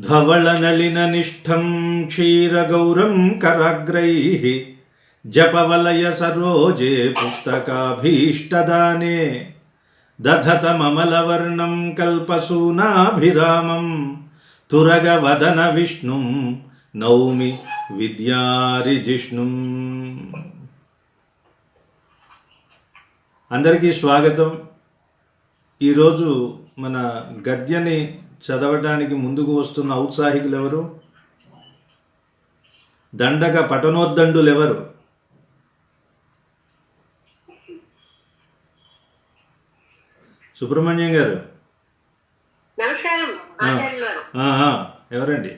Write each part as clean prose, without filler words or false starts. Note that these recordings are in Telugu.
धवलनलिननिष्ठं क्षीरगौरं कराग्रैः जपवलय सरोजे पुस्तकाभीष्टदाने दधतममलवर्णं कल्पसूनाभिरामं तुरगवदन विष्णुं नौमि విద్యారిజిష్ణుం. అందరికీ స్వాగతం. ఈరోజు మన గద్యని చదవటానికి ముందుకు వస్తున్న ఔత్సాహికులు ఎవరు? దండక పఠనోద్దండులు ఎవరు? సుబ్రహ్మణ్యం గారు నమస్కారం. ఎవరండి?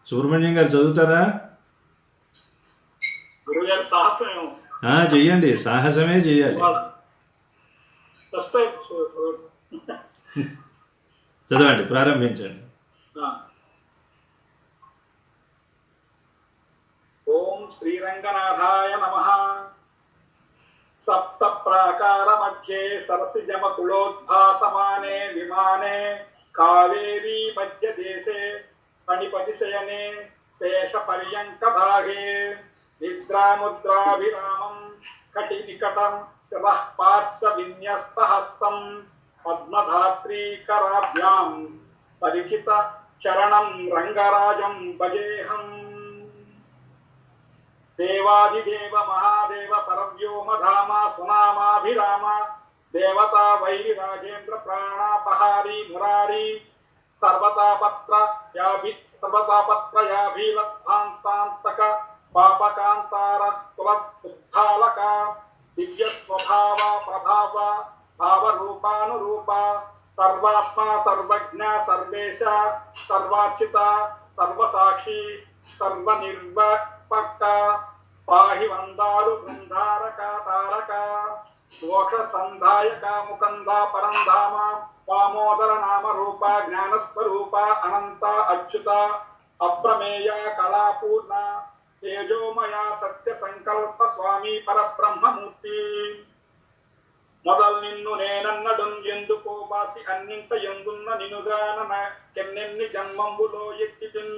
సుబ్రహ్మణ్యం గారు చదువుతారా? చెయ్యండి, సాహసమే చెయ్యాలి. చదవండి, ప్రారంభించండి. ఓం శ్రీరంగనాథాయ నమః. సప్త ప్రాకార మధ్యే సరసిజమకులోద్భాసమానే విమానే కావేరీ మధ్య దేశే పణిపతిశయనే శేష పర్యంక భాగే నిద్రాముద్రాభిరామం కటి నికటం శిరః పార్శ్వ విన్యస్త హస్తం పద్మధాత్రీకరాభ్యాం పరిచిత చరణం రంగరాజం భజేహం. దేవాదిదేవ మహాదేవ పరవ్యోమధామ సునామాభిరామ దేవతా వైరి రాజేంద్ర ప్రాణాపహారీ మురారీ సర్వతాపత్రయాభీలద్భాంతాంతక పాపకాంతార కులద్ధాలక దివ్య స్వభావ ప్రభావ భావరూపానురూప సర్వాత్మా సర్వజ్ఞ సర్వేశ సర్వార్చిత సర్వసాక్షి సర్వనిర్వపక్క పాహి వందాలు బృందారక తారక మోక్ష సంధాయక ముకంద పరంధామ వామోదర నామ రూప జ్ఞానస్వరూప అనంత అచ్యుత అప్రమేయ కళాపూర్ణ తేజోమయ సత్య సంకల్ప స్వామి పరబ్రహ్మమూర్తి. మొదలు నిన్ను నేనన్నడు ఎందుకో బాసి అన్నింట ఎందున్న నినుగాన కెన్నెన్ని జన్మంబులో ఎత్తితిన్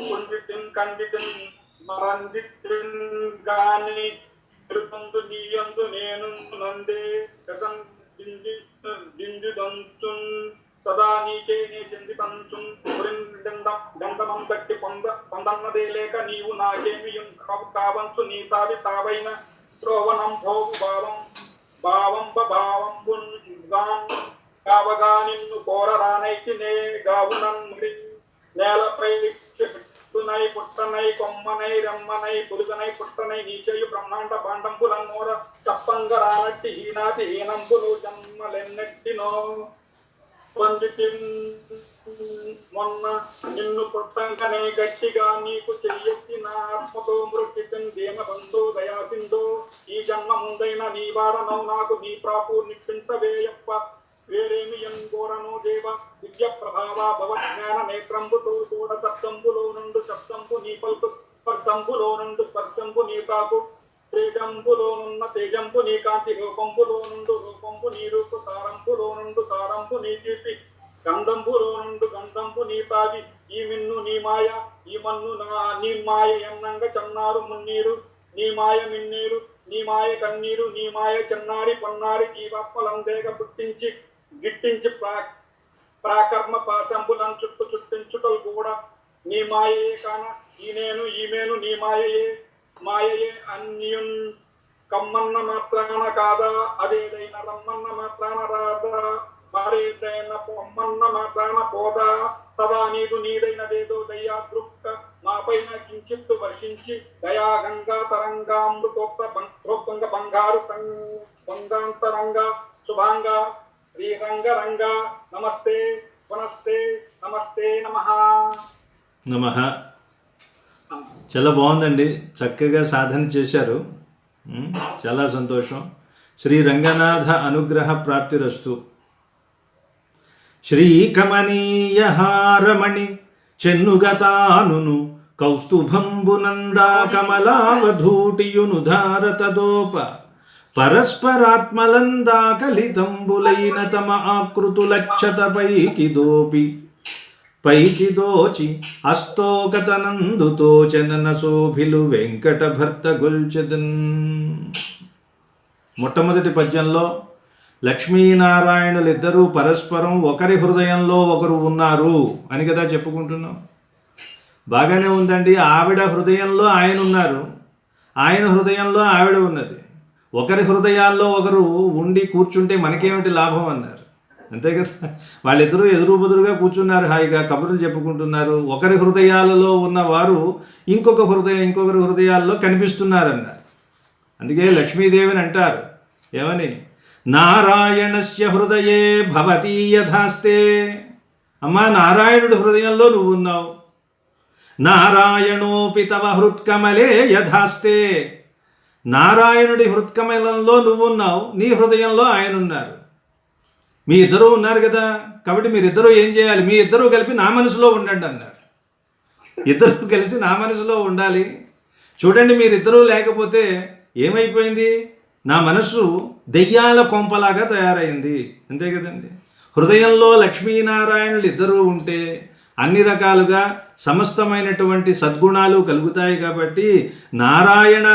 కుండితిన్ కండితిన్ మరందితిన్ గాని తిరుపందు నీయందు నేను నందే దింజుదంచున్ సదా నీకే నే చెందితంచున్ గంధమం తట్టి పొందన్నదే లేక నీవు నాకేమియుం కావంచు నీ తావి తావైన త్రోవనం భోగు భావంబున్ కావగా నిన్ను కోరరానైతి నే గావునన్ముడి నేలపై పుట్టునై పుట్టనై కొమ్మనై రమ్మనై పురుగనై పుట్టనై నీచేయు బ్రహ్మాండ పాండంబులన్నోర చప్పంగ రానట్టి హీనాతి హీనంబులు జన్మలెన్నెట్టినో పొందితి మొన్న నిన్ను పుట్టంకనే గట్టిగా నీకు చెయ్యెత్తి నా ఆత్మతో మృత్యుతిన్ దేమ బంధో దయాసిందో ఈ జన్మ ముందైన నీ వాడనో నాకు నీ ప్రాపు నిప్పించవేయప్ప వేరేమి ఎంగోరనో దేవ దివ్య ప్రభావ భవ జ్ఞాన నేత్రంబుతో కూడా శబ్దంబులో నుండు శబ్దంబు నీ పల్పు స్పర్శంబులో నుండు స్పర్శంబు నీ తాకు తేజంబులోనున్న తేజంబు నీ కాంతి రూపంబులో నుండు రూపంబు నీ రూపు సారంబులో నుండు సారంబు నీ కీర్తి గంధంబులో నుండు గంధంబు నీ తాగి ఈ మిన్ను నీ మాయ ఈ మన్ను నీ మాయ ఎన్నంగ చన్నారు మున్నీరు నీ మాయ మిన్నీరు నీ మాయ కన్నీరు నీ మాయ చెన్నారి పొన్నారి జీవాత్మలందేగ పుట్టించి గిట్టించి ప్రాకర్మ పాశంబులం చుట్టించుటలు కూడా నీ మాయయే కాన ఈమెను నీ మాయయే అన్యున్ కమ్మన్న మాత్రాన కాదా అదేదైనా రమ్మన్న మాత్రాన రాదా మరేదైన పొమ్మన్న మాత్రాన పోదా సదా నీదైనదేదో దయా దృక్త మాపైన కించిత్తు వర్షించి దయా గంగా తరంగామృతోక్త బంగారు గంగాంతరంగ శుభాంగ శ్రీరంగరంగ నమస్తే పునస్తే నమస్తే నమః. చాలా బాగుందండి, చక్కగా సాధన చేశారు. చాలా సంతోషం. శ్రీ రంగనాథ అనుగ్రహ ప్రాప్తిరస్తు. శ్రీకమనీయహారమణి చెన్నుగతానును కౌస్తుభంబునందా కమలావధూటియును ధారతదోప పరస్పరాత్మలందాకలితంబులైన తమ ఆకృతులక్షత పైకి దోచి అస్తోకతనందుతో చనన శోభిలు వెంకట భర్త గొల్చెదన్. మొట్టమొదటి పద్యంలో లక్ష్మీనారాయణులిద్దరూ పరస్పరం ఒకరి హృదయంలో ఒకరు ఉన్నారు అని కదా చెప్పుకుంటున్నాం. బాగానే ఉందండి. ఆవిడ హృదయంలో ఆయన ఉన్నారు, ఆయన హృదయంలో ఆవిడ ఉన్నది. ఒకరి హృదయాల్లో ఒకరు ఉండి కూర్చుంటే మనకేమిటి లాభం అన్నారు. అంతే కదా. వాళ్ళిద్దరూ ఎదురు బెదురుగా కూర్చున్నారు, హాయిగా కబుర్లు చెప్పుకుంటున్నారు. ఒకరి హృదయాలలో ఉన్నవారు ఇంకొకరి హృదయాల్లో కనిపిస్తున్నారన్నారు. అందుకే లక్ష్మీదేవిని అంటారు ఏమని, నారాయణస్య హృదయే భవతి యథాస్తే. అమ్మా, నారాయణుడి హృదయంలో నువ్వు ఉన్నావు. నారాయణోపి తవ హృత్కమలే యథాస్తే. నారాయణుడి హృత్కమలంలో నువ్వున్నావు, నీ హృదయంలో ఆయన ఉన్నారు. మీ ఇద్దరూ ఉన్నారు కదా, కాబట్టి మీరిద్దరూ ఏం చేయాలి, మీ ఇద్దరూ కలిపి నా మనసులో ఉండండి అన్నారు. ఇద్దరూ కలిసి నా మనసులో ఉండాలి. చూడండి, మీరిద్దరూ లేకపోతే ఏమైపోయింది, నా మనస్సు దెయ్యాల కొంపలాగా తయారైంది. అంతే కదండి. హృదయంలో లక్ష్మీనారాయణులు ఇద్దరూ ఉంటే అన్ని రకాలుగా సమస్తమైనటువంటి సద్గుణాలు కలుగుతాయి. కాబట్టి నారాయణ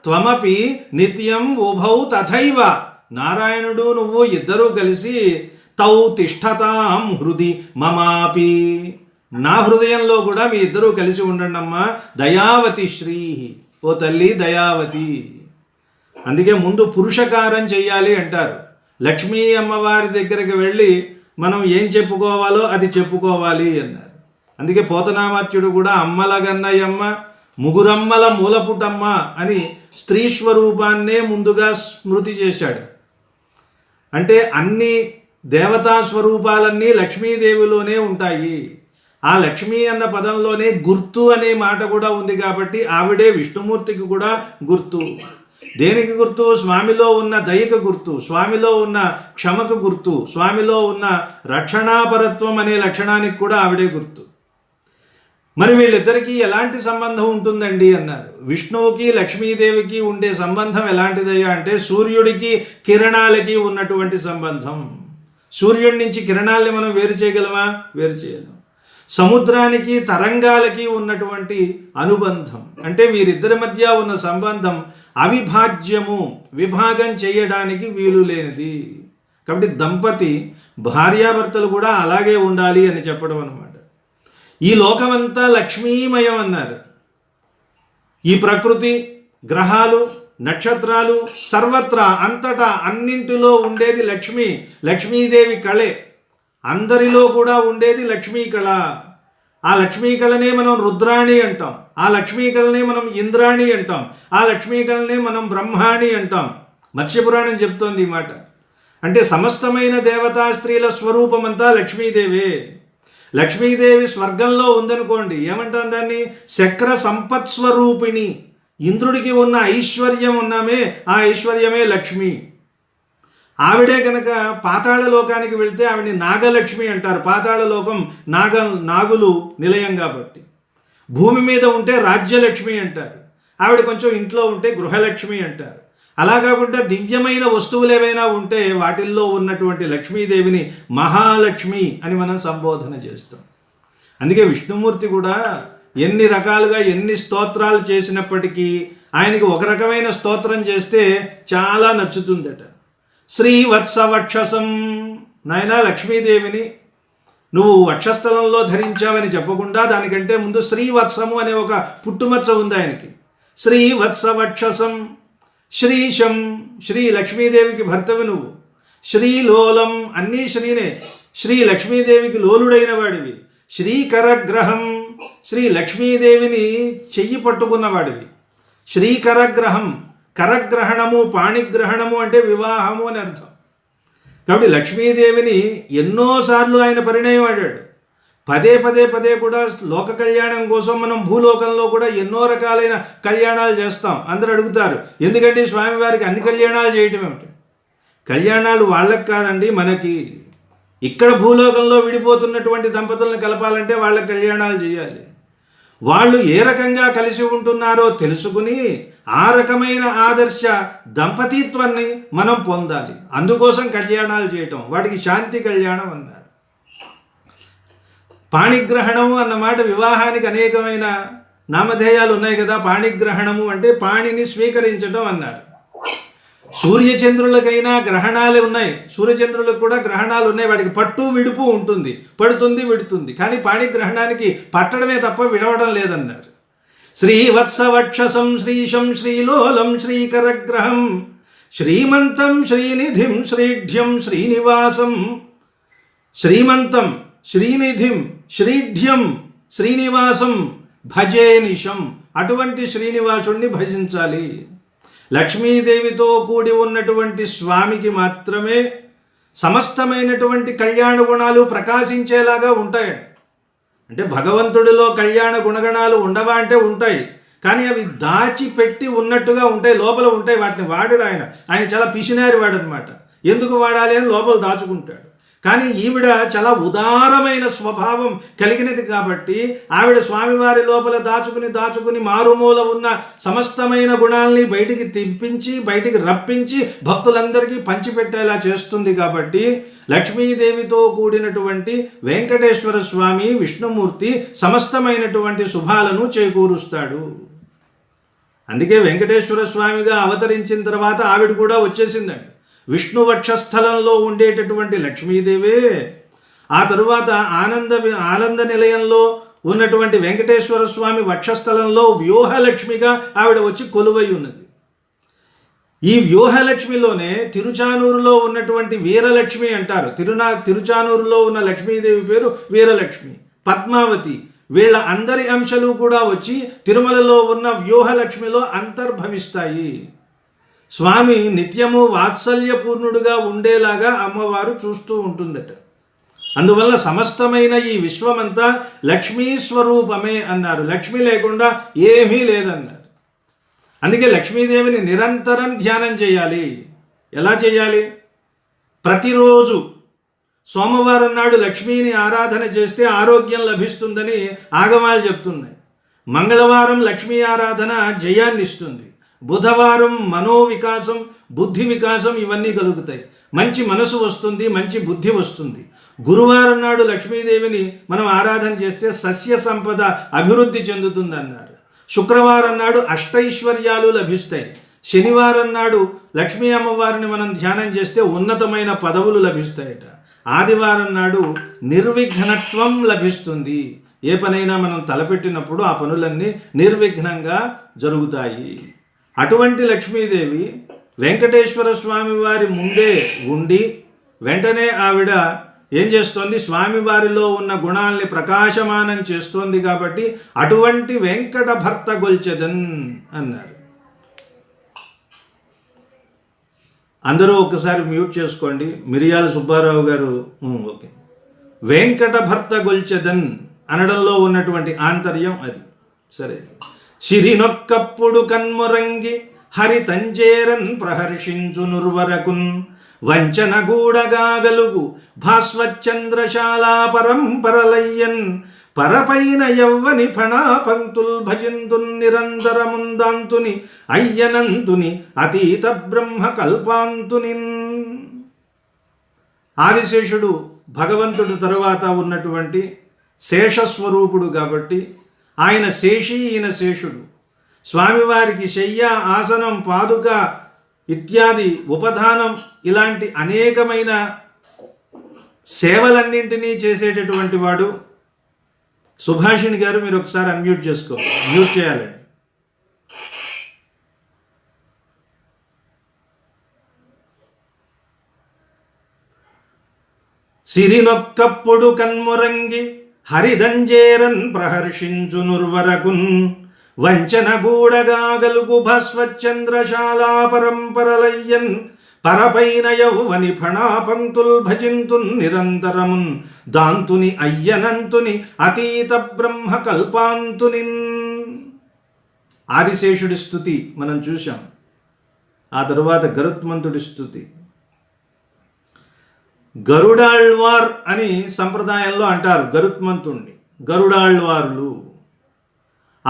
త్వమపి నిత్యం ఉభౌ తథైవ. నారాయణుడు నువ్వు ఇద్దరూ కలిసి తౌ తిష్టతాం హృది మమాపి. నా హృదయంలో కూడా మీ ఇద్దరూ కలిసి ఉండండి అమ్మా. దయావతి శ్రీ, ఓ తల్లి దయావతి. అందుకే ముందు పురుషకారం చెయ్యాలి అంటారు. లక్ష్మీ అమ్మవారి దగ్గరికి వెళ్ళి మనం ఏం చెప్పుకోవాలో అది చెప్పుకోవాలి అన్నారు. అందుకే పోతనామాత్యుడు కూడా అమ్మల గన్నయమ్మ ముగురమ్మల మూలపుటమ్మ అని స్త్రీ స్వరూపాన్నే ముందుగా స్మృతి చేశాడు. అంటే అన్ని దేవతా స్వరూపాలన్నీ లక్ష్మీదేవిలోనే ఉంటాయి. ఆ లక్ష్మీ అన్న పదంలోనే గుర్తు అనే మాట కూడా ఉంది. కాబట్టి ఆవిడే విష్ణుమూర్తికి కూడా గుర్తు. దేనికి గుర్తు? స్వామిలో ఉన్న దయకు గుర్తు, స్వామిలో ఉన్న క్షమకు గుర్తు, స్వామిలో ఉన్న రక్షణాపరత్వం అనే లక్షణానికి కూడా ఆవిడే గుర్తు. మరి వీళ్ళిద్దరికీ ఎలాంటి సంబంధం ఉంటుందండి అన్నారు. విష్ణువుకి లక్ష్మీదేవికి ఉండే సంబంధం ఎలాంటిదయ్యా అంటే సూర్యుడికి కిరణాలకి ఉన్నటువంటి సంబంధం. సూర్యుడి నుంచి కిరణాలని మనం వేరు చేయగలమా? వేరు చేయలేం. సముద్రానికి తరంగాలకి ఉన్నటువంటి అనుబంధం, అంటే వీరిద్దరి మధ్య ఉన్న సంబంధం అవిభాజ్యము, విభాగం చేయడానికి వీలు లేనిది. కాబట్టి దంపతి భార్యాభర్తలు కూడా అలాగే ఉండాలి అని చెప్పడం అన్నమాట. ఈ లోకమంతా లక్ష్మీమయం అన్నారు. ఈ ప్రకృతి, గ్రహాలు, నక్షత్రాలు సర్వత్రా అంతటా అన్నింటిలో ఉండేది లక్ష్మి, లక్ష్మీదేవి కళే. అందరిలో కూడా ఉండేది లక్ష్మీ కళ. ఆ లక్ష్మీ కళనే మనం రుద్రాణి అంటాం, ఆ లక్ష్మీ కళనే మనం ఇంద్రాణి అంటాం, ఆ లక్ష్మీ కళనే మనం బ్రహ్మాణి అంటాం. మత్స్యపురాణం చెప్తోంది ఈ మాట. అంటే సమస్తమైన దేవతా స్త్రీల స్వరూపమంతా లక్ష్మీదేవే. లక్ష్మీదేవి స్వర్గంలో ఉందనుకోండి, ఏమంటాం దాన్ని? చక్ర సంపత్స్వరూపిణి. ఇంద్రుడికి ఉన్న ఐశ్వర్యం ఉన్నామే, ఆ ఐశ్వర్యమే లక్ష్మి. ఆవిడే కనుక పాతాళ లోకానికి వెళ్తే ఆవిడని నాగలక్ష్మి అంటారు. పాతాళ లోకం నాగులు నిలయం కాబట్టి. భూమి మీద ఉంటే రాజ్యలక్ష్మి అంటారు. ఆవిడ కొంచెం ఇంట్లో ఉంటే గృహలక్ష్మి అంటారు. అలా కాకుండా దివ్యమైన వస్తువులు ఏవైనా ఉంటే వాటిల్లో ఉన్నటువంటి లక్ష్మీదేవిని మహాలక్ష్మి అని మనం సంబోధన చేస్తాం. అందుకే విష్ణుమూర్తి కూడా ఎన్ని రకాలుగా ఎన్ని స్తోత్రాలు చేసినప్పటికీ ఆయనకి ఒక రకమైన స్తోత్రం చేస్తే చాలా నచ్చుతుందట. శ్రీవత్సవక్షసం. నాయనా లక్ష్మీదేవిని నువ్వు వక్షస్థలంలో ధరించావని చెప్పకుండా దానికంటే ముందు శ్రీవత్సము అనే ఒక పుట్టుమచ్చ ఉంది ఆయనకి. శ్రీవత్సవక్షసం. శ్రీశం, శ్రీ లక్ష్మీదేవికి భర్తవి నువ్వు. శ్రీలోలం, అన్నీ శ్రీనే. శ్రీ లక్ష్మీదేవికి లోలుడైన వాడివి. శ్రీకరగ్రహం, శ్రీ లక్ష్మీదేవిని చెయ్యి పట్టుకున్నవాడివి. శ్రీకరగ్రహం, కరగ్రహణము, పాణిగ్రహణము అంటే వివాహము అని అర్థం. కాబట్టి లక్ష్మీదేవిని ఎన్నోసార్లు ఆయన పరిణయం ఆడాడు. పదే పదే పదే కూడా లోక కళ్యాణం కోసం మనం భూలోకంలో కూడా ఎన్నో రకాలైన కళ్యాణాలు చేస్తాం. అందరూ అడుగుతారు, ఎందుకంటే స్వామివారికి అన్ని కళ్యాణాలు చేయటం ఏమిటి? కళ్యాణాలు వాళ్ళకి కాదండి, మనకి. ఇక్కడ భూలోకంలో విడిపోతున్నటువంటి దంపతులను కలపాలంటే వాళ్ళకి కళ్యాణాలు చేయాలి. వాళ్ళు ఏ రకంగా కలిసి ఉంటున్నారో తెలుసుకుని ఆ రకమైన ఆదర్శ దంపతిత్వాన్ని మనం పొందాలి. అందుకోసం కళ్యాణాలు చేయటం, వాటికి శాంతి కళ్యాణం అన్నారు. పాణిగ్రహణము అన్నమాట వివాహానికి అనేకమైన నామధేయాలు ఉన్నాయి కదా. పాణిగ్రహణము అంటే పాణిని స్వీకరించడం అన్నారు. సూర్యచంద్రులకైనా గ్రహణాలు ఉన్నాయి, సూర్యచంద్రులకు కూడా గ్రహణాలు ఉన్నాయి. వాటికి పట్టు విడుపు ఉంటుంది, పడుతుంది విడుతుంది. కానీ పాణిగ్రహణానికి పట్టడమే తప్ప విడవడం లేదన్నారు. శ్రీవత్సవక్షసం శ్రీశం శ్రీలోలం శ్రీకరగ్రహం శ్రీమంతం శ్రీనిధిం శ్రీఢ్యం శ్రీనివాసం. శ్రీమంతం శ్రీనిధిం శ్రీఢ్యం శ్రీనివాసం భజే నిశం. అటువంటి శ్రీనివాసుణ్ణి భజించాలి. లక్ష్మీదేవితో కూడి ఉన్నటువంటి స్వామికి మాత్రమే సమస్తమైనటువంటి కళ్యాణ గుణాలు ప్రకాశించేలాగా ఉంటాయి. అంటే భగవంతుడిలో కళ్యాణ గుణగణాలు ఉండవా అంటే ఉంటాయి, కానీ అవి దాచిపెట్టి ఉన్నట్టుగా ఉంటాయి, లోపల ఉంటాయి. వాటిని వాడడు ఆయన చాలా పిసినారి వాడు అనమాట. ఎందుకు వాడాలి అని లోపల దాచుకుంటాడు. కానీ ఈవిడ చాలా ఉదారమైన స్వభావం కలిగినది కాబట్టి ఆవిడ స్వామివారి లోపల దాచుకుని మారుమూల ఉన్న సమస్తమైన గుణాలని బయటికి తిప్పించి బయటికి రప్పించి భక్తులందరికీ పంచిపెట్టేలా చేస్తుంది. కాబట్టి లక్ష్మీదేవితో కూడినటువంటి వెంకటేశ్వర స్వామి విష్ణుమూర్తి సమస్తమైనటువంటి శుభాలను చేకూరుస్తాడు. అందుకే వెంకటేశ్వర స్వామిగా అవతరించిన తర్వాత ఆవిడ కూడా వచ్చేసిందండి. విష్ణు వక్షస్థలంలో ఉండేటటువంటి లక్ష్మీదేవే ఆ తరువాత ఆనంద నిలయంలో ఉన్నటువంటి వెంకటేశ్వర స్వామి వక్షస్థలంలో వ్యూహలక్ష్మిగా ఆవిడ వచ్చి కొలువై ఉన్నది. ఈ వ్యూహలక్ష్మిలోనే తిరుచానూరులో ఉన్నటువంటి వీరలక్ష్మి అంటారు. తిరుచానూరులో ఉన్న లక్ష్మీదేవి పేరు వీరలక్ష్మి, పద్మావతి. వీళ్ళ అందరి అంశాలు కూడా వచ్చి తిరుమలలో ఉన్న వ్యూహలక్ష్మిలో అంతర్భవిస్తాయి. స్వామి నిత్యము వాత్సల్యపూర్ణుడుగా ఉండేలాగా అమ్మవారు చూస్తూ ఉంటుందట. అందువల్ల సమస్తమైన ఈ విశ్వమంతా లక్ష్మీ స్వరూపమే అన్నారు. లక్ష్మి లేకుండా ఏమీ లేదన్నారు. అందుకే లక్ష్మీదేవిని నిరంతరం ధ్యానం చేయాలి. ఎలా చేయాలి? ప్రతిరోజు సోమవారం నాడు లక్ష్మీని ఆరాధన చేస్తే ఆరోగ్యం లభిస్తుందని ఆగమాలు చెప్తున్నాయి. మంగళవారం లక్ష్మీ ఆరాధన జయాన్ని ఇస్తుంది. బుధవారం మనోవికాసం, బుద్ధి వికాసం ఇవన్నీ కలుగుతాయి. మంచి మనసు వస్తుంది, మంచి బుద్ధి వస్తుంది. గురువారం నాడు లక్ష్మీదేవిని మనం ఆరాధన చేస్తే సస్య సంపద అభివృద్ధి చెందుతుందన్నారు. శుక్రవారం నాడు అష్టైశ్వర్యాలు లభిస్తాయి. శనివారం నాడు లక్ష్మీ అమ్మవారిని మనం ధ్యానం చేస్తే ఉన్నతమైన పదవులు లభిస్తాయట. ఆదివారం నాడు నిర్విఘ్నత్వం లభిస్తుంది. ఏ పనైనా మనం తలపెట్టినప్పుడు ఆ పనులన్నీ నిర్విఘ్నంగా జరుగుతాయి. అటువంటి లక్ష్మీదేవి వెంకటేశ్వర స్వామి వారి ముందే ఉండి వెంటనే ఆవిడ ఏం చేస్తోంది? స్వామివారిలో ఉన్న గుణాల్ని ప్రకాశమానం చేస్తోంది. కాబట్టి అటువంటి వెంకట భర్త గొల్చెదన్ అన్నారు. అందరూ ఒకసారి మ్యూట్ చేసుకోండి. మిరియాల సుబ్బారావు గారు ఓకే. వెంకట భర్త గొల్చెదన్ అనడంలో ఉన్నటువంటి ఆంతర్యం అది. సరే. సిరినొక్కప్పుడు కన్మురంగి హరి తంజేరన్ ప్రహర్షించు నుర్వరకున్ వంచన గూడగాగలుగు భాస్వచంద్రశాలా పరంపరలయ్యన్ పరపైన యవ్వని ఫణా పంక్తుల్ భజింతున్ నిరంతరముందాంతుని అయ్యనంతుని అతీత బ్రహ్మ కల్పాంతునిన్. ఆదిశేషుడు భగవంతుడు తరువాత ఉన్నటువంటి శేషస్వరూపుడు కాబట్టి ఆయన శేషి, ఈయన శేషుడు. స్వామివారికి శయ్య, ఆసనం, పాదుక ఇత్యాది ఉపధానం ఇలాంటి అనేకమైన సేవలన్నింటినీ చేసేటటువంటి వాడు. సుభాషిణి గారు మీరు ఒకసారి అన్మ్యూట్ మ్యూట్ చేయాలండి. సిరినొక్కప్పుడు కన్మురంగి హరిదంజేరన్ ప్రహర్షించు నుర్వరకున్ వంచన గూడగాగలుగు భస్వచంద్రశాలా పరంపరలయ్యన్ పరపైన యౌవని ఫణా పంక్తుల్ భజింతున్ నిరంతరమున్ దాంతుని అయ్యనంతుని అతీత బ్రహ్మ కల్పాంతునిన్. ఆదిశేషుడి స్తుతి మనం చూశాం. ఆ తరువాత గరుత్మంతుడి స్తుతి. గరుడాళ్వార్ అని సంప్రదాయంలో అంటారు గరుత్మంతుణ్ణి. గరుడాళ్వార్లు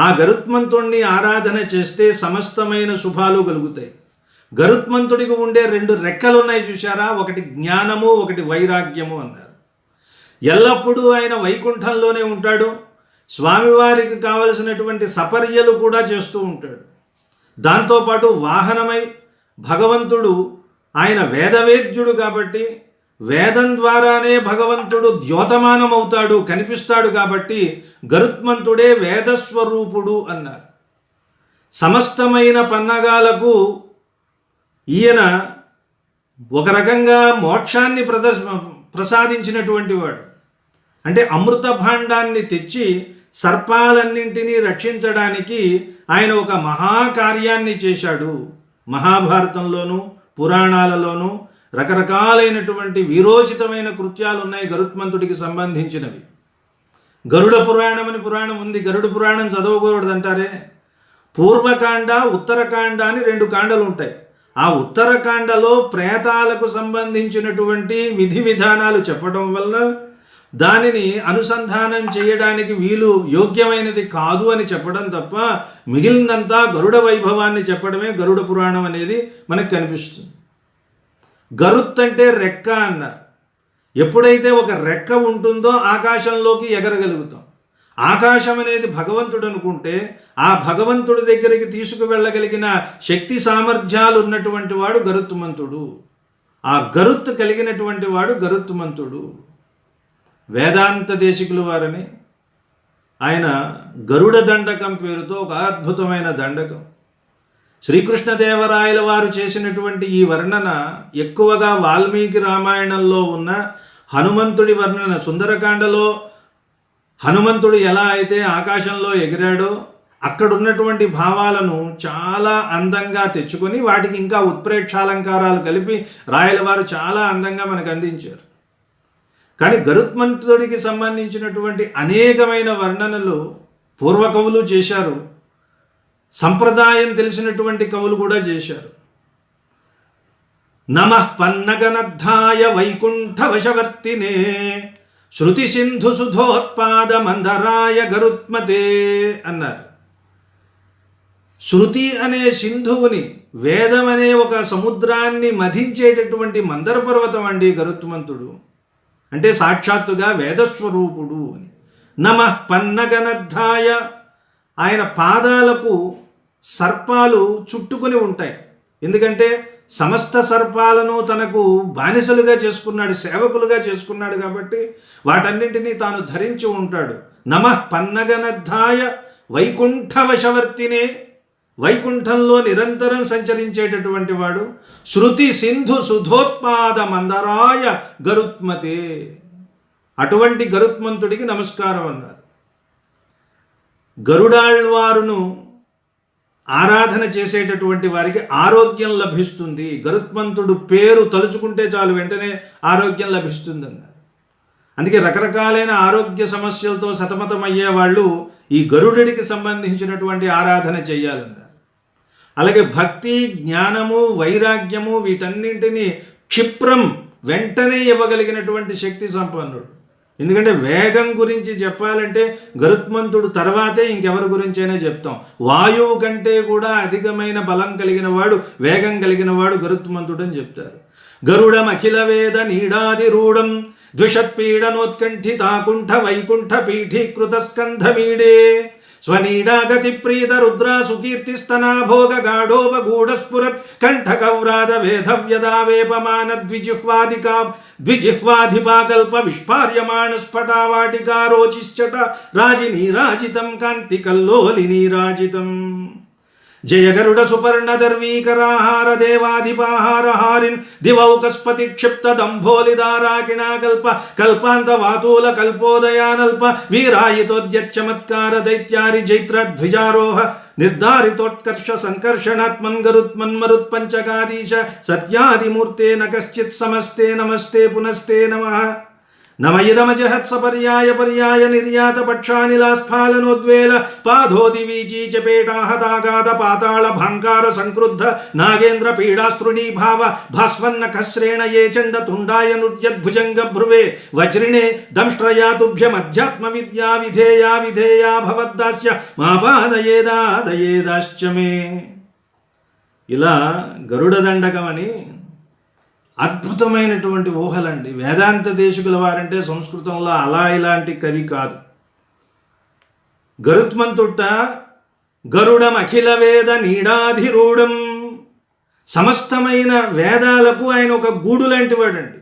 ఆ గరుత్మంతుణ్ణి ఆరాధన చేస్తే సమస్తమైన శుభాలు కలుగుతాయి. గరుత్మంతుడికి ఉండే 2 రెక్కలు ఉన్నాయి చూశారా, ఒకటి జ్ఞానము, ఒకటి వైరాగ్యము అన్నారు. ఎల్లప్పుడూ ఆయన వైకుంఠంలోనే ఉంటాడు. స్వామివారికి కావలసినటువంటి సపర్యలు కూడా చేస్తూ ఉంటాడు. దాంతోపాటు వాహనమై భగవంతుడు, ఆయన వేదవేద్యుడు కాబట్టి వేదం ద్వారానే భగవంతుడు ద్యోతమానమవుతాడు, కనిపిస్తాడు కాబట్టి గరుత్మంతుడే వేదస్వరూపుడు అన్నారు. సమస్తమైన పన్నగాలకు ఈయన ఒక రకంగా మోక్షాన్ని ప్రసాదించినటువంటి వాడు. అంటే అమృత భాండాన్ని తెచ్చి సర్పాలన్నింటినీ రక్షించడానికి ఆయన ఒక మహాకార్యాన్ని చేశాడు. మహాభారతంలోనూ పురాణాలలోనూ రకరకాలైనటువంటి వీరోచితమైన కృత్యాలు ఉన్నాయి గరుత్మంతుడికి సంబంధించినవి. గరుడ పురాణం అని పురాణం ఉంది. గరుడ పురాణం చదవకూడదంటారే. పూర్వకాండ, ఉత్తరకాండ అని 2 కాండలు ఉంటాయి. ఆ ఉత్తరకాండలో ప్రేతాలకు సంబంధించినటువంటి విధి విధానాలు చెప్పడం వల్ల దానిని అనుసంధానం చేయడానికి వీలు యోగ్యమైనది కాదు అని చెప్పడం తప్ప మిగిలినంతా గరుడ వైభవాన్ని చెప్పడమే గరుడ పురాణం అనేది మనకు కనిపిస్తుంది. గరుత్ అంటే రెక్క అన్నారు. ఎప్పుడైతే ఒక రెక్క ఉంటుందో ఆకాశంలోకి ఎగరగలుగుతాం. ఆకాశం అనేది భగవంతుడు అనుకుంటే ఆ భగవంతుడి దగ్గరికి తీసుకువెళ్ళగలిగిన శక్తి సామర్థ్యాలు ఉన్నటువంటి వాడు గరుత్మంతుడు. ఆ గరుత్తు కలిగినటువంటి వాడు గరుత్మంతుడు. వేదాంత దేశికులు వారని ఆయన గరుడ దండకం పేరుతో ఒక అద్భుతమైన దండకం. శ్రీకృష్ణదేవరాయల వారు చేసినటువంటి ఈ వర్ణన ఎక్కువగా వాల్మీకి రామాయణంలో ఉన్న హనుమంతుడి వర్ణన. సుందరకాండలో హనుమంతుడు ఎలా అయితే ఆకాశంలో ఎగిరాడో అక్కడున్నటువంటి భావాలను చాలా అందంగా తెచ్చుకొని వాటికి ఇంకా ఉత్ప్రేక్షాలంకారాలు కలిపి రాయల వారు చాలా అందంగా మనకు అందించారు. కానీ గరుత్మంతుడికి సంబంధించినటువంటి అనేకమైన వర్ణనలు పూర్వ కవులు చేశారు, సంప్రదాయం తెలిసినటువంటి కవులు కూడా చేశారు. నమః పన్నగనద్ధాయ వైకుంఠ వశవర్తినే శృతి సింధు సుధోత్పాద మందరాయ గరుత్మతే అన్నారు. శృతి అనే సింధువుని, వేదం అనే ఒక సముద్రాన్ని మధించేటటువంటి మందర పర్వతం అండి గరుత్మంతుడు. అంటే సాక్షాత్తుగా వేదస్వరూపుడు అని. నమః పన్నగనద్ధాయ, ఆయన పాదాలకు సర్పాలు చుట్టుకుని ఉంటాయి. ఎందుకంటే సమస్త సర్పాలను తనకు బానిసలుగా చేసుకున్నాడు, సేవకులుగా చేసుకున్నాడు కాబట్టి వాటన్నింటినీ తాను ధరించి ఉంటాడు. నమః పన్నగనద్ధాయ వైకుంఠ వశవర్తినే, వైకుంఠంలో నిరంతరం సంచరించేటటువంటి వాడు. శృతి సింధు సుధోత్పాద మందరాయ గరుత్మతే, అటువంటి గరుత్మంతుడికి నమస్కారం అన్నారు. గరుడాళ్వారును ఆరాధన చేసేటటువంటి వారికి ఆరోగ్యం లభిస్తుంది. గరుత్మంతుడు పేరు తలుచుకుంటే చాలు వెంటనే ఆరోగ్యం లభిస్తుంది అన్నారు. అందుకే రకరకాలైన ఆరోగ్య సమస్యలతో సతమతమయ్యే వాళ్ళు ఈ గరుడికి సంబంధించినటువంటి ఆరాధన చేయాలన్నారు. అలాగే భక్తి, జ్ఞానము, వైరాగ్యము వీటన్నింటినీ క్షిప్రం వెంటనే ఇవ్వగలిగినటువంటి శక్తి సంపన్నుడు. ఎందుకంటే వేగం గురించి చెప్పాలంటే గరుత్మంతుడు తర్వాతే ఇంకెవరి గురించైనా చెప్తాం. వాయువు కంటే కూడా అధికమైన బలం కలిగిన వాడు, వేగం కలిగిన వాడు గరుత్మంతుడు అని చెప్తారు. గరుడం అఖిల వేద నీడాదిరూఢం ద్విషత్పీడనోత్కంఠితాకుంఠ వైకుంఠ పీఠీకృత స్కంధమీడే స్వనీడాగతి ప్రీత రుద్రాసు కీర్తిస్తనాభోగ గాఢోపగూఢస్ఫురత్ కంఠకవ్రాద వేధవ్యదావేపమాన ద్విజిహ్వాధిపాకల్ప విస్ఫార్యమాణ స్ఫటావాటికారోచిశ్చట రాజినీరాజితం కాంతి కల్లోలినీరాజితం. జయ గరుడ సుపర్ణ దర్వీకరాహార దేవాధిపాహార హారిన్ దివౌకస్పతి క్షిప్త దంభోలిదారాకిణాకల్ప కల్పాంత వాతూల కల్పోదయానల్ప వీరాయితోద్యచ్చమత్కార దైత్యారి జైత్రధ్విజారోహ నిర్ధారితోత్కర్ష సంకర్షణాత్మన్ గరుత్మన్మరుత్పంచకాదీశ సత్యాదిమూర్తే న కశ్చిత్ సమస్తే నమస్తే పునస్తే నమః. నమయిదమజహత్స పర్యాయ పర్యాయ నిర్యాత పక్షానిలాస్ఫాలనోద్వేల పాధోది వీచీ చపేటాహతాగాత పాతాళ భాంకార సంక్రుద్ధ నాగేంద్ర పీడాస్తృణీభావ భాస్వన్న కశ్రేణ ఏ చండ తుండాయ నృత్యద్భుజంగ భ్రువే వజ్రిణే దంష్ట్రయాతుభ్యమధ్యాత్మ విద్యా విధేయా విధేయా భవద్దాస్య మా పాదయేదాదయేదాశ్చ మే. ఇలా గరుడ దండకం అని అద్భుతమైనటువంటి ఊహలండి. వేదాంత దేశికుల వారంటే సంస్కృతంలో అలా ఇలాంటి కవి కాదు. గరుత్మంతుట్ట గరుడం అఖిల వేద నీడాధిరూఢం, సమస్తమైన వేదాలకు ఆయన ఒక గూడు లాంటి వాడండి.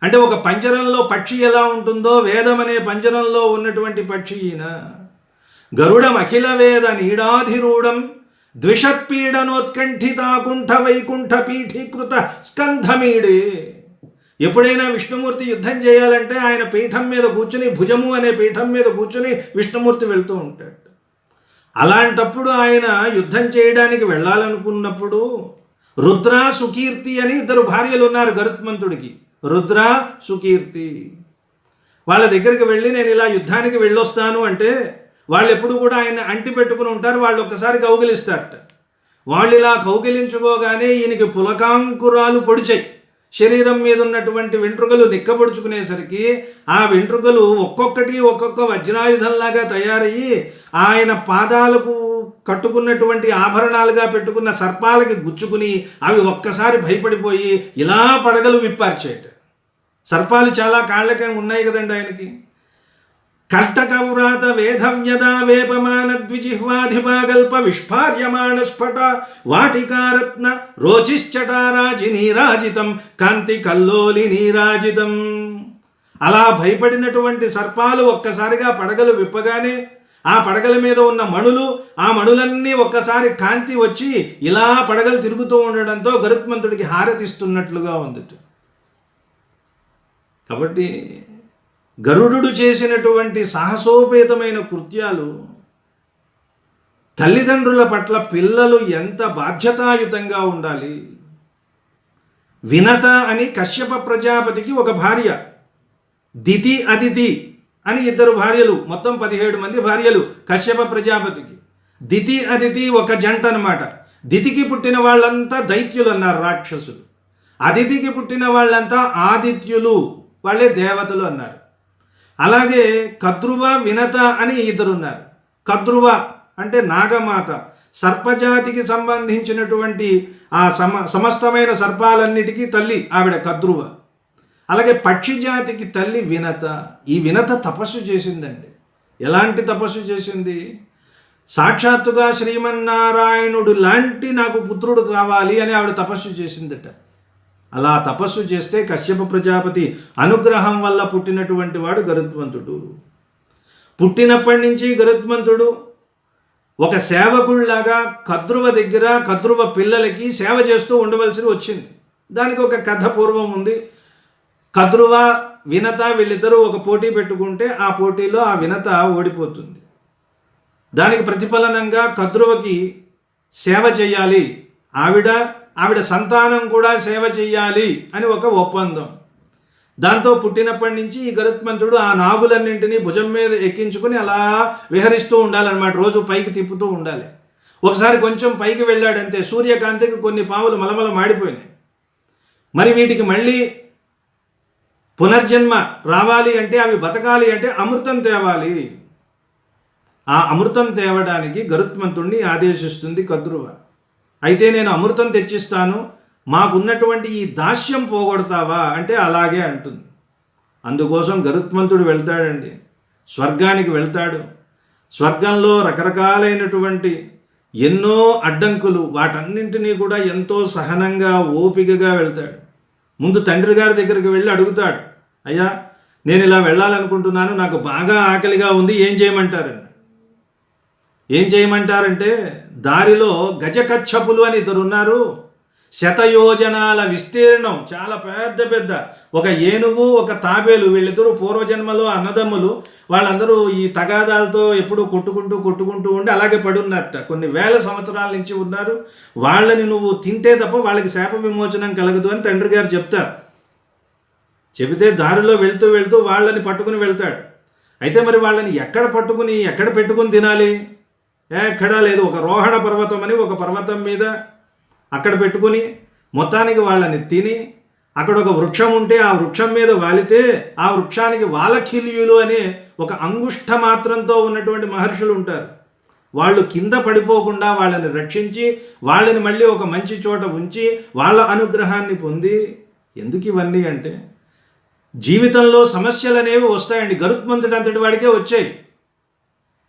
అంటే ఒక పంజరంలో పక్షి ఎలా ఉంటుందో వేదం అనే పంజరంలో ఉన్నటువంటి పక్షి ఈయన. గరుడం అఖిల వేద నీడాధిరూఢం ద్విషత్పీడనోత్కంఠితాకుంఠ వైకుంఠ పీఠీకృత స్కంధమీడే. ఎప్పుడైనా విష్ణుమూర్తి యుద్ధం చేయాలంటే ఆయన పీఠం మీద కూర్చుని, భుజము అనే పీఠం మీద కూర్చుని విష్ణుమూర్తి వెళ్తూ ఉంటాడు. అలాంటప్పుడు ఆయన యుద్ధం చేయడానికి వెళ్ళాలనుకున్నప్పుడు రుద్ర సుకీర్తి అని ఇద్దరు భార్యలు ఉన్నారు గరుత్మంతుడికి. రుద్ర సుకీర్తి వాళ్ళ దగ్గరికి వెళ్ళి నేను ఇలా యుద్ధానికి వెళ్ళొస్తాను అంటే వాళ్ళు ఎప్పుడు కూడా ఆయన అంటి పెట్టుకుని ఉంటారు. వాళ్ళు ఒక్కసారి కౌగిలిస్తారట. వాళ్ళు ఇలా కౌగిలించుకోగానే ఈయనకి పులకాంకురాలు పొడిచాయి. శరీరం మీద ఉన్నటువంటి వెంట్రుకలు నిక్కబొడుచుకునేసరికి ఆ వెంట్రుకలు ఒక్కొక్కటి ఒక్కొక్క వజ్రాయుధంలాగా తయారయ్యి ఆయన పాదాలకు కట్టుకున్నటువంటి ఆభరణాలుగా పెట్టుకున్న సర్పాలకి గుచ్చుకుని అవి ఒక్కసారి భయపడిపోయి ఇలా పడగలు విప్పార్చేట. సర్పాలు చాలా కాళ్ళకి ఉన్నాయి కదండి ఆయనకి. కర్టకవ్రాత వేధవ్యదా వేపమాన ద్విజిహ్వాధిపాగల్ప విష్పార్యమాణ స్ఫట వాటికారత్న రోచిశ్చటారాజి నీరాజితం కాంతి కల్లోలి నీరాజితం. అలా భయపడినటువంటి సర్పాలు ఒక్కసారిగా పడగలు విప్పగానే ఆ పడగల మీద ఉన్న మణులు, ఆ మణులన్నీ ఒక్కసారి కాంతి వచ్చి ఇలా పడగలు తిరుగుతూ ఉండడంతో గరుత్మంతుడికి హారతిస్తున్నట్లుగా ఉంది. కాబట్టి గరుడు చేసినటువంటి సాహసోపేతమైన కృత్యాలు తల్లిదండ్రుల పట్ల పిల్లలు ఎంత బాధ్యతాయుతంగా ఉండాలి. వినత అని కశ్యప ప్రజాపతికి ఒక భార్య, దితి అదితి అని ఇద్దరు భార్యలు, మొత్తం 17 మంది భార్యలు కశ్యప ప్రజాపతికి. దితి అదితి ఒక జంట అన్నమాట. దితికి పుట్టిన వాళ్ళంతా దైత్యులు అన్నారు, రాక్షసులు. అదితికి పుట్టిన వాళ్ళంతా ఆదిత్యులు, వాళ్ళే దేవతలు అన్నారు. అలాగే కద్రువ వినత అని ఇద్దరున్నారు. కద్రువ అంటే నాగమాత, సర్పజాతికి సంబంధించినటువంటి ఆ సమస్తమైన సర్పాలన్నిటికీ తల్లి ఆవిడ కద్రువ. అలాగే పక్షి జాతికి తల్లి వినత. ఈ వినత తపస్సు చేసిందండి. ఎలాంటి తపస్సు చేసింది? సాక్షాత్తుగా శ్రీమన్నారాయణుడు లాంటి నాకు పుత్రుడు కావాలి అని ఆవిడ తపస్సు చేసిందట. అలా తపస్సు చేస్తే కశ్యప ప్రజాపతి అనుగ్రహం వల్ల పుట్టినటువంటి వాడు గరుత్మంతుడు. పుట్టినప్పటి నుంచి గరుత్మంతుడు ఒక సేవకుళ్లాగా కద్రువ దగ్గర కద్రువ పిల్లలకి సేవ చేస్తూ ఉండవలసి వచ్చింది. దానికి ఒక కథ పూర్వం ఉంది. కద్రువ వినత వీళ్ళిద్దరూ ఒక పోటీ పెట్టుకుంటే ఆ పోటీలో ఆ వినత ఓడిపోతుంది. దానికి ప్రతిఫలనంగా కద్రువకి సేవ చేయాలి, ఆవిడ సంతానం కూడా సేవ చేయాలి అని ఒక ఒప్పందం. దాంతో పుట్టినప్పటి నుంచి ఈ గరుత్మంతుడు ఆ నాగులన్నింటినీ భుజం మీద ఎక్కించుకుని అలా విహరిస్తూ ఉండాలన్నమాట. రోజు పైకి తిప్పుతూ ఉండాలి. ఒకసారి కొంచెం పైకి వెళ్ళాడంతే సూర్యకాంతికి కొన్ని పాములు మలమల మాడిపోయినాయి. మరి వీటికి మళ్ళీ పునర్జన్మ రావాలి అంటే, అవి బతకాలి అంటే అమృతం తేవాలి. ఆ అమృతం తేవడానికి గరుత్మంతుడిని ఆదేశిస్తుంది కద్రువ. అయితే నేను అమృతం తెచ్చిస్తాను, మాకున్నటువంటి ఈ దాస్యం పోగొడతావా అంటే అలాగే అంటుంది. అందుకోసం గరుత్మంతుడు వెళ్తాడండి, స్వర్గానికి వెళ్తాడు. స్వర్గంలో రకరకాలైనటువంటి ఎన్నో అడ్డంకులు, వాటన్నింటినీ కూడా ఎంతో సహనంగా ఓపికగా వెళ్తాడు. ముందు తండ్రి గారి దగ్గరికి వెళ్ళి అడుగుతాడు, అయ్యా నేను ఇలా వెళ్ళాలనుకుంటున్నాను, నాకు బాగా ఆకలిగా ఉంది, ఏం చేయమంటారండి? ఏం చేయమంటారంటే దారిలో గజకచ్చపులు అని ఇద్దరు ఉన్నారు. శతయోజనాల విస్తీర్ణం, చాలా పెద్ద పెద్ద ఒక ఏనుగు ఒక తాబేలు, వీళ్ళిద్దరూ పూర్వజన్మలో అన్నదమ్ములు. వాళ్ళందరూ ఈ తగాదాలతో ఎప్పుడూ కొట్టుకుంటూ ఉండి అలాగే పడున్నట్ట. కొన్ని వేల సంవత్సరాల నుంచి ఉన్నారు. వాళ్ళని నువ్వు తింటే తప్ప వాళ్ళకి శాప విమోచనం కలగదు అని తండ్రి గారు చెప్తారు. చెబితే దారిలో వెళ్తూ వెళ్తూ వాళ్ళని పట్టుకుని వెళ్తాడు. అయితే మరి వాళ్ళని ఎక్కడ పట్టుకుని ఎక్కడ పెట్టుకుని తినాలి? ఎక్కడా లేదు. ఒక రోహణ పర్వతం అని ఒక పర్వతం మీద అక్కడ పెట్టుకుని మొత్తానికి వాళ్ళని తిని, అక్కడ ఒక వృక్షం ఉంటే ఆ వృక్షం మీద వాలితే ఆ వృక్షానికి వాలఖిల్యులు అనే ఒక అంగుష్ట మాత్రంతో ఉన్నటువంటి మహర్షులు ఉంటారు. వాళ్ళు కింద పడిపోకుండా వాళ్ళని రక్షించి వాళ్ళని మళ్ళీ ఒక మంచి చోట ఉంచి వాళ్ళ అనుగ్రహాన్ని పొంది. ఎందుకు ఇవన్నీ అంటే జీవితంలో సమస్యలు అనేవి వస్తాయండి. గరుత్మంతుడు అంతటి వాడికే వచ్చాయి.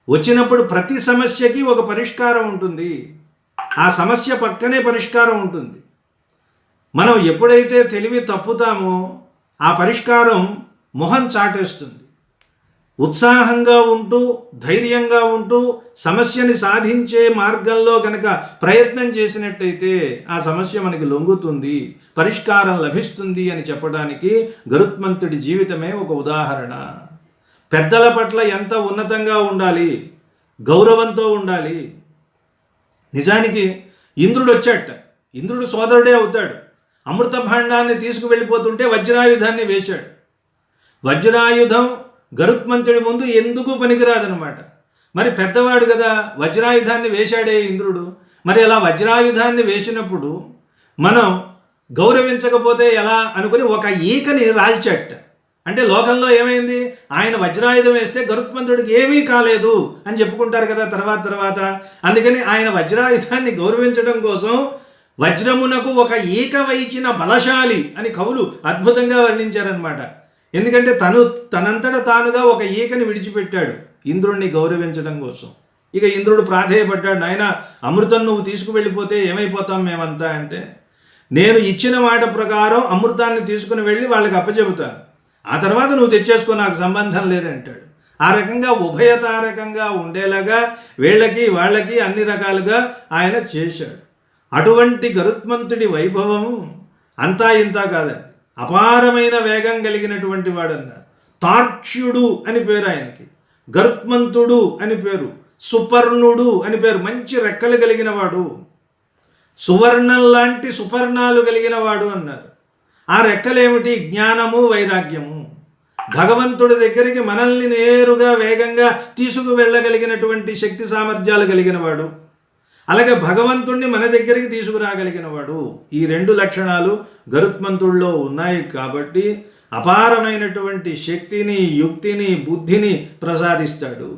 వచ్చినప్పుడు ప్రతి సమస్యకి ఒక పరిష్కారం ఉంటుంది. ఆ సమస్య పక్కనే పరిష్కారం ఉంటుంది. మనం ఎప్పుడైతే తెలివి తప్పుతామో ఆ పరిష్కారం మొహం చాటేస్తుంది. ఉత్సాహంగా ఉంటూ ధైర్యంగా ఉంటూ సమస్యని సాధించే మార్గంలో కనుక ప్రయత్నం చేసినట్టయితే ఆ సమస్య మనకి లొంగుతుంది, పరిష్కారం లభిస్తుంది అని చెప్పడానికి గరుత్మంతుడి జీవితమే ఒక ఉదాహరణ. పెద్దల పట్ల ఎంత ఉన్నతంగా ఉండాలి, గౌరవంతో ఉండాలి. నిజానికి ఇంద్రుడు వచ్చాట. ఇంద్రుడు సోదరుడే అవుతాడు. అమృత భాండాన్ని తీసుకువెళ్ళిపోతుంటే వజ్రాయుధాన్ని వేశాడు. వజ్రాయుధం గరుత్మంతుడి ముందు ఎందుకు పనికిరాదనమాట. మరి పెద్దవాడు కదా, వజ్రాయుధాన్ని వేశాడే ఇంద్రుడు. మరి అలా వజ్రాయుధాన్ని వేసినప్పుడు మనం గౌరవించకపోతే ఎలా అనుకుని ఒక ఈకని రాల్చట. అంటే లోకంలో ఏమైంది, ఆయన వజ్రాయుధం వేస్తే గరుత్మంతుడికి ఏమీ కాలేదు అని చెప్పుకుంటారు కదా తర్వాత. అందుకని ఆయన వజ్రాయుధాన్ని గౌరవించడం కోసం వజ్రమునకు ఒక ఈక వైచిన బలశాలి అని కవులు అద్భుతంగా వర్ణించారనమాట. ఎందుకంటే తనంతట తానుగా ఒక ఈకని విడిచిపెట్టాడు ఇంద్రుణ్ణి గౌరవించడం కోసం. ఇక ఇంద్రుడు ప్రాధేయపడ్డాడు, నాయన అమృతం నువ్వు తీసుకువెళ్ళిపోతే ఏమైపోతాం మేమంతా అంటే, నేను ఇచ్చిన మాట ప్రకారం అమృతాన్ని తీసుకుని వెళ్ళి వాళ్ళకి అప్పచెబుతాను, ఆ తర్వాత నువ్వు తెచ్చేసుకో, నాకు సంబంధం లేదంటాడు. ఆ రకంగా ఉభయతారకంగా ఉండేలాగా వీళ్ళకి వాళ్ళకి అన్ని రకాలుగా ఆయన చేశాడు. అటువంటి గరుత్మంతుడి వైభవం అంతా ఇంతా కాదండి, అపారమైన వేగం కలిగినటువంటి వాడన్నారు. తార్క్ష్యుడు అని పేరు ఆయనకి, గరుత్మంతుడు అని పేరు, సుపర్ణుడు అని పేరు. మంచి రెక్కలు కలిగిన వాడు, సువర్ణం లాంటి సుపర్ణాలు కలిగిన వాడు అన్నారు. ఆ రెక్కలేమిటి? జ్ఞానము, వైరాగ్యము. భగవంతుడి దగ్గరికి మనల్ని నేరుగా వేగంగా తీసుకువెళ్ళగలిగినటువంటి శక్తి సామర్థ్యాలు కలిగిన వాడు, అలాగే భగవంతుణ్ణి మన దగ్గరికి తీసుకురాగలిగిన వాడు. ఈ రెండు లక్షణాలు గరుత్మంతుడిలో ఉన్నాయి కాబట్టి అపారమైనటువంటి శక్తిని, యుక్తిని, బుద్ధిని ప్రసాదిస్తాడు.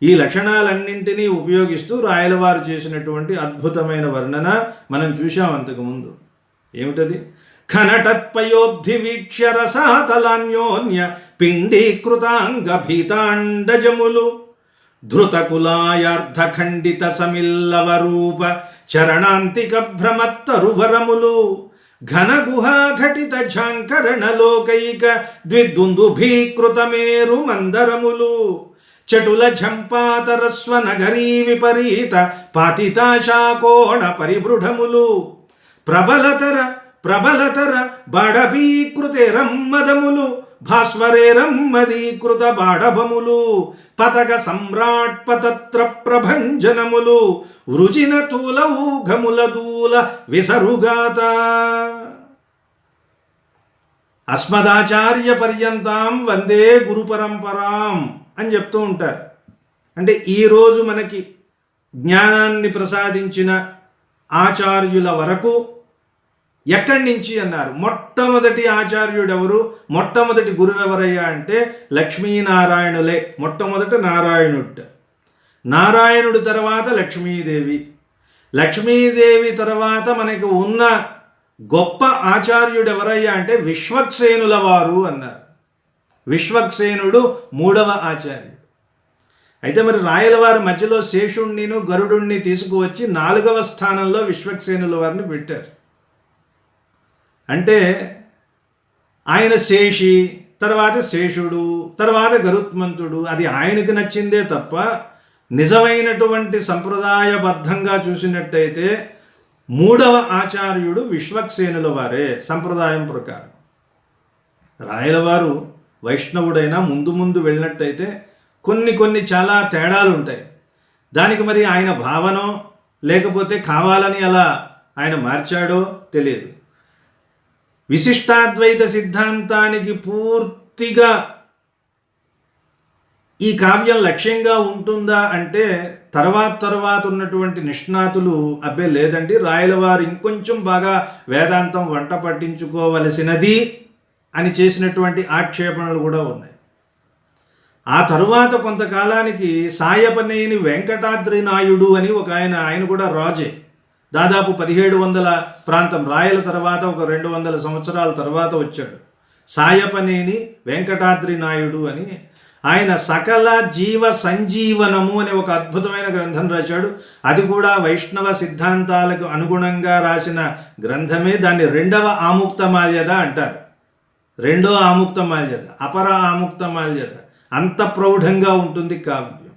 ఈ లక్షణాలన్నింటినీ ఉపయోగిస్తూ రాయలవారు చేసినటువంటి అద్భుతమైన వర్ణన మనం చూశాం అంతకుముందు. ఏమిటది? ఖనటత్పయోబ్ధి వీక్ష్య రసాతలాన్యోన్య పిండీకృతాంగ భీతాండజములు ధృతకులాయార్ధఖండిత సమిల్లవరూప చరణాంతిక భ్రమత్తరువరములు ఘనగుహాఘటిత ఝాంకరణలోకైక ద్విద్దుందుభీకృతమేరు మందరములు చటుల ఝంపాతరస్వ నగరీ విపరీత పాతితాశాకోణ పరిబృఢములు ప్రబలతర బాడపీకృతే రమ్మదములు భాస్వరే రమ్మదీకృత బాడభములు పతక సమ్రాట్పతత్ర ప్రభంజనములు వృజిన తూల ఊఘముల దూల విసరుగాత. అస్మదాచార్య పర్యంతం వందే గురు పరంపరాం అని చెప్తూ ఉంటారు. అంటే ఈరోజు మనకి జ్ఞానాన్ని ప్రసాదించిన ఆచార్యుల వరకు ఎక్కడి నుంచి అన్నారు? మొట్టమొదటి ఆచార్యుడు ఎవరు, మొట్టమొదటి గురువు ఎవరయ్యా అంటే లక్ష్మీనారాయణులే. మొట్టమొదట నారాయణుడు, నారాయణుడు తర్వాత లక్ష్మీదేవి, లక్ష్మీదేవి తర్వాత మనకు ఉన్న గొప్ప ఆచార్యుడు ఎవరయ్యా అంటే విశ్వక్సేనుల వారు అన్నారు. విశ్వక్సేనుడు మూడవ ఆచార్యుడు. అయితే మరి రాయలవారి మధ్యలో శేషుణ్ణిను గరుడుణ్ణి తీసుకువచ్చి 4వ స్థానంలో విశ్వక్సేనుల వారిని పెట్టారు. అంటే ఆయన శేషి, తర్వాత శేషుడు, తర్వాత గరుత్మంతుడు. అది ఆయనకు నచ్చిందే తప్ప నిజమైనటువంటి సంప్రదాయబద్ధంగా చూసినట్టయితే 3వ ఆచార్యుడు విశ్వక్సేనుల వారే సంప్రదాయం ప్రకారం. రాయలవారు వైష్ణవుడైనా ముందు వెళ్ళినట్టయితే కొన్ని చాలా తేడాలు ఉంటాయి. దానికి మరి ఆయన భావనో లేకపోతే కావాలని అలా ఆయన మార్చాడో తెలియదు. విశిష్టాద్వైత సిద్ధాంతానికి పూర్తిగా ఈ కావ్యం లక్ష్యంగా ఉంటుందా అంటే తర్వాత ఉన్నటువంటి నిష్ణాతులు అబ్బే లేదండి, రాయలవారు ఇంకొంచెం బాగా వేదాంతం వంట పట్టించుకోవలసినది అని చేసినటువంటి ఆక్షేపణలు కూడా ఉన్నాయి. ఆ తరువాత కొంతకాలానికి సాయపనేని వెంకటాద్రి నాయుడు అని ఒక ఆయన కూడా రాజే, దాదాపు 1700 ప్రాంతం, రాయల తర్వాత ఒక 200 సంవత్సరాల తర్వాత వచ్చాడు. సాయపనేని వెంకటాద్రి నాయుడు అని ఆయన సకల జీవ సంజీవనము అనే ఒక అద్భుతమైన గ్రంథం రాశాడు. అది కూడా వైష్ణవ సిద్ధాంతాలకు అనుగుణంగా రాసిన గ్రంథమే. దాన్ని 2వ ఆముక్తమాల్యద అంటారు. 2వ ఆముక్తమాల్యద, అపర ఆముక్తమాల్యద. అంత ప్రౌఢంగా ఉంటుంది కావ్యం.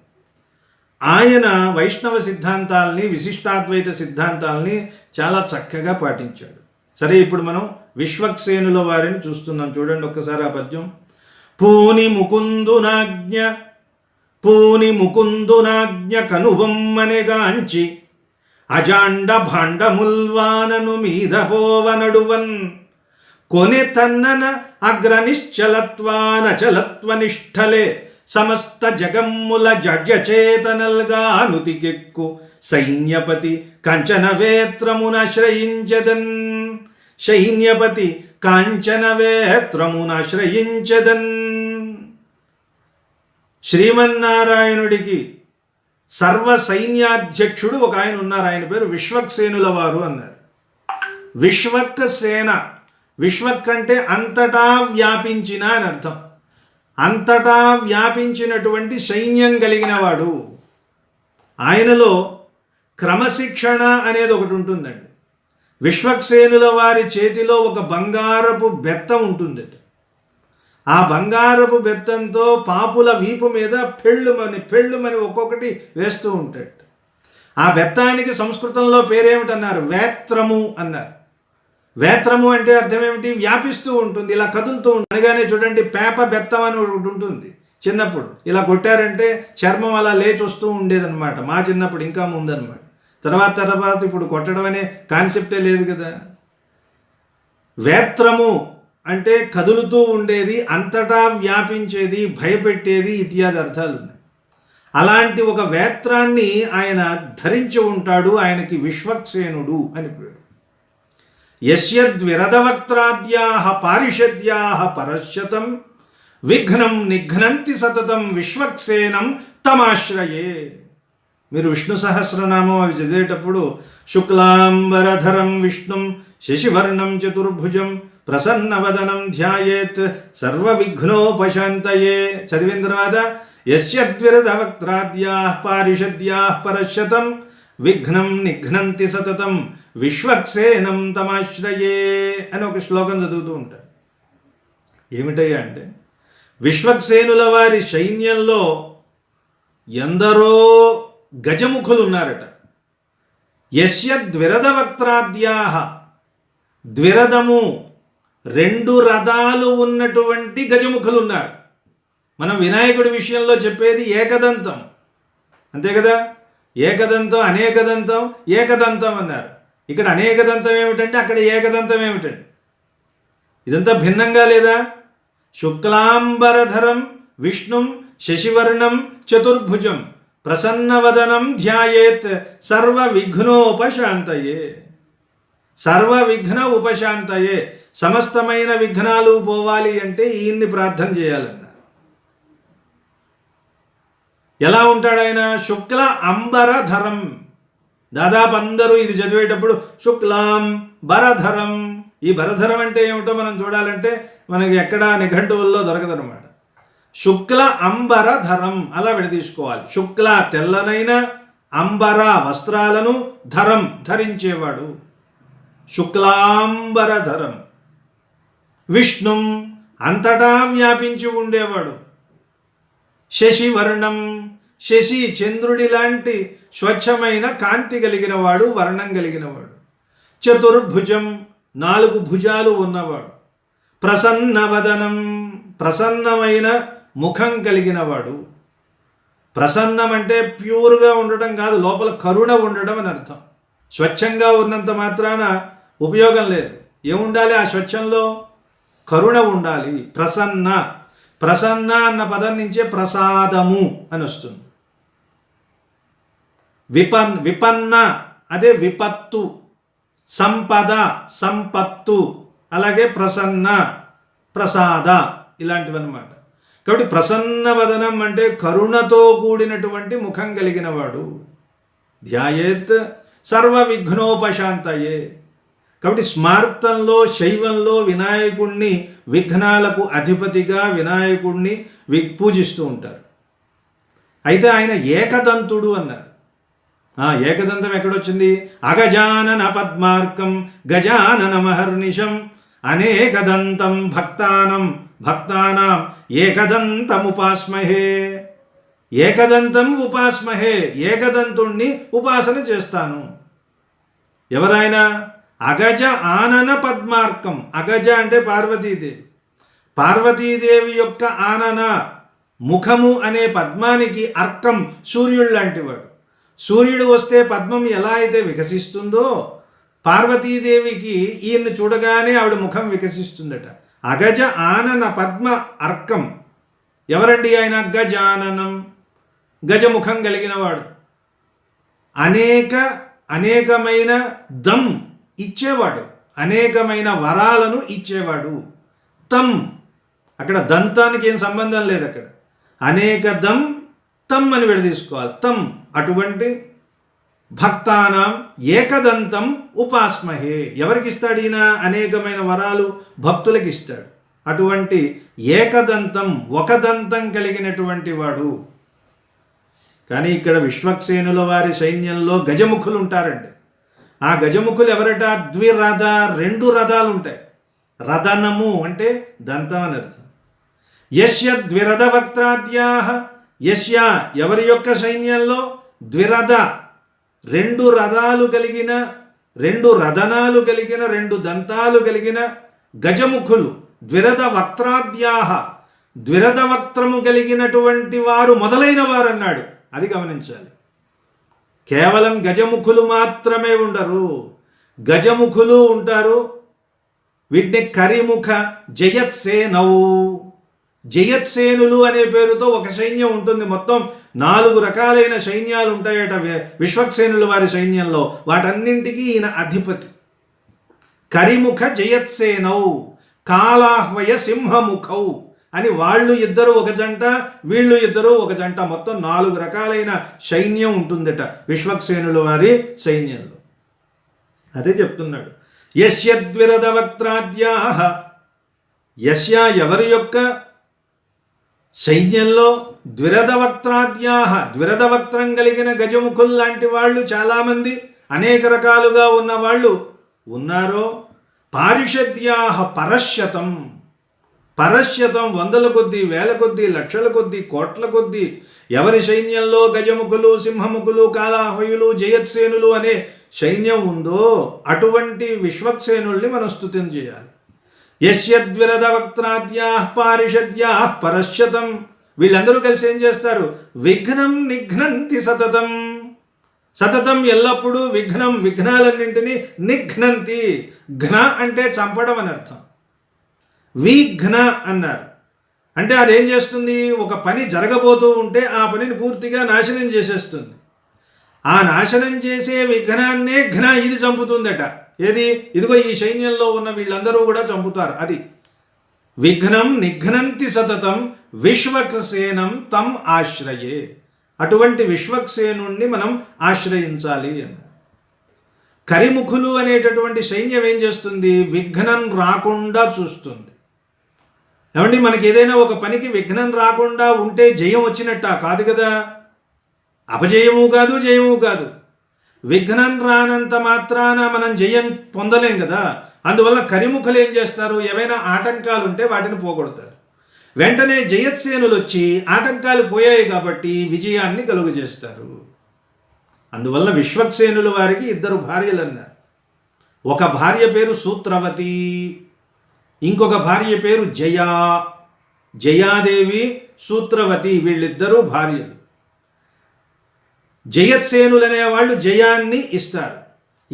ఆయన వైష్ణవ సిద్ధాంతాలని, విశిష్టాద్వైత సిద్ధాంతాలని చాలా చక్కగా పాటించాడు. సరే, ఇప్పుడు మనం విశ్వక్సేనుల వారిని చూస్తున్నాం. చూడండి ఒక్కసారి ఆ పద్యం. పూని ముకుందునాజ్ఞ కనుబొమ్మనెగాంచి అజాండ భాండముల్వానను మీద పోవనడువన్ కొనె తన్నన అగ్రనిశ్చలత్వానచలత్వనిష్టలే సమస్త జగమ్ముల జడ్యచేతనల్గా అనుతికెక్కు సైన్యపతి కంచనవేత్రమునాశ్రయించదన్. సైన్యపతి కాంచనవేత్రమునాశ్రయించదన్. శ్రీమన్నారాయణుడికి సర్వ సైన్యాధ్యక్షుడు ఒక ఆయన ఉన్నారు. ఆయన పేరు విశ్వక్సేనుల వారు అన్నారు. విశ్వక్ సేన, విశ్వక్ అంటే అంతటా వ్యాపించిన అని అర్థం. అంతటా వ్యాపించినటువంటి సైన్యం కలిగిన వాడు. ఆయనలో క్రమశిక్షణ అనేది ఒకటి ఉంటుందండి. విశ్వక్సేనుల వారి చేతిలో ఒక బంగారపు బెత్తం ఉంటుందట. ఆ బంగారపు బెత్తంతో పాపుల వీపు మీద పెళ్ళుమని ఒక్కొక్కటి వేస్తూ ఉంటాడు. ఆ బెత్తానికి సంస్కృతంలో పేరేమిటన్నారు? వేత్రము అన్నారు. వేత్రము అంటే అర్థం ఏమిటి? వ్యాపిస్తూ ఉంటుంది, ఇలా కదులుతూ ఉంటుంది. అనగానే చూడండి, పేప బెత్తం అని ఒకటి ఉంటుంది. చిన్నప్పుడు ఇలా కొట్టారంటే చర్మం అలా లేచి వస్తూ ఉండేదన్నమాట. మా చిన్నప్పుడు ఇంకా ముందన్నమాట. తర్వాత ఇప్పుడు కొట్టడం అనే కాన్సెప్టే లేదు కదా. వేత్రము అంటే కదులుతూ ఉండేది, అంతటా వ్యాపించేది, భయపెట్టేది ఇత్యాది అర్థాలు ఉన్నాయి. అలాంటి ఒక వేత్రాన్ని ఆయన ధరించి ఉంటాడు. ఆయనకి విశ్వక్సేనుడు అని పేరు. యస్యద్విరదవక్త్రాద్యాః పారిషద్యాః పరశ్యతం విఘ్నం నిఘ్నంతి సతతం విశ్వక్సేనం తమాశ్రయే. మీరు విష్ణు సహస్రనామం అవి చదివేటప్పుడు శుక్లాంబరధరం విష్ణుం శశివర్ణం చతుర్భుజం ప్రసన్నవదనం ధ్యాయేత్ సర్వ విఘ్నోపశాంతయే చదివిన తర్వాత యస్యద్విరదవక్త్రాద్యాః పారిషద్యాః పరశ్యతం విఘ్నం నిఘ్నంతి సతతం విశ్వక్సేనం తమాశ్రయే అని ఒక శ్లోకం చదువుతూ ఉంటారు. ఏమిటయ్యా అంటే, విశ్వక్సేనుల వారి సైన్యంలో ఎందరో గజముఖులు ఉన్నారట. యస్యద్విరదవక్త్రాద్యాః, ద్విరదము 2 రథాలు ఉన్నటువంటి గజముఖులు ఉన్నారు. మనం వినాయకుడి విషయంలో చెప్పేది ఏకదంతం, అంతే కదా. ఏకదంతం, అనేకదంతం, ఏకదంతం అన్నారు. ఇక్కడ అనేకదంతం ఏమిటంటే అక్కడ ఏకదంతం ఏమిటండి? ఇదంతా భిన్నంగా లేదా? శుక్లాంబరధరం విష్ణుం శశివర్ణం చతుర్భుజం ప్రసన్నవదనం ధ్యాయేత్ సర్వ విఘ్నోపశాంతయే. సర్వ విఘ్న ఉపశాంతయే, సమస్తమైన విఘ్నాలు పోవాలి అంటే ఈయన్ని ప్రార్థన చేయాలన్నారు. ఎలా ఉంటాడు ఆయన? శుక్ల అంబరధరం. దాదాపు అందరూ ఇది చదివేటప్పుడు శుక్లాం బరధరం. ఈ బరధరం అంటే ఏమిటో మనం చూడాలంటే మనకి ఎక్కడా నిఘంటువుల్లో దొరకదనమాట. శుక్ల అంబరధరం అలా విడదీసుకోవాలి. శుక్ల తెల్లనైన, అంబర వస్త్రాలను, ధరం ధరించేవాడు. శుక్లాంబరధరం. విష్ణుం అంతటా వ్యాపించి ఉండేవాడు. శశివర్ణం, శశి చంద్రుడి లాంటి స్వచ్ఛమైన కాంతి కలిగిన వాడు, వర్ణం కలిగినవాడు. చతుర్భుజం 4 భుజాలు ఉన్నవాడు. ప్రసన్నవదనం, ప్రసన్నమైన ముఖం కలిగినవాడు. ప్రసన్నం అంటే ప్యూర్గా ఉండటం కాదు, లోపల కరుణ ఉండడం అని అర్థం. స్వచ్ఛంగా ఉన్నంత మాత్రాన ఉపయోగం లేదు. ఏముండాలి ఆ స్వచ్ఛంలో? కరుణ ఉండాలి. ప్రసన్న, ప్రసన్న అన్న పదం నుంచే ప్రసాదము అని వస్తుంది. విపన్న అదే విపత్తు, సంపద సంపత్తు, అలాగే ప్రసన్న ప్రసాద ఇలాంటివన్నమాట. కాబట్టి ప్రసన్న వదనం అంటే కరుణతో కూడినటువంటి ముఖం కలిగిన వాడు. ధ్యాయేత్ సర్వ విఘ్నోపశాంతయే. కాబట్టి స్మార్తంలో శైవంలో వినాయకుణ్ణి విఘ్నాలకు అధిపతిగా వినాయకుణ్ణి పూజిస్తూ ఉంటారు. అయితే ఆయన ఏకదంతుడు అన్నారు. ఏకదంతం ఎక్కడొచ్చింది? అగజానన పద్మార్కం గజానన మహర్నిశం అనేకదంతం భక్తానాం ఏకదంతముపాస్మహే. ఏకదంతం ఉపాస్మహే, ఏకదంతుణ్ణి ఉపాసన చేస్తాను. ఎవరైనా అగజ ఆనన పద్మార్కం. అగజ అంటే పార్వతీదేవి. పార్వతీదేవి యొక్క ఆనన ముఖము అనే పద్మానికి అర్కం సూర్యుడు లాంటివాడు. సూర్యుడు వస్తే పద్మం ఎలా అయితే వికసిస్తుందో పార్వతీదేవికి ఈయన్ని చూడగానే ఆవిడ ముఖం వికసిస్తుందట. అగజ ఆనన పద్మ అర్కం. ఎవరండి ఆయన? గజాననం, గజముఖం కలిగినవాడు. అనేకమైన దమ్ ఇచ్చేవాడు, అనేకమైన వరాలను ఇచ్చేవాడు. తం, అక్కడ దంతానికి ఏం సంబంధం లేదు. అక్కడ అనేక దమ్ తం అని విడదీసుకోవాలి. తం, అటువంటి భక్తానాం ఏకదంతం ఉపాస్మహే. ఎవరికి ఇస్తాడు ఈయన? అనేకమైన వరాలు భక్తులకి ఇస్తాడు. అటువంటి ఏకదంతం, ఒక దంతం కలిగినటువంటి వాడు. కానీ ఇక్కడ విశ్వక్సేనుల వారి సైన్యంలో గజముఖులు ఉంటారండి. ఆ గజముఖులు ఎవరట? ద్విరథ, 2 రథాలు ఉంటాయి. రథనము అంటే దంతం అని అర్థం. యస్య ద్విరథ వక్త్రాద్యాః, యస్య ఎవరి యొక్క సైన్యంలో ద్విరథ, 2 రథాలు కలిగిన, 2 రథనాలు కలిగిన, 2 దంతాలు కలిగిన గజముఖులు, ద్విరథ వక్త్రాద్యాః, ద్విరథ వక్త్రము కలిగినటువంటి వారు మొదలైన వారు అన్నాడు. అది గమనించాలి. కేవలం గజముఖులు మాత్రమే ఉండరు, గజముఖులు ఉంటారు. వీటిని కరిముఖ జయత్సేనవు, జయత్సేనులు అనే పేరుతో ఒక సైన్యం ఉంటుంది. మొత్తం 4 రకాలైన సైన్యాలు ఉంటాయట విశ్వక్సేనుల వారి సైన్యంలో. వాటన్నింటికీ ఈయన అధిపతి. కరిముఖ జయత్సేనౌ కాలాహ్వయ సింహముఖౌ అని వాళ్ళు ఇద్దరు ఒక జంట, వీళ్ళు ఇద్దరు ఒక జంట. మొత్తం 4 రకాలైన సైన్యం ఉంటుందట విశ్వక్సేనుల వారి సైన్యంలో. అదే చెప్తున్నాడు. యస్య ద్విరథ వక్త్రాద్యాః, యస్య ఎవరి యొక్క సైన్యంలో ద్విరథ వక్త్రాద్యాః, ద్విరథ వక్త్రం కలిగిన గజముఖులు లాంటి వాళ్ళు చాలామంది, అనేక రకాలుగా ఉన్న వాళ్ళు ఉన్నారో. పారిషద్యాః పరశ్యతం, పరశ్యతం 100ల కొద్దీ, 1000ల కొద్దీ, లక్షల కొద్దీ, కోట్ల కొద్దీ ఎవరి సైన్యంలో గజముఖులు, సింహముఖులు, కాలాహ్వయులు, జయత్సేనులు అనే సైన్యం ఉందో అటువంటి విశ్వక్సేనుల్ని మనం స్తుతిం చేయాలి. యస్యద్విరథ వక్త్రాద్యాః పారిషద్యాః పరశ్యతం. వీళ్ళందరూ కలిసి ఏం చేస్తారు? విఘ్నం నిఘ్నంతి సతతం. సతతం ఎల్లప్పుడూ విఘ్నం, విఘ్నాలన్నింటినీ నిఘ్నంతి. ఘ్న అంటే చంపడం అని అర్థం. విఘ్న అన్నారు అంటే అదేం చేస్తుంది? ఒక పని జరగబోతూ ఉంటే ఆ పనిని పూర్తిగా నాశనం చేసేస్తుంది. ఆ నాశనం చేసే విఘ్నాన్నే ఘ్న ఇది చంపుతుందట. ఏది? ఇదిగో ఈ సైన్యంలో ఉన్న వీళ్ళందరూ కూడా చంపుతారు. అది విఘ్నం నిఘ్నంతి సతతం విశ్వక్సేనం తం ఆశ్రయే. అటువంటి విశ్వక్సేనుణ్ణి మనం ఆశ్రయించాలి అన్న. కరిముఖులు అనేటటువంటి సైన్యం ఏం చేస్తుంది? విఘ్నం రాకుండా చూస్తుంది. ఏమండి, మనకి ఏదైనా ఒక పనికి విఘ్నం రాకుండా ఉంటే జయం వచ్చినట్ట కాదు కదా. అపజయము కాదు, జయము కాదు. విఘ్నం రానంత మాత్రాన మనం జయం పొందలేం కదా. అందువల్ల కరిముఖులు ఏం చేస్తారు? ఏవైనా ఆటంకాలు ఉంటే వాటిని పోగొడతారు. వెంటనే జయత్సేనులు వచ్చి ఆటంకాలు పోయాయి కాబట్టి విజయాన్ని కలుగజేస్తారు. అందువల్ల విశ్వక్సేనుల వారికి 2 భార్యలు అన్నారు. ఒక భార్య పేరు సూత్రవతి, ఇంకొక భార్య పేరు జయా. జయాదేవి, సూత్రవతి, వీళ్ళిద్దరూ భార్యలు. జయత్సేనులు అనేవాళ్ళు జయాన్ని ఇస్తారు.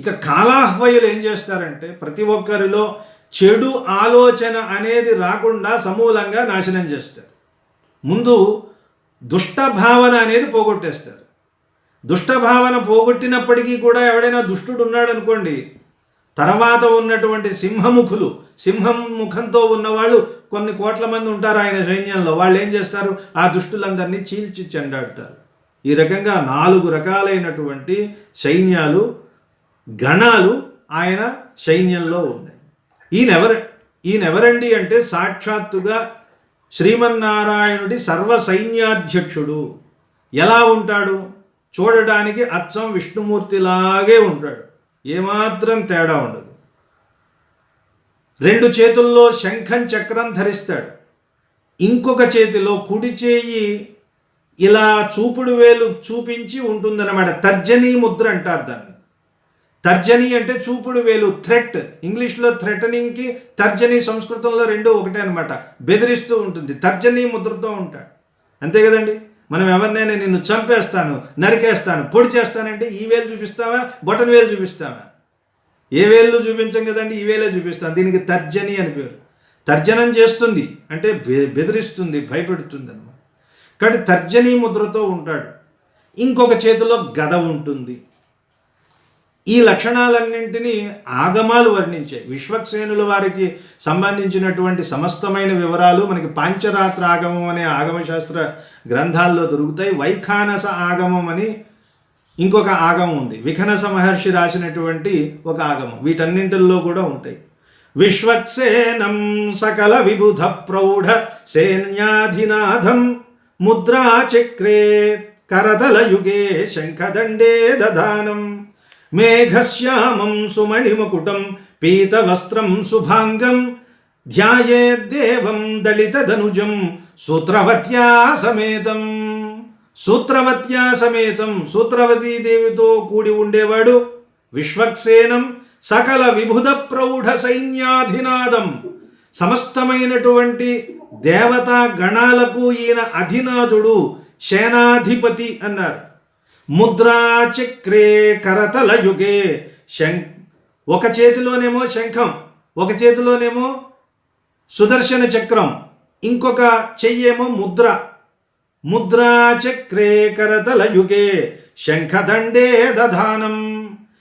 ఇక కాలాహ్వయులు ఏం చేస్తారంటే ప్రతి ఒక్కరిలో చెడు ఆలోచన అనేది రాకుండా సమూలంగా నాశనం చేస్తారు. ముందు దుష్ట భావన అనేది పోగొట్టేస్తారు. దుష్ట భావన పోగొట్టినప్పటికీ కూడా ఎవడైనా దుష్టుడు ఉన్నాడు అనుకోండి, తర్వాత ఉన్నటువంటి సింహముఖులు, సింహం ముఖంతో ఉన్నవాళ్ళు కొన్ని కోట్ల మంది ఉంటారు ఆయన సైన్యంలో. వాళ్ళు ఏం చేస్తారు, ఆ దుష్టులందరినీ చీల్చి చెండాడుతారు. ఈ రకంగా 4 రకాలైనటువంటి సైన్యాలు, గణాలు ఆయన సైన్యంలో ఉన్నాయి. ఈయనెవరండి అంటే సాక్షాత్తుగా శ్రీమన్నారాయణుడి సర్వ సైన్యాధ్యక్షుడు. ఎలా ఉంటాడు? చూడడానికి అచ్చం విష్ణుమూర్తిలాగే ఉంటాడు, ఏమాత్రం తేడా ఉండదు. 2 చేతుల్లో శంఖం చక్రం ధరిస్తాడు. ఇంకొక చేతిలో కుడి చేయి ఇలా చూపుడు వేలు చూపించి ఉంటుందన్నమాట. తర్జనీ ముద్ర అంటారు దాన్ని. తర్జని అంటే చూపుడు వేలు, థ్రెట్. ఇంగ్లీష్లో థ్రెటనింగ్కి తర్జని, సంస్కృతంలో 2 ఒకటే అనమాట. బెదిరిస్తూ ఉంటుంది, తర్జనీ ముద్రతో ఉంటాడు. అంతే కదండి. మనం ఎవరినైనా నిన్ను చంపేస్తాను, నరికేస్తాను, పొడి చేస్తానంటే ఈ వేలు చూపిస్తావా, బొటన్ వేలు చూపిస్తావా? ఏ వేళ్ళు చూపించం కదండి, ఈ వేలే చూపిస్తాను. దీనికి తర్జని అని పేరు. తర్జనం చేస్తుంది అంటే బెదిరిస్తుంది, భయపెడుతుంది అన్నమాట. కాబట్టి తర్జనీ ముద్రతో ఉంటాడు. ఇంకొక చేతిలో గద ఉంటుంది. ఈ లక్షణాలన్నింటినీ ఆగమాలు వర్ణించాయి. విశ్వక్సేనుల వారికి సంబంధించినటువంటి సమస్తమైన వివరాలు మనకి పాంచరాత్ర ఆగమం అనే ఆగమశాస్త్ర గ్రంథాల్లో దొరుకుతాయి. వైఖానస ఆగమం అని ఇంకొక ఆగమం ఉంది. విఖనస మహర్షి రాసినటువంటి ఒక ఆగమం. వీటన్నింటిల్లో కూడా ఉంటాయి. విశ్వక్సేనం సకల విబుధ ప్రౌఢ సైన్యాధినాథం ముద్రాచక్రే కరతల యుగే శంఖదండే దధానం మేఘశ్యామం సుమణిమకుటం పీతవస్త్రం శుభాంగం ధ్యాయేద్దేవం దళితధనుజం సూత్రవత్యా సమేతం. సూత్రవత్యా సమేతం, సూత్రవతీ దేవితో కూడి ఉండేవాడు. విశ్వక్సేనం సకల విబుధ ప్రౌఢ సైన్యాధినాదం, సమస్తమైనటువంటి దేవతా గణాలకు ఈయన అధినాథుడు, సేనాధిపతి అన్నారు. ముద్రాచక్రే కరతల యుగే ఒక చేతిలోనేమో శంఖం, ఒక చేతిలోనేమో సుదర్శన చక్రం, ఇంకొక చెయ్యేమో ముద్ర. ముద్రాచక్రే కరతల యుగే శంఖదండే దధానం.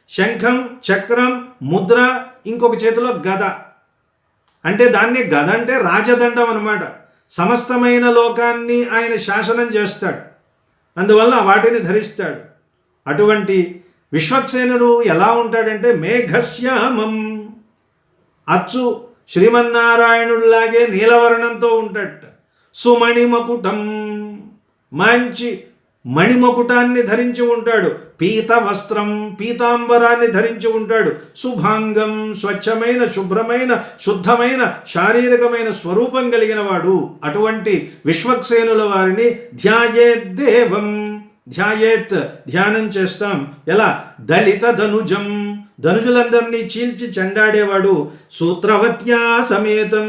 శంఖం, చక్రం, ముద్ర, ఇంకొక చేతిలో గద. అంటే దాన్ని గద అంటే రాజదండం అన్నమాట. సమస్తమైన లోకాన్ని ఆయన శాసనం చేస్తాడు, అందువల్ల వాటిని ధరిస్తాడు. అటువంటి విశ్వక్సేనుడు ఎలా ఉంటాడంటే మేఘశ్యామం, అచ్చు శ్రీమన్నారాయణుడిలాగే నీలవర్ణంతో ఉంటాడట. సుమణిమకుటం, మంచి మణిమకుటాన్ని ధరించి ఉంటాడు. పీత వస్త్రం, పీతాంబరాన్ని ధరించి ఉంటాడు. శుభాంగం, స్వచ్ఛమైన, శుభ్రమైన, శుద్ధమైన, శారీరకమైన స్వరూపం కలిగిన వాడు. అటువంటి విశ్వక్సేనుల వారిని ధ్యాయేద్దేవం, ధ్యాయేత్ ధ్యానం చేస్తాం. ఎలా? దళిత ధనుజం, ధనుజులందరినీ చీల్చి చెండాడేవాడు. సూత్రవత్యా సమేతం,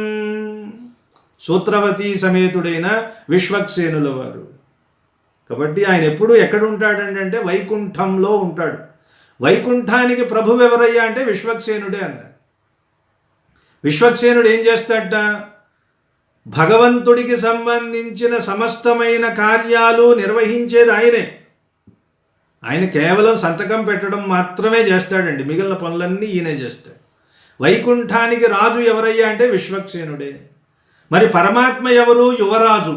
సూత్రవతి సమేతుడైన విశ్వక్సేనుల వారు. కాబట్టి ఆయన ఎప్పుడు ఎక్కడ ఉంటాడంటే వైకుంఠంలో ఉంటాడు. వైకుంఠానికి ప్రభువు ఎవరయ్యా అంటే విశ్వక్సేనుడే అన్నారు. విశ్వక్సేనుడు ఏం చేస్తాడట? భగవంతుడికి సంబంధించిన సమస్తమైన కార్యాలు నిర్వహించేది ఆయనే. ఆయన కేవలం సంతకం పెట్టడం మాత్రమే చేస్తాడండి, మిగిలిన పనులన్నీ ఈయనే చేస్తాడు. వైకుంఠానికి రాజు ఎవరయ్యా అంటే విశ్వక్సేనుడే. మరి పరమాత్మ ఎవరు? యువరాజు.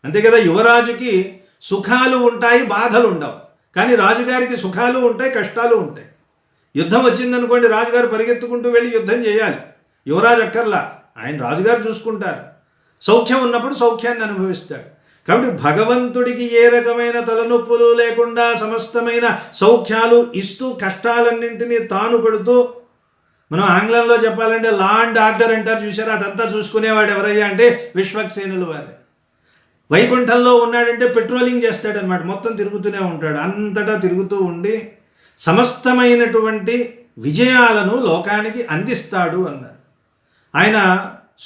అంతే కదా. యువరాజుకి సుఖాలు ఉంటాయి, బాధలు ఉండవు. కానీ రాజుగారికి సుఖాలు ఉంటాయి, కష్టాలు ఉంటాయి. యుద్ధం వచ్చిందనుకోండి, రాజుగారు పరిగెత్తుకుంటూ వెళ్ళి యుద్ధం చేయాలి. యువరాజు అక్కర్లా, ఆయన రాజుగారు చూసుకుంటారు. సౌఖ్యం ఉన్నప్పుడు సౌఖ్యాన్ని అనుభవిస్తాడు. కాబట్టి భగవంతుడికి ఏ రకమైన తలనొప్పులు లేకుండా సమస్తమైన సౌఖ్యాలు ఇస్తూ కష్టాలన్నింటినీ తాను పడుతూ, మనం ఆంగ్లంలో చెప్పాలంటే లా అండ్ ఆర్డర్ అంటారు చూసారా, అదంతా చూసుకునేవాడు ఎవరయ్యా అంటే విశ్వక్సేనుల వారే. వైకుంఠంలో ఉన్నాడంటే పెట్రోలింగ్ చేస్తాడనమాట, మొత్తం తిరుగుతూనే ఉంటాడు. అంతటా తిరుగుతూ ఉండి సమస్తమైనటువంటి విజయాలను లోకానికి అందిస్తాడు అన్నారు. ఆయన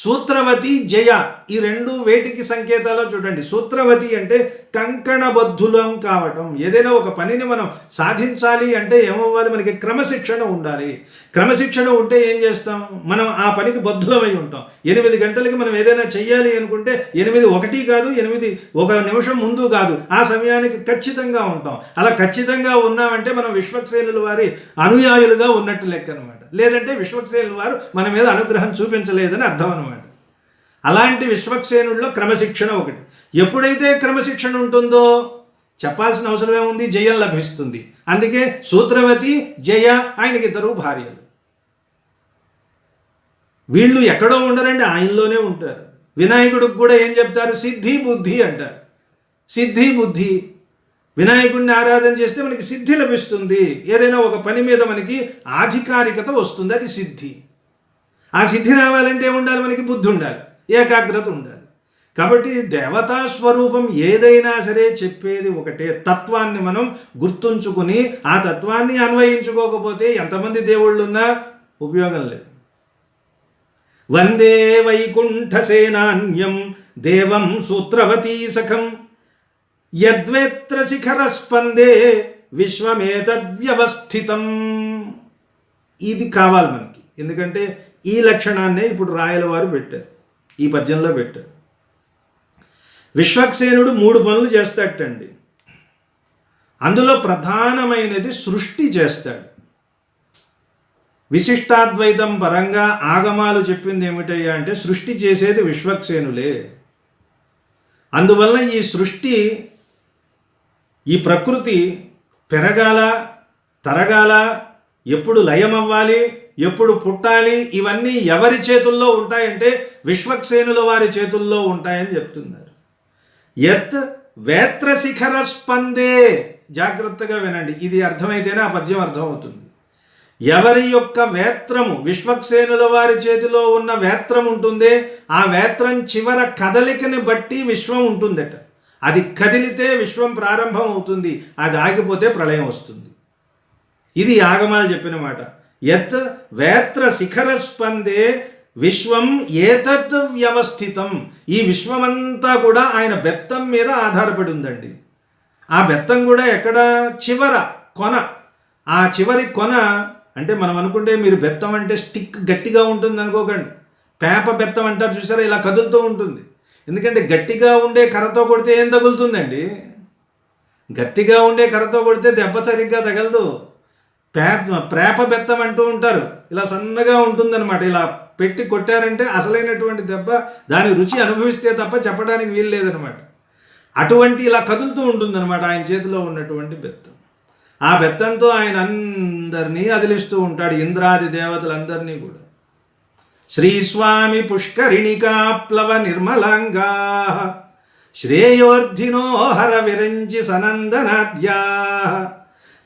సూత్రవతి జయ, ఈ రెండు వేటికి సంకేతాలో చూడండి. సూత్రవతి అంటే కంకణబద్ధులం కావటం. ఏదైనా ఒక పనిని మనం సాధించాలి అంటే ఏమవ్వాలి, మనకి క్రమశిక్షణ ఉండాలి. క్రమశిక్షణ ఉంటే ఏం చేస్తాం, మనం ఆ పనికి బద్ధులమై ఉంటాం. 8 గంటలకి మనం ఏదైనా చెయ్యాలి అనుకుంటే 8:01 కాదు, 1 నిమిషం ముందు కాదు, ఆ సమయానికి ఖచ్చితంగా ఉంటాం. అలా ఖచ్చితంగా ఉన్నామంటే మనం విశ్వక్సేనుల వారి అనుయాయులుగా ఉన్నట్టు లెక్క అనమాట. లేదంటే విశ్వక్సేనుల వారు మన మీద అనుగ్రహం చూపించలేదని అర్థం అనమాట. అలాంటి విశ్వక్సేనుల్లో క్రమశిక్షణ ఒకటి. ఎప్పుడైతే క్రమశిక్షణ ఉంటుందో చెప్పాల్సిన అవసరమే ఉంది, జయం లభిస్తుంది. అందుకే సూత్రవతి, జయ, ఆయనకి 2 భార్యలు. వీళ్ళు ఎక్కడో ఉండరండి, ఆయనలోనే ఉంటారు. వినాయకుడికి కూడా ఏం చెప్తారు, సిద్ధి బుద్ధి అంటారు. సిద్ధి బుద్ధి. వినాయకుడిని ఆరాధన చేస్తే మనకి సిద్ధి లభిస్తుంది. ఏదైనా ఒక పని మీద మనకి ఆధికారికత వస్తుంది, అది సిద్ధి. ఆ సిద్ధి రావాలంటే ఉండాలి, మనకి బుద్ధి ఉండాలి, ఏకాగ్రత ఉండాలి. కాబట్టి దేవతా స్వరూపం ఏదైనా సరే చెప్పేది ఒకటే. తత్వాన్ని మనం గుర్తుంచుకుని ఆ తత్వాన్ని అన్వయించుకోకపోతే ఎంతమంది దేవుళ్ళు ఉన్నా ఉపయోగం లేదు. వందే వైకుంఠ సేనాన్యం దేవం సూత్రవతీ సఖం యద్వేత్ర శిఖర స్పందే విశ్వమేతద్వ్యవస్థితం. ఇది కావాలి మనకి. ఎందుకంటే ఈ లక్షణాన్నే ఇప్పుడు రాయల వారు పెట్టారు, ఈ పద్యంలో పెట్టారు. విశ్వక్సేనుడు 3 పనులు చేస్తాడటండి. అందులో ప్రధానమైనది సృష్టి చేస్తాడు. విశిష్టాద్వైతం పరంగా ఆగమాలు చెప్పింది ఏమిటయ్యా అంటే సృష్టి చేసేది విశ్వక్సేనులే. అందువల్ల ఈ సృష్టి, ఈ ప్రకృతి పెరగాల, తరగాల, ఎప్పుడు లయమవ్వాలి, ఎప్పుడు పుట్టాలి, ఇవన్నీ ఎవరి చేతుల్లో ఉంటాయంటే విశ్వక్సేనుల వారి చేతుల్లో ఉంటాయని చెప్తున్నారు. యత్ వేత్ర శిఖర స్పందే. జాగ్రత్తగా వినండి, ఇది అర్థమైతేనే ఆ పద్యం అర్థమవుతుంది. ఎవరి యొక్క వేత్రము, విశ్వక్సేనుల వారి చేతిలో ఉన్న వేత్రం ఉంటుందే, ఆ వేత్రం చివర కదలికని బట్టి విశ్వం ఉంటుందట. అది కదిలితే విశ్వం ప్రారంభం అవుతుంది, అది ఆగిపోతే ప్రళయం వస్తుంది. ఇది ఆగమాలు చెప్పిన మాట. యత్ వేత్ర శిఖర స్పందే విశ్వం ఏతద్ వ్యవస్థితం. ఈ విశ్వమంతా కూడా ఆయన బెత్తం మీద ఆధారపడి ఉందండి. ఆ బెత్తం కూడా ఎక్కడ, చివర కొన. ఆ చివరి కొన అంటే మనం అనుకుంటే, మీరు బెత్తం అంటే స్టిక్ గట్టిగా ఉంటుంది అనుకోకండి. పేప బెత్తం అంటారు చూసారా, ఇలా కదులుతూ ఉంటుంది. ఎందుకంటే గట్టిగా ఉండే కర్రతో కొడితే ఏం తగులుతుందండి? గట్టిగా ఉండే కర్రతో కొడితే దెబ్బ సరిగ్గా తగలదు. ప్రేప బెత్తం అంటూ ఉంటారు, ఇలా సన్నగా ఉంటుందన్నమాట. ఇలా పెట్టి కొట్టారంటే అసలైనటువంటి దెబ్బ దాని రుచి అనుభవిస్తే తప్ప చెప్పడానికి వీలు లేదనమాట. అటువంటి ఇలా కదులుతూ ఉంటుందన్నమాట ఆయన చేతిలో ఉన్నటువంటి బెత్తం. ఆ బెత్తంతో ఆయన అందరినీ అదిలిస్తూ ఉంటాడు, ఇంద్రాది దేవతలందరినీ కూడా. శ్రీస్వామి పుష్కరిణికాప్లవ నిర్మలాంగా శ్రేయోర్ధినో హర విరంచి సనందనాద్యా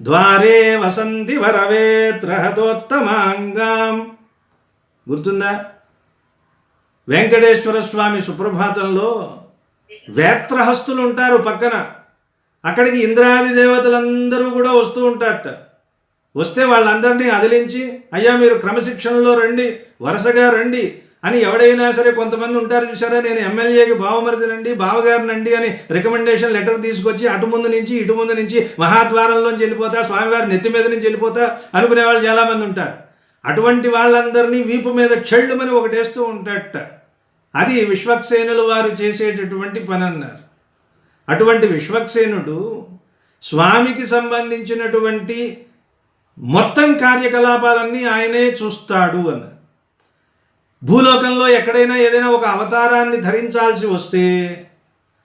ద్వారే వసంతి వరవేత్రహతోత్తమాంగాం. గుర్తుందా? వెంకటేశ్వర స్వామి సుప్రభాతంలో వేత్రహస్తులు ఉంటారు పక్కన. అక్కడికి ఇంద్రాది దేవతలందరూ కూడా వస్తూ ఉంటారట. వస్తే వాళ్ళందరినీ అదిలించి, అయ్యా మీరు క్రమశిక్షణలో రండి, వరుసగా రండి అని ఎవడైనా సరే, కొంతమంది ఉంటారు చూసారా, నేను ఎమ్మెల్యేకి బావమరిదినండి, బావగారినండి అని రికమెండేషన్ లెటర్ తీసుకొచ్చి అటు ముందు నుంచి ఇటు ముందు నుంచి మహాద్వారంలోంచి వెళ్ళిపోతా, స్వామివారి నెత్తి మీద నుంచి వెళ్ళిపోతా అనుకునే వాళ్ళు చాలామంది ఉంటారు. అటువంటి వాళ్ళందరినీ వీపు మీద చెళ్ళుమని ఒకటేస్తూ ఉంటాడట. అది విశ్వక్సేనుల వారు చేసేటటువంటి పని అన్నారు. అటువంటి విశ్వక్సేనుడు స్వామికి సంబంధించినటువంటి మొత్తం కార్యకలాపాలన్నీ ఆయనే చూస్తాడు అన్నారు. భూలోకంలో ఎక్కడైనా ఏదైనా ఒక అవతారాన్ని ధరించాల్సి వస్తే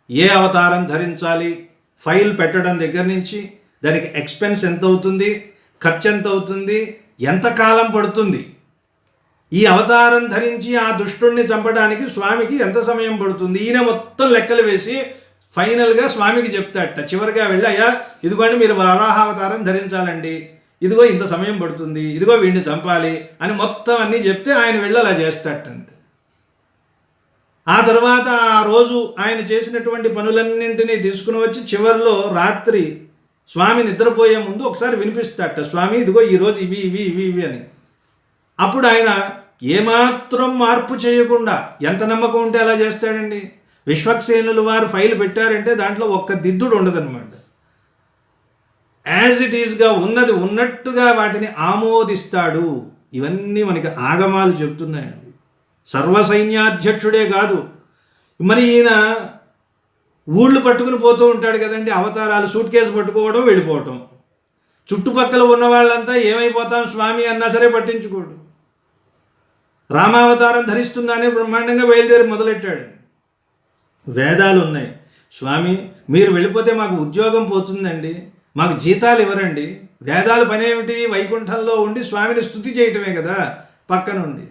ఏ అవతారం ధరించాలి, ఫైల్ పెట్టడం దగ్గర నుంచి దానికి ఎక్స్పెన్స్ ఎంత అవుతుంది, ఖర్చు ఎంత అవుతుంది, ఎంతకాలం పడుతుంది, ఈ అవతారం ధరించి ఆ దుష్టుణ్ణి చంపడానికి స్వామికి ఎంత సమయం పడుతుంది, ఈయన మొత్తం లెక్కలు వేసి ఫైనల్గా స్వామికి చెప్తాడట. చివరిగా వెళ్ళి, అయ్యా ఇదిగోండి మీరు వరాహ అవతారం ధరించాలండి, ఇదిగో ఇంత సమయం పడుతుంది, ఇదిగో వీడిని చంపాలి అని మొత్తం అన్నీ చెప్తే ఆయన వెళ్ళి అలా చేస్తాడంతే. ఆ తర్వాత ఆ రోజు ఆయన చేసినటువంటి పనులన్నింటినీ తీసుకుని వచ్చి చివరిలో రాత్రి స్వామి నిద్రపోయే ముందు ఒకసారి వినిపిస్తాడట, స్వామి ఇదిగో ఈరోజు ఇవి ఇవి ఇవి ఇవి అని. అప్పుడు ఆయన ఏమాత్రం మార్పు చేయకుండా, ఎంత నమ్మకం ఉంటే అలా చేస్తాడండి. విశ్వక్సేనులు వారు ఫైల్ పెట్టారంటే దాంట్లో ఒక్క దిద్దుడు ఉండదన్నమాట. యాజ్ ఇట్ ఈస్గా ఉన్నది ఉన్నట్టుగా వాటిని ఆమోదిస్తాడు. ఇవన్నీ మనకి ఆగమాలు చెప్తున్నాయండి. సర్వసైన్యాధ్యక్షుడే కాదు, మరి ఈయన ఊళ్ళు పట్టుకుని పోతూ ఉంటాడు కదండి, అవతారాలు, సూట్ కేసు పట్టుకోవడం, వెళ్ళిపోవటం. చుట్టుపక్కల ఉన్న వాళ్ళంతా ఏమైపోతాం స్వామి అన్నా సరే పట్టించుకోడు. రామావతారం ధరిస్తున్నానే బ్రహ్మాండంగా బయలుదేరి మొదలెట్టాడు. వేదాలు ఉన్నాయి, స్వామి మీరు వెళ్ళిపోతే మాకు ఉద్యోగం పోతుందండి, మాకు జీతాలు ఇవ్వరండి. వేదాలు పనేమిటి? వైకుంఠంలో ఉండి స్వామిని స్తుతి చేయటమే కదా పక్కనుండి.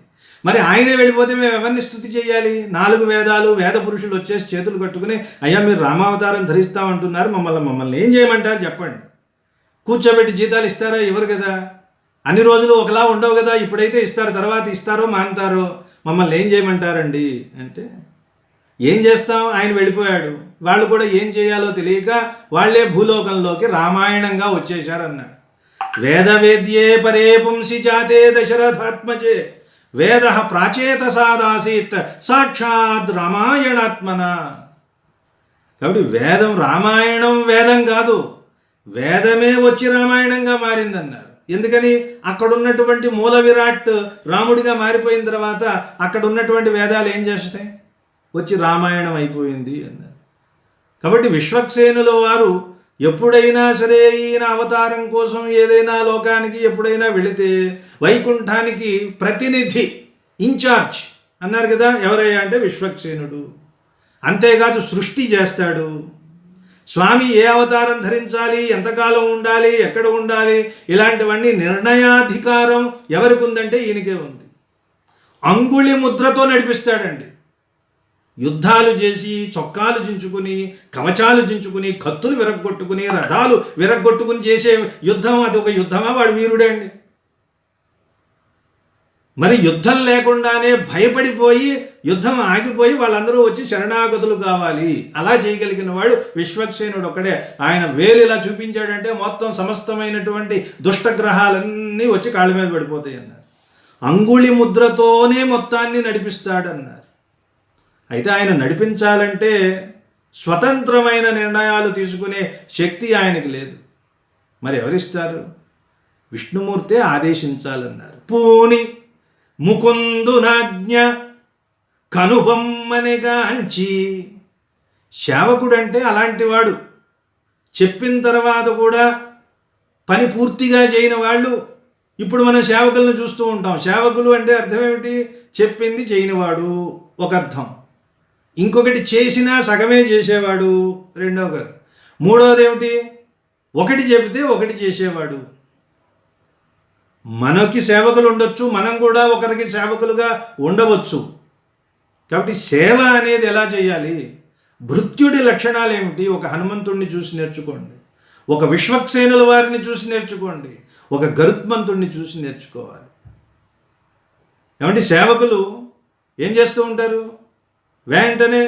మరి ఆయనే వెళ్ళిపోతే మేము ఎవరిని స్తుతి చేయాలి? 4 వేదాలు, వేద పురుషులు వచ్చేసి చేతులు కట్టుకుని, అయ్యా మీరు రామావతారం ధరిస్తామంటున్నారు, మమ్మల్ని ఏం చేయమంటారు చెప్పండి. కూర్చోబెట్టి జీతాలు ఇస్తారా? ఇవ్వరు కదా. అన్ని రోజులు ఒకలా ఉండవు కదా. ఇప్పుడైతే ఇస్తారు, తర్వాత ఇస్తారో మానుతారో. మమ్మల్ని ఏం చేయమంటారండి అంటే, ఏం చేస్తాం, ఆయన వెళ్ళిపోయాడు. వాళ్ళు కూడా ఏం చేయాలో తెలియక వాళ్ళే భూలోకంలోకి రామాయణంగా వచ్చేశారన్నాడు. వేదవేద్యే పరే పుంసి జాతే దశరథాత్మజే వేద ప్రాచేతసాదాసీత్ సాక్షాత్ రామాయణాత్మన. కాబట్టి వేదం, రామాయణం వేదం కాదు, వేదమే వచ్చి రామాయణంగా మారిందన్నారు. ఎందుకని? అక్కడ ఉన్నటువంటి మూల విరాట్ రాముడిగా మారిపోయిన తర్వాత అక్కడ ఉన్నటువంటి వేదాలు ఏం చేస్తాయి? వచ్చి రామాయణం అయిపోయింది అన్నారు. కాబట్టి విశ్వక్సేనుల వారు ఎప్పుడైనా సరే ఈయన అవతారం కోసం ఏదైనా లోకానికి ఎప్పుడైనా వెళితే వైకుంఠానికి ప్రతినిధి, ఇన్ఛార్జ్ అన్నారు కదా. ఎవరయ్యా అంటే విశ్వక్సేనుడు. అంతేకాదు సృష్టి చేస్తాడు. స్వామి ఏ అవతారం ధరించాలి, ఎంతకాలం ఉండాలి, ఎక్కడ ఉండాలి, ఇలాంటివన్నీ నిర్ణయాధికారం ఎవరికి ఉందంటే ఈయనకే ఉంది. అంగుళి ముద్రతో నడిపిస్తాడండి. యుద్ధాలు చేసి, చొక్కాలు చించుకుని, కవచాలు చించుకుని, కత్తులు విరగ్గొట్టుకుని, రథాలు విరగ్గొట్టుకుని చేసే యుద్ధం అది ఒక యుద్ధమా? వాడు వీరుడే అండి. మరి యుద్ధం లేకుండానే భయపడిపోయి, యుద్ధం ఆగిపోయి వాళ్ళందరూ వచ్చి శరణాగతులు కావాలి, అలా చేయగలిగిన వాడు విశ్వక్సేనుడు ఒకడే. ఆయన వేలు ఇలా చూపించాడంటే మొత్తం సమస్తమైనటువంటి దుష్టగ్రహాలన్నీ వచ్చి కాళ్ళ మీద పడిపోతాయి అన్నారు. అంగుళి ముద్రతోనే మొత్తాన్ని నడిపిస్తాడన్నారు. అయితే ఆయన నడిపించాలంటే స్వతంత్రమైన నిర్ణయాలు తీసుకునే శక్తి ఆయనకి లేదు. మరి ఎవరిస్తారు? విష్ణుమూర్తే ఆదేశించాలన్నారు. పూని ముకుందునాజ్ఞ కనుబొమ్మనిగాంచి. సేవకుడు అంటే అలాంటి వాడు. చెప్పిన తర్వాత కూడా పని పూర్తిగా చేయని వాళ్ళు. ఇప్పుడు మనం సేవకులను చూస్తూ ఉంటాం. సేవకులు అంటే అర్థం ఏమిటి? చెప్పింది చేయనివాడు ఒక అర్థం. ఇంకొకటి చేసినా సగమే చేసేవాడు రెండవ అర్థం. మూడవది ఏమిటి? ఒకటి చెబితే ఒకటి చేసేవాడు. మనకి సేవకులు ఉండొచ్చు, మనం కూడా ఒకరికి సేవకులుగా ఉండవచ్చు. కాబట్టి సేవ అనేది ఎలా చేయాలి? భృత్యుడి లక్షణాలు ఏమిటి? ఒక హనుమంతుడిని చూసి నేర్చుకోండి, ఒక విశ్వక్సేనుల వారిని చూసి నేర్చుకోండి, ఒక గరుత్మంతుడిని చూసి నేర్చుకోవాలి. ఏమంటే సేవకులు ఏం చేస్తూ ఉంటారు? వెంటనే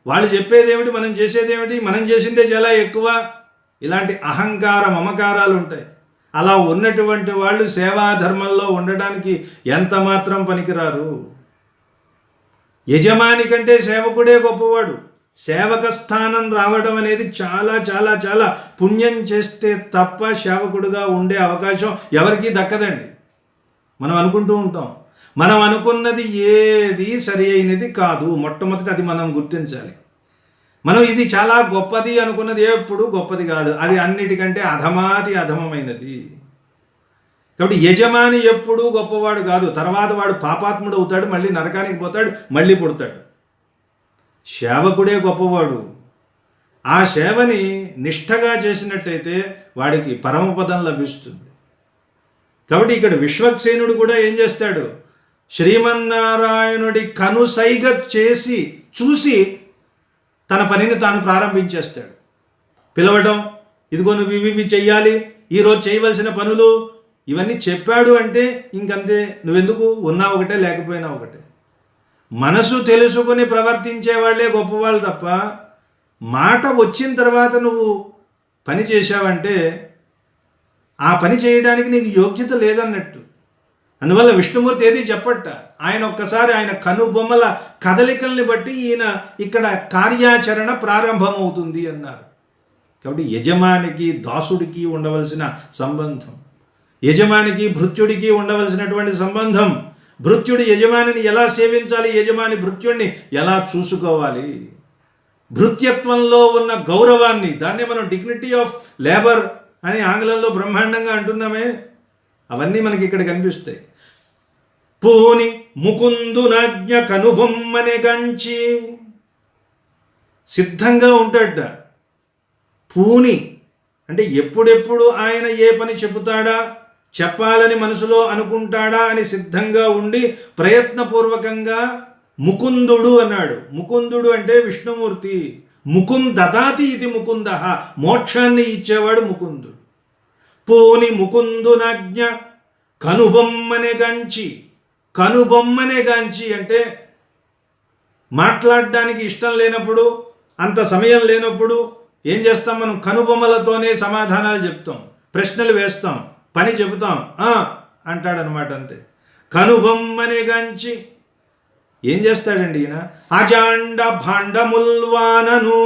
వాళ్ళు చెప్పేది ఏమిటి, మనం చేసేది ఏమిటి, మనం చేసిందే చాలా ఎక్కువ, ఇలాంటి అహంకార మమకారాలు ఉంటాయి. అలా ఉన్నటువంటి వాళ్ళు సేవాధర్మంలో ఉండడానికి ఎంత మాత్రం పనికిరారు. యజమాని కంటే సేవకుడే గొప్పవాడు. సేవక స్థానం రావడం అనేది చాలా చాలా చాలా పుణ్యం చేస్తే తప్ప సేవకుడుగా ఉండే అవకాశం ఎవరికీ దక్కదండి. మనం అనుకుంటూ ఉంటాం, మనం అనుకున్నది ఏది సరి అయినది కాదు. మొట్టమొదటి అది మనం గుర్తించాలి. మనం ఇది చాలా గొప్పది అనుకున్నది ఎప్పుడు గొప్పది కాదు. అది అన్నిటికంటే అధమాతి అధమమైనది. కాబట్టి యజమాని ఎప్పుడూ గొప్పవాడు కాదు. తర్వాత వాడు పాపాత్ముడు అవుతాడు, మళ్ళీ నరకానికి పోతాడు, మళ్ళీ పుడతాడు. సేవకుడే గొప్పవాడు. ఆ సేవని నిష్ఠగా చేసినట్టయితే వాడికి పరమపదం లభిస్తుంది. కాబట్టి ఇక్కడ విశ్వక్సేనుడు కూడా ఏం చేస్తాడు? శ్రీమన్నారాయణుడి కనుసైగ చేసి చూసి తన పనిని తాను ప్రారంభించేస్తాడు. పిలవడం, ఇదిగో నువ్వు ఇవి చెయ్యాలి, ఈరోజు చేయవలసిన పనులు, ఇవన్నీ చెప్పాడు అంటే ఇంకంతే. నువ్వెందుకు? ఉన్నా ఒకటే, లేకపోయినా ఒకటే. మనసు తెలుసుకుని ప్రవర్తించే వాళ్ళే గొప్పవాళ్ళు తప్ప, మాట వచ్చిన తర్వాత నువ్వు పని చేశావంటే ఆ పని చేయడానికి నీకు యోగ్యత లేదన్నట్టు. అందువల్ల విష్ణుమూర్తి ఏది చెప్పట. ఆయన ఒక్కసారి ఆయన కనుబొమ్మల కదలికల్ని బట్టి ఈయన ఇక్కడ కార్యాచరణ ప్రారంభమవుతుంది అన్నారు. కాబట్టి యజమానికి దాసుడికి ఉండవలసిన సంబంధం, యజమానికి భృత్యుడికి ఉండవలసినటువంటి సంబంధం, భృత్యుడి యజమానిని ఎలా సేవించాలి, యజమాని భృత్యుడిని ఎలా చూసుకోవాలి, భృత్యత్వంలో ఉన్న గౌరవాన్ని, దాన్నే మనం డిగ్నిటీ ఆఫ్ లేబర్ అని ఆంగ్లంలో బ్రహ్మాండంగా అంటున్నామే, అవన్నీ మనకి ఇక్కడ కనిపిస్తాయి. పూని ముకుందునాజ్ఞ కనుబొమ్మనే గంచి, సిద్ధంగా ఉంటాడ. పూని అంటే ఎప్పుడెప్పుడు ఆయన ఏ పని చెబుతాడా, చెప్పాలని మనసులో అనుకుంటాడా అని సిద్ధంగా ఉండి ప్రయత్నపూర్వకంగా ముకుందుడు అన్నాడు. ముకుందుడు అంటే విష్ణుమూర్తి. ముకుందదాతి ఇది ముకుంద, మోక్షాన్ని ఇచ్చేవాడు ముకుందుడు. పూని ముకుందునాజ్ఞ కనుబొమ్మనే గాంచి, కనుబొమ్మనే గాంచి అంటే మాట్లాడడానికి ఇష్టం లేనప్పుడు, అంత సమయం లేనప్పుడు ఏం చేస్తాం మనం? కనుబొమ్మలతోనే సమాధానాలు చెప్తాం, ప్రశ్నలు వేస్తాం, పని చెబుతాం, అంటాడనమాట. అంతే. కనుబొమ్మనే గాంచి ఏం చేస్తాడండి ఈయన? అజాండ భాండముల్వానను.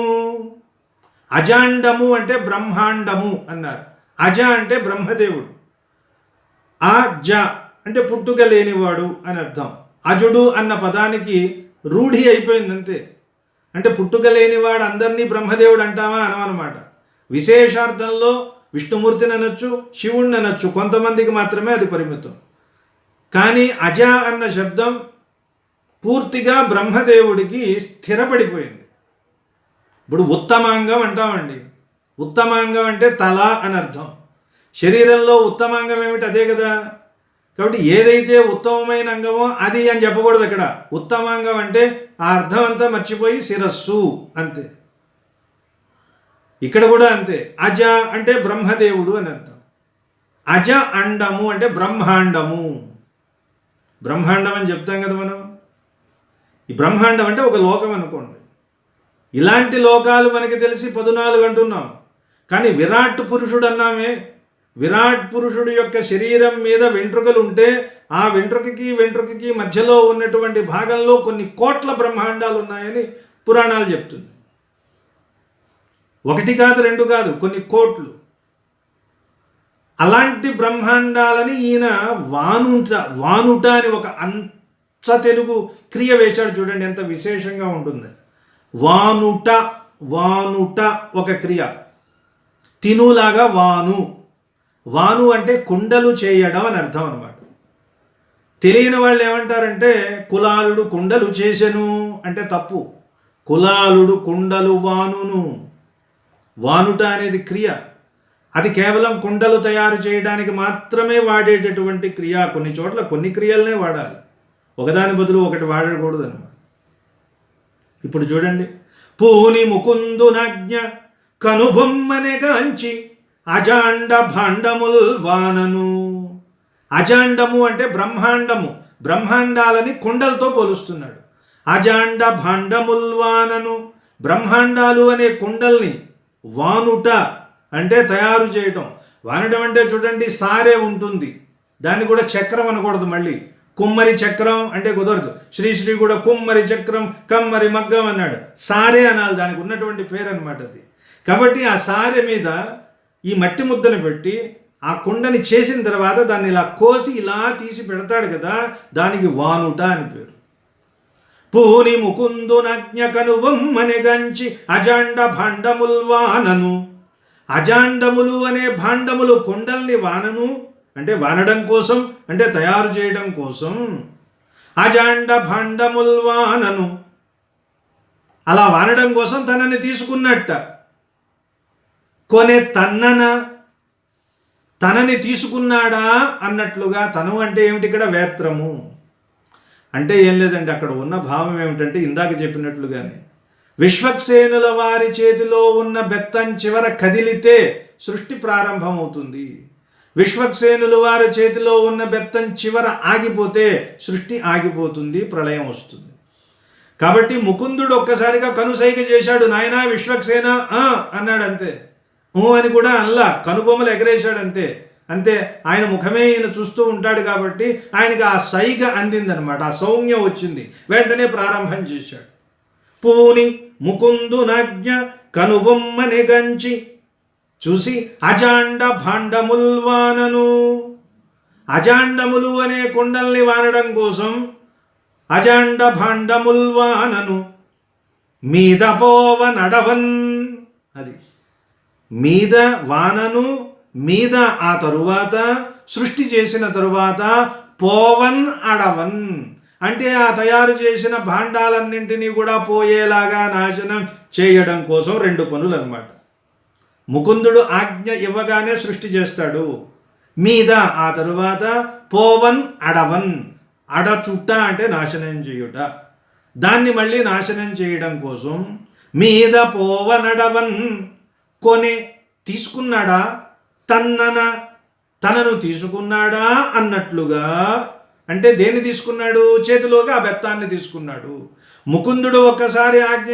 అజాండము అంటే బ్రహ్మాండము అన్నారు. అజ అంటే బ్రహ్మదేవుడు. అజ అంటే పుట్టుక లేనివాడు అని అర్థం. అజుడు అన్న పదానికి రూఢి అయిపోయింది అంతే. అంటే పుట్టుక లేనివాడు అందరినీ బ్రహ్మదేవుడు అంటామా అనమాట. విశేషార్థంలో విష్ణుమూర్తిని అనొచ్చు, శివుణ్ణి అనొచ్చు, కొంతమందికి మాత్రమే అది పరిమితం. కానీ అజ అన్న శబ్దం పూర్తిగా బ్రహ్మదేవుడికి స్థిరపడిపోయింది. ఇప్పుడు ఉత్తమాంగం అంటామండి. ఉత్తమాంగం అంటే తల అని అర్థం. శరీరంలో ఉత్తమాంగం ఏమిటి? అదే కదా. కాబట్టి ఏదైతే ఉత్తమమైన అంగమో అది అని చెప్పకూడదు అక్కడ. ఉత్తమాంగం అంటే ఆ అర్థం అంతా మర్చిపోయి శిరస్సు అంతే. ఇక్కడ కూడా అంతే. అజ అంటే బ్రహ్మదేవుడు అని అర్థం. అజ అండము అంటే బ్రహ్మాండము. బ్రహ్మాండం అని చెప్తాం కదా మనం. ఈ బ్రహ్మాండం అంటే ఒక లోకం అనుకోండి. ఇలాంటి లోకాలు మనకి తెలిసి 14 అంటున్నాం. కానీ విరాట్ పురుషుడు అన్నామే. విరాట్ పురుషుడు యొక్క శరీరం మీద వెంట్రుకలు ఉంటే ఆ వెంట్రుకకి మధ్యలో ఉన్నటువంటి భాగంలో కొన్ని కోట్ల బ్రహ్మాండాలు ఉన్నాయని పురాణాలు చెప్తుంది. 1 కాదు 2 కాదు, కొన్ని కోట్లు. అలాంటి బ్రహ్మాండాలని ఈయన వానుట అని ఒక అంచ తెలుగు క్రియ వేశాడు. చూడండి ఎంత విశేషంగా ఉంటుంది. వానుట ఒక క్రియ. తినులాగా వాను అంటే కుండలు చేయడం అని అర్థం అనమాట. తెలియని వాళ్ళు ఏమంటారంటే కులాలుడు కుండలు చేసెను అంటే తప్పు. కులాలుడు కుండలు వానును. వానుట అనేది క్రియ. అది కేవలం కుండలు తయారు చేయడానికి మాత్రమే వాడేటటువంటి క్రియ. కొన్ని చోట్ల కొన్ని క్రియలనే వాడాలి, ఒకదాని బదులు ఒకటి వాడకూడదు అనమాట. ఇప్పుడు చూడండి. పూని ముకుందునాజ్ఞ కనుబొమ్మనే గాంచి అజాండ భాండముల్ వానను. అజాండము అంటే బ్రహ్మాండము. బ్రహ్మాండాలని కుండలతో పోలుస్తున్నాడు. అజాండ భాండముల్ వానను. బ్రహ్మాండాలు అనే కుండల్ని వానుట అంటే తయారు చేయటం. వానడం అంటే చూడండి సారే ఉంటుంది, దాన్ని కూడా చక్రం అనకూడదు. మళ్ళీ కుమ్మరి చక్రం అంటే కుదరదు. శ్రీశ్రీ కూడా కుమ్మరి చక్రం కమ్మరి మగ్గం అన్నాడు. సారే అనాలి, దానికి ఉన్నటువంటి పేరు అనమాట అది. కాబట్టి ఆ సారె మీద ఈ మట్టి ముద్దను పెట్టి ఆ కుండని చేసిన తర్వాత దాన్ని ఇలా కోసి ఇలా తీసి పెడతాడు కదా, దానికి వానుట అని పేరు. పూని ముకుందునజ్ఞ కనుబొమ్మనే గంచి అజాండ భాండముల్ వానను. అజాండములు అనే భాండములు కుండల్ని వానను అంటే వానడం కోసం, అంటే తయారు చేయడం కోసం. అజాండ భాండముల్ వానను అలా వానడం కోసం తనని తీసుకున్నట్ట. కొనే తనని తీసుకున్నాడా అన్నట్లుగా. తను అంటే ఏమిటి ఇక్కడ? వేత్రము అంటే ఏం లేదండి, అక్కడ ఉన్న భావం ఏమిటంటే ఇందాక చెప్పినట్లుగానే విశ్వక్సేనుల వారి చేతిలో ఉన్న బెత్తం చివర కదిలితే సృష్టి ప్రారంభమవుతుంది. విశ్వక్సేనుల వారి చేతిలో ఉన్న బెత్తం చివర ఆగిపోతే సృష్టి ఆగిపోతుంది, ప్రళయం వస్తుంది. కాబట్టి ముకుందుడు ఒక్కసారిగా కనుసైగ చేశాడు, నాయనా విశ్వక్సేన అన్నాడు అంతే. అని కూడా అల్లా కనుబొమ్మలు ఎగరేశాడు అంతే. అంతే. ఆయన ముఖమే ఈయన చూస్తూ ఉంటాడు కాబట్టి ఆయనకి ఆ సైగ అందిందనమాట, ఆ సౌమ్యం వచ్చింది. వెంటనే ప్రారంభం చేశాడు. పూని ముకుందునాజ్ఞ కనుబొమ్మని గంచి చూసి అజాండ భాండముల్వానను. అజాండములు అనే కొండల్ని వానడం కోసం అజాండ భాండముల్వానను మీద పోవ నడవన్. అది మీద వానను, మీద ఆ తరువాత సృష్టి చేసిన తరువాత పోవన్ అడవన్ అంటే ఆ తయారు చేసిన భాండాలన్నింటినీ కూడా పోయేలాగా నాశనం చేయడం కోసం రెండు పనులు అన్నమాట. ముకుందుడు ఆజ్ఞ ఇవ్వగానే సృష్టి చేస్తాడు మీద, ఆ తరువాత పోవన్ అడవన్, అడచుట్ట అంటే నాశనం చేయుట, దాన్ని మళ్ళీ నాశనం చేయడం కోసం మీద పోవనడవన్ కొనే తీసుకున్నాడా, తనను తీసుకున్నాడా అన్నట్లుగా. అంటే దేన్ని తీసుకున్నాడు? చేతిలోకి ఆ బెత్తాన్ని తీసుకున్నాడు. ముకుందుడు ఒక్కసారి ఆజ్ఞ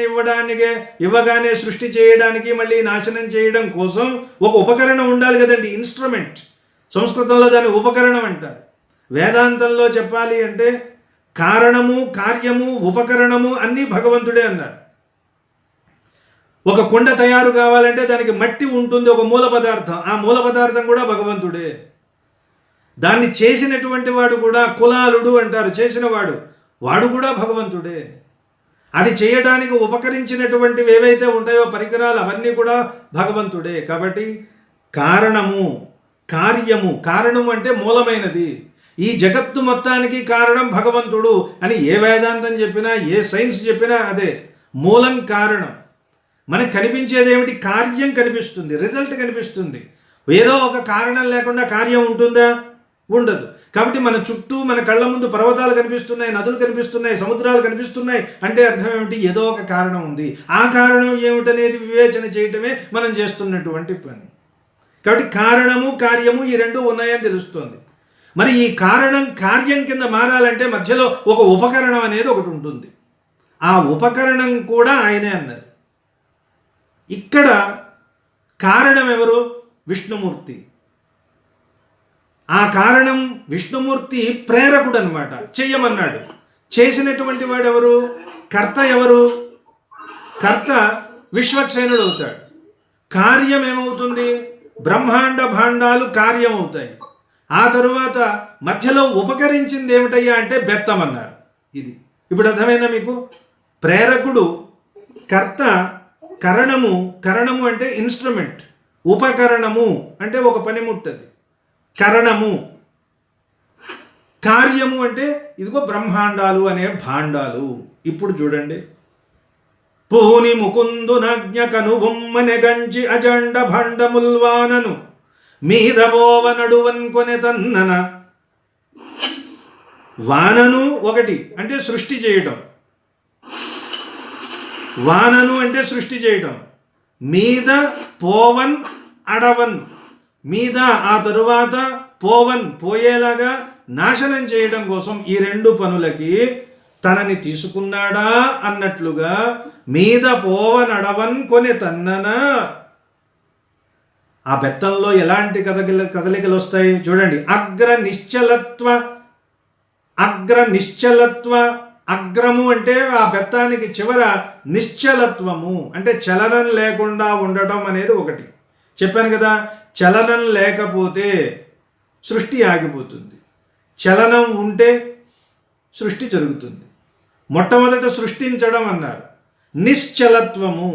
ఇవ్వగానే సృష్టి చేయడానికి మళ్ళీ నాశనం చేయడం కోసం ఒక ఉపకరణం ఉండాలి కదండి, ఇన్స్ట్రుమెంట్. సంస్కృతంలో దాన్ని ఉపకరణం అంటారు. వేదాంతంలో చెప్పాలి అంటే కారణము, కార్యము, ఉపకరణము అన్నీ భగవంతుడే అన్నారు. ఒక కుండ తయారు కావాలంటే దానికి మట్టి ఉంటుంది, ఒక మూల పదార్థం, ఆ మూల పదార్థం కూడా భగవంతుడే. దాన్ని చేసినటువంటి వాడు కూడా కులాలుడు అంటారు, చేసినవాడు వాడు కూడా భగవంతుడే. అది చేయడానికి ఉపకరించినటువంటివి ఏవైతే ఉంటాయో పరికరాలు అవన్నీ కూడా భగవంతుడే. కాబట్టి కారణము, కార్యము, కారణము అంటే మూలమైనది, ఈ జగత్తు మొత్తానికి కారణం భగవంతుడు అని ఏ వేదాంతం చెప్పినా ఏ సైన్స్ చెప్పినా అదే. మూలం కారణం. మనకు కనిపించేది ఏమిటి? కార్యం కనిపిస్తుంది, రిజల్ట్ కనిపిస్తుంది. ఏదో ఒక కారణం లేకుండా కార్యం ఉంటుందా? ఉండదు. కాబట్టి మన చుట్టూ మన కళ్ళ ముందు పర్వతాలు కనిపిస్తున్నాయి, నదులు కనిపిస్తున్నాయి, సముద్రాలు కనిపిస్తున్నాయి అంటే అర్థం ఏమిటి? ఏదో ఒక కారణం ఉంది. ఆ కారణం ఏమిటనేది వివేచన చేయటమే మనం చేస్తున్నటువంటి పని. కాబట్టి కారణము, కార్యము ఈ రెండు ఉన్నాయని తెలుస్తుంది. మరి ఈ కారణం కార్యం కింద మారాలంటే మధ్యలో ఒక ఉపకరణం అనేది ఒకటి ఉంటుంది. ఆ ఉపకరణం కూడా ఆయనే అన్నారు. ఇక్కడ కారణం ఎవరు? విష్ణుమూర్తి. ఆ కారణం విష్ణుమూర్తి ప్రేరకుడు అనమాట, చెయ్యమన్నాడు. చేసినటువంటి వాడు ఎవరు? కర్త ఎవరు? కర్త విశ్వక్సేనుడు అవుతాడు. కార్యం ఏమవుతుంది? బ్రహ్మాండ భాండాలు కార్యం అవుతాయి. ఆ తరువాత మధ్యలో ఉపకరించింది ఏమిటయ్యా అంటే బెత్తం అన్నారు. ఇది ఇప్పుడు అర్థమైందా మీకు? ప్రేరకుడు, కర్త, కరణము, కరణము అంటే ఇన్స్ట్రుమెంట్, ఉపకరణము అంటే ఒక పనిముట్టది, కరణము. కార్యము అంటే ఇదిగో బ్రహ్మాండాలు అనే భాండాలు. ఇప్పుడు చూడండి, పూని ముకుందునజ్ఞ కనుబొమ్మనె గంచి అజండ భాండముల్వానను మీద పోవ నడువన్ కొనె తన్నన. వానను ఒకటి అంటే సృష్టి చేయటం, వానను అంటే సృష్టి చేయటం, మీద పోవన్ అడవన్, మీద ఆ తరువాత పోవన్ పోయేలాగా నాశనం చేయడం కోసం ఈ రెండు పనులకి తనని తీసుకున్నాడా అన్నట్లుగా మీద పోవనడవన్ కొనె తన్నన. ఆ బెత్తంలో ఎలాంటి కదలికలు వస్తాయి చూడండి. అగ్ర నిశ్చలత్వ. అగ్రము అంటే ఆ బెత్తానికి చివర నిశ్చలత్వము అంటే చలనం లేకుండా ఉండటం అనేది ఒకటి చెప్పాను కదా. చలనం లేకపోతే సృష్టి ఆగిపోతుంది, చలనం ఉంటే సృష్టి జరుగుతుంది. మొట్టమొదట సృష్టించడం అన్నారు. నిశ్చలత్వము,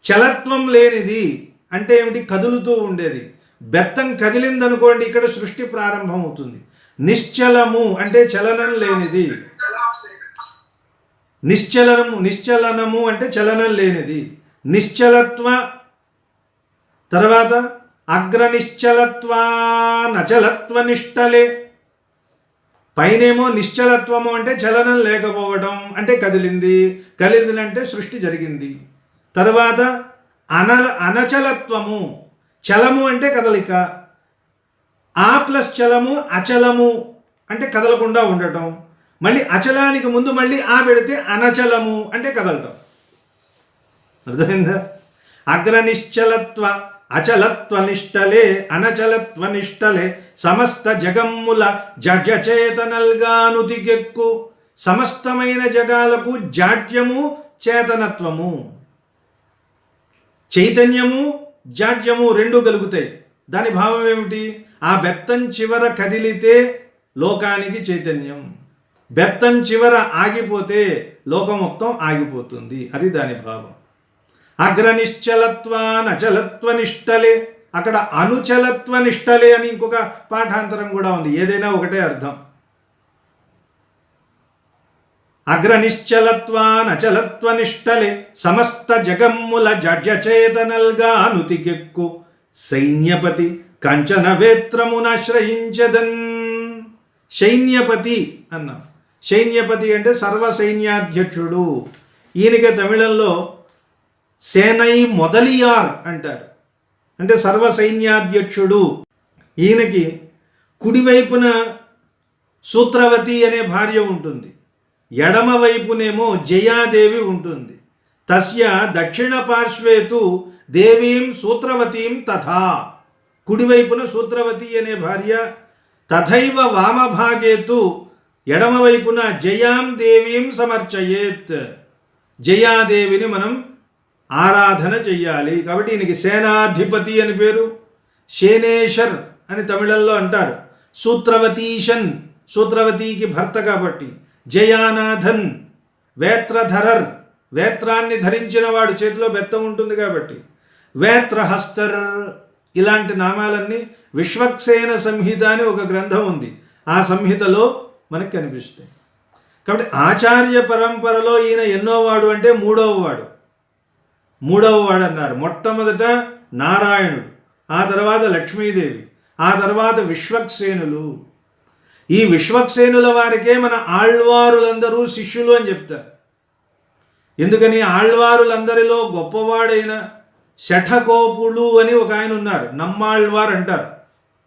చలత్వం లేనిది అంటే ఏమిటి? కదులుతూ ఉండేది. బెత్తం కదిలిందనుకోండి, ఇక్కడ సృష్టి ప్రారంభం అవుతుంది. నిశ్చలము అంటే చలనం లేనిది, నిశ్చలనము అంటే చలనం లేనిది. నిశ్చలత్వ తర్వాత అగ్రనిశ్చలత్వా నచలత్వ నిష్టలే. పైనేమో నిశ్చలత్వము అంటే చలనం లేకపోవడం అంటే కదిలింది, కదిలిందంటే సృష్టి జరిగింది. తర్వాత అనచలత్వము, చలము అంటే కదలిక, ఆ ప్లస్ చలము అచలము అంటే కదలకుండా ఉండటం. మళ్ళీ అచలానికి ముందు మళ్ళీ ఆ పెడితే అనచలము అంటే కదలటం. అర్థమైందా? అగ్రనిశ్చలత్వ అచలత్వనిష్టలే అనచలత్వనిష్టలే సమస్త జగమ్ముల జడ్యచేతనల్గానుతికెక్కు. సమస్తమైన జగాలకు జాడ్యము చేతనత్వము, చైతన్యము జాడ్యము రెండు కలుగుతాయి. దాని భావం ఏమిటి? ఆ బెత్తం చివర కదిలితే లోకానికి చైతన్యం, బెత్తం చివర ఆగిపోతే లోకం మొత్తం ఆగిపోతుంది. అది దాని భావం. అగ్రనిశ్చలత్వానచలత్వనిష్టలే, అక్కడ అనుచలత్వనిష్టలే అని ఇంకొక పాఠాంతరం కూడా ఉంది. ఏదైనా ఒకటే అర్థం. అగ్రనిశ్చలత్వానచలత్వనిష్టలే సమస్త జగమ్ముల జడ్యచేతనల్గా అనుతికెక్కు. సైన్యపతి కంచన వేత్రమునాశ్రయించదన్. సైన్యపతి అన్నాం. సైన్యపతి అంటే సర్వ సైన్యాధ్యక్షుడు. ఈయనకి తమిళంలో సేనై మొదలియార్ అంటారు, అంటే సర్వ సైన్యాధ్యక్షుడు. ఈయనకి కుడివైపున సూత్రవతి అనే భార్య ఉంటుంది, ఎడమ వైపునేమో జయాదేవి ఉంటుంది. తస్య దక్షిణ పార్శ్వేతు దేవీం సూత్రవతీం తథా. కుడివైపున సూత్రవతి అనే భార్య, తథైవ వామభాగేతు ఎడమవైపున జయాం దేవీం సమర్చయేత్. జయాదేవిని మనం ఆరాధన చెయ్యాలి. కాబట్టి ఈయనకి సేనాధిపతి అని పేరు. సేనేశర్ అని తమిళంలో అంటారు. సూత్రవతీశన్, సూత్రవతికి భర్త కాబట్టి. జయానాథన్, వేత్రధరర్, వేత్రాన్ని ధరించిన వాడు, చేతిలో బెత్తం ఉంటుంది కాబట్టి. వేత్రహస్తర్, ఇలాంటి నామాలన్నీ విశ్వక్సేన సంహిత అని ఒక గ్రంథం ఉంది, ఆ సంహితలో మనకు కనిపిస్తాయి. కాబట్టి ఆచార్య పరంపరలో ఈయన ఎన్నో వాడు అంటే మూడవ వాడు అన్నారు. మొట్టమొదట నారాయణుడు, ఆ తర్వాత లక్ష్మీదేవి, ఆ తర్వాత విశ్వక్సేనులు. ఈ విశ్వక్సేనుల వారికే మన ఆళ్వారులందరూ శిష్యులు అని చెప్తారు. ఎందుకని? ఆళ్వారులందరిలో గొప్పవాడైన శఠకోపుడు అని ఒక ఆయన ఉన్నారు, నమ్మాళ్వార్ అంటారు.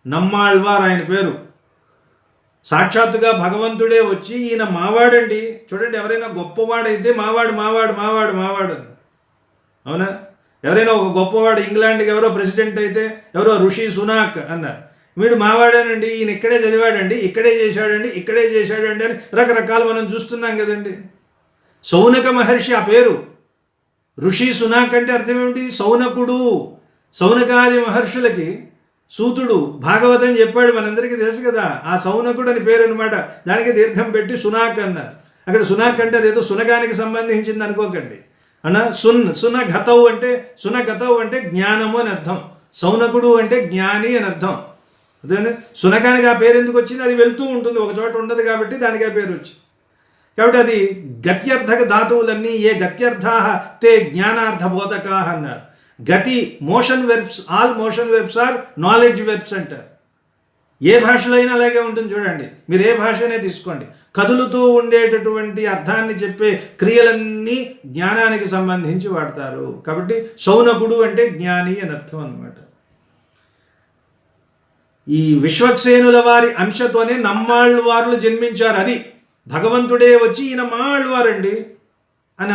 నమ్మాళ్వార్ ఆయన పేరు. సాక్షాత్తుగా భగవంతుడే వచ్చి ఈయన మావాడండి, చూడండి, ఎవరైనా గొప్పవాడైతే మావాడు మావాడు మావాడు మావాడు అని. అవునా? ఎవరైనా ఒక గొప్పవాడు, ఇంగ్లాండ్కి ఎవరో ప్రెసిడెంట్ అయితే ఎవరో ఋషి సునాక్ అన్నారు, వీడు మావాడేనండి, ఈయన ఇక్కడే చదివాడండి, ఇక్కడే చేశాడండి, ఇక్కడే చేశాడండి అని రకరకాలు మనం చూస్తున్నాం కదండి. సౌనక మహర్షి ఆ పేరు. ఋషి సునాక్ అంటే అర్థం ఏమిటి? సౌనకుడు. సౌనకాది మహర్షులకి సూతుడు భాగవతం చెప్పాడు, మనందరికీ తెలుసు కదా. ఆ సౌనకుడు అని పేరు అనమాట. దానికి దీర్ఘం పెట్టి సునాక్ అన్నారు. అక్కడ సునాక్ అంటే అదేదో సునకానికి సంబంధించింది అనుకోకండి. అన్న సునగతవు అంటే, సునగతవు అంటే జ్ఞానము అని అర్థం. సౌనకుడు అంటే జ్ఞాని అని అర్థం. అదే సునకానికి ఆ పేరు ఎందుకు వచ్చింది? అది వెళ్తూ ఉంటుంది, ఒక చోట ఉండదు కాబట్టి దానికి ఆ పేరు వచ్చింది. కాబట్టి అది గత్యర్థక ధాతువులన్నీ ఏ గత్యర్థా తే జ్ఞానార్థబోధకా అన్నారు. గతి motion verbs, all motion verbs are knowledge verbs అంటారు. ఏ భాషలో అయినా అలాగే ఉంటుంది. చూడండి, మీరు ఏ భాషనే తీసుకోండి, కదులుతూ ఉండేటటువంటి అర్థాన్ని చెప్పే క్రియలన్నీ జ్ఞానానికి సంబంధించి వాడతారు. కాబట్టి సౌనకుడు అంటే జ్ఞాని అని అర్థం అన్నమాట. ఈ విశ్వక్సేనుల వారి అంశతోనే నమ్మాళ్ళు వారులు జన్మించారు. అది భగవంతుడే వచ్చి ఈయన మాళ్ళవారండి అని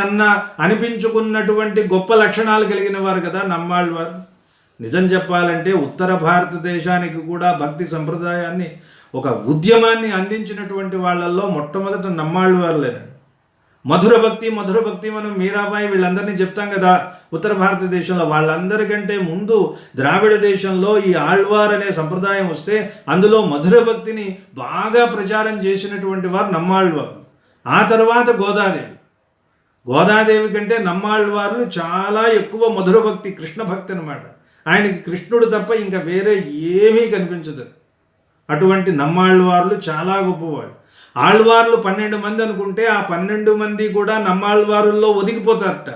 అనిపించుకున్నటువంటి గొప్ప లక్షణాలు కలిగిన వారు కదా నమ్మాళ్ళవారు. నిజం చెప్పాలంటే ఉత్తర భారతదేశానికి కూడా భక్తి సంప్రదాయాన్ని, ఒక ఉద్యమాన్ని అందించినటువంటి వాళ్ళల్లో మొట్టమొదట నమ్మాళ్ళవారులేనండి. మధుర భక్తి మనం మీరాబాయి వీళ్ళందరినీ చెప్తాం కదా ఉత్తర భారతదేశంలో. వాళ్ళందరికంటే ముందు ద్రావిడ దేశంలో ఈ ఆళ్వార్ అనే సంప్రదాయం వస్తే అందులో మధుర భక్తిని బాగా ప్రచారం చేసినటువంటి వారు నమ్మాళ్ళవారు. ఆ తర్వాత గోదాదేవి కంటే నమ్మాళ్ళవార్లు చాలా ఎక్కువ మధుర భక్తి, కృష్ణ భక్తి అనమాట. ఆయనకి కృష్ణుడు తప్ప ఇంకా వేరే ఏమీ కనిపించదు. అటువంటి నమ్మాళ్ళవార్లు చాలా గొప్పవాళ్ళు. ఆళ్వార్లు 12 మంది అనుకుంటే ఆ 12 మంది కూడా నమ్మాళ్ళవారుల్లో ఒదిగిపోతారట.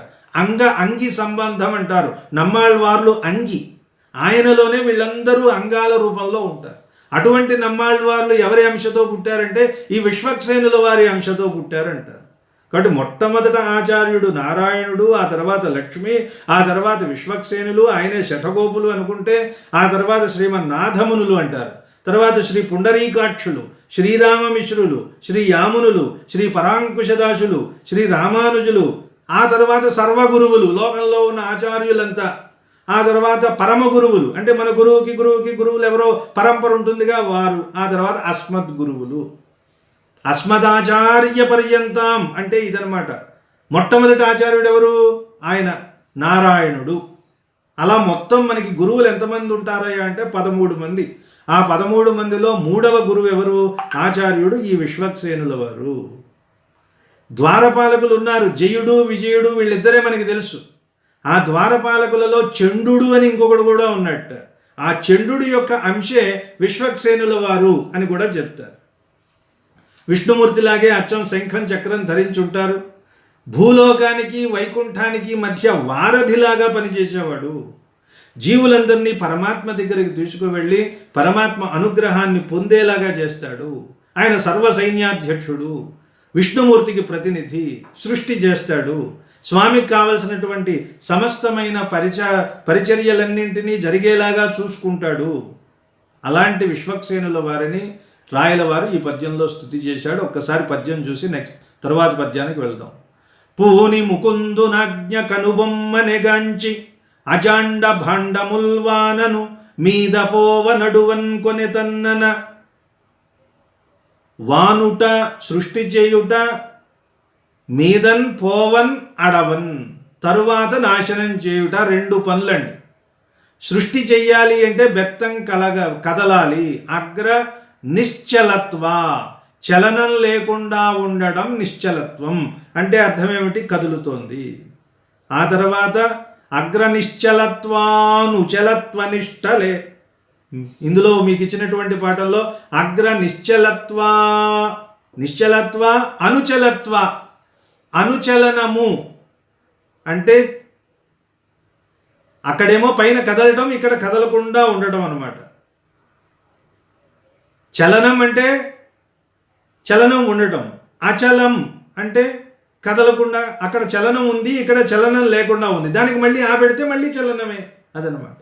అంగి సంబంధం అంటారు. నమ్మాళ్ళవార్లు అంగి, ఆయనలోనే వీళ్ళందరూ అంగాల రూపంలో ఉంటారు. అటువంటి నమ్మాళ్ళవార్లు ఎవరి అంశతో పుట్టారంటే ఈ విశ్వక్సేనుల వారి అంశతో పుట్టారంటారు. కాబట్టి మొట్టమొదట ఆచార్యుడు నారాయణుడు, ఆ తర్వాత లక్ష్మి, ఆ తర్వాత విశ్వక్సేనులు, ఆయనే శఠగోపులు అనుకుంటే ఆ తర్వాత శ్రీమన్నాథమునులు అంటారు. తర్వాత శ్రీ పుండరీకాక్షులు, శ్రీరామమిశ్రులు, శ్రీ యామునులు, శ్రీ పరాంకుశదాసులు, శ్రీ రామానుజులు, ఆ తర్వాత సర్వగురువులు, లోకంలో ఉన్న ఆచార్యులంతా. ఆ తర్వాత పరమ గురువులు, అంటే మన గురువుకి గురువులు ఎవరో పరంపర ఉంటుందిగా వారు. ఆ తర్వాత అస్మద్ గురువులు, అస్మదాచార్య పర్యంతం అంటే ఇదనమాట. మొట్టమొదటి ఆచార్యుడు ఎవరు? ఆయన నారాయణుడు. అలా మొత్తం మనకి గురువులు ఎంతమంది ఉంటారయ్యా అంటే 13 మంది. ఆ 13 మందిలో 3వ గురువు ఎవరు? ఆచార్యుడు ఈ విశ్వక్సేనుల వారు. ద్వారపాలకులు ఉన్నారు, జయుడు విజయుడు, వీళ్ళిద్దరే మనకి తెలుసు. ఆ ద్వారపాలకులలో చండు అని ఇంకొకడు కూడా ఉన్నట్ట. ఆ చండు యొక్క అంశే విశ్వక్సేనుల వారు అని కూడా చెప్తారు. విష్ణుమూర్తిలాగే అచ్చం శంఖం చక్రం ధరించుంటారు. భూలోకానికి వైకుంఠానికి మధ్య వారధిలాగా పనిచేసేవాడు. జీవులందరినీ పరమాత్మ దగ్గరికి తీసుకువెళ్ళి పరమాత్మ అనుగ్రహాన్ని పొందేలాగా చేస్తాడు. ఆయన సర్వ సైన్యాధ్యక్షుడు, విష్ణుమూర్తికి ప్రతినిధి, సృష్టి చేస్తాడు. స్వామికి కావలసినటువంటి సమస్తమైన పరిచర్యలన్నింటినీ జరిగేలాగా చూసుకుంటాడు. అలాంటి విశ్వక్సేనుల వారిని రాయల వారు ఈ పద్యంలో స్తుతి చేశాడు. ఒక్కసారి పద్యం చూసి తరువాత పద్యానికి వెళ్దాం. పూని ముకుందునాజ్ఞ కనుబొమ్మనెగాంచి అజాండ భాండముల్వానను మీద పోవ నడువన్ కొనెతన్నన వానుట సృష్టి చేయుట మీదన్ పోవన్ అడవన్ తరువాత నాశనం చేయుట 2 పనులండి. సృష్టి చెయ్యాలి అంటే బెత్తం కదలాలి. అగ్ర నిశ్చలత్వ, చలనం లేకుండా ఉండడం నిశ్చలత్వం అంటే అర్థమేమిటి? కదులుతోంది. ఆ తర్వాత అగ్రనిశ్చలత్వానుచలత్వనిష్టలే. ఇందులో మీకు ఇచ్చినటువంటి పాఠంలో నిశ్చలత్వ అనుచలత్వ, అనుచలనము అంటే అక్కడేమో పైన కదలటం, ఇక్కడ కదలకుండా ఉండటం అన్నమాట. చలనం అంటే చలనం ఉండటం, అచలం అంటే కదలకుండా, అక్కడ చలనం ఉంది ఇక్కడ చలనం లేకుండా ఉంది, దానికి మళ్ళీ పెడితే మళ్ళీ చలనమే, అదనమాట.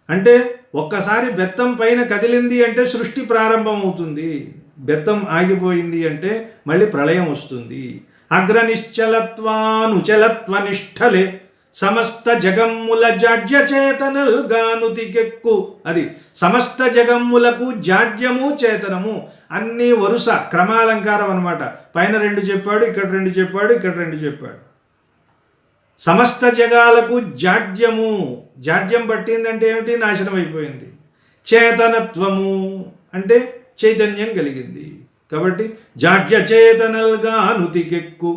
అంటే ఒక్కసారి బెత్తం పైన కదిలింది అంటే సృష్టి ప్రారంభం అవుతుంది, బెత్తం ఆగిపోయింది అంటే మళ్ళీ ప్రళయం వస్తుంది. అగ్రనిశ్చలత్వానుచలత్వనిష్టలే సమస్త జగమ్ముల జాడ్య చేతనల్గానుతికెక్కు. అది సమస్త జగమ్ములకు జాడ్యము చేతనము అన్నీ వరుస క్రమాలంకారం అనమాట. పైన 2 చెప్పాడు, ఇక్కడ 2 చెప్పాడు, ఇక్కడ 2 చెప్పాడు. సమస్త జగాలకు జాడ్యము, జాడ్యం పట్టిందంటే ఏమిటి? నాశనం అయిపోయింది. చేతనత్వము అంటే చైతన్యం కలిగింది. కాబట్టి జాడ్య చేతనల్గానుతికెక్కు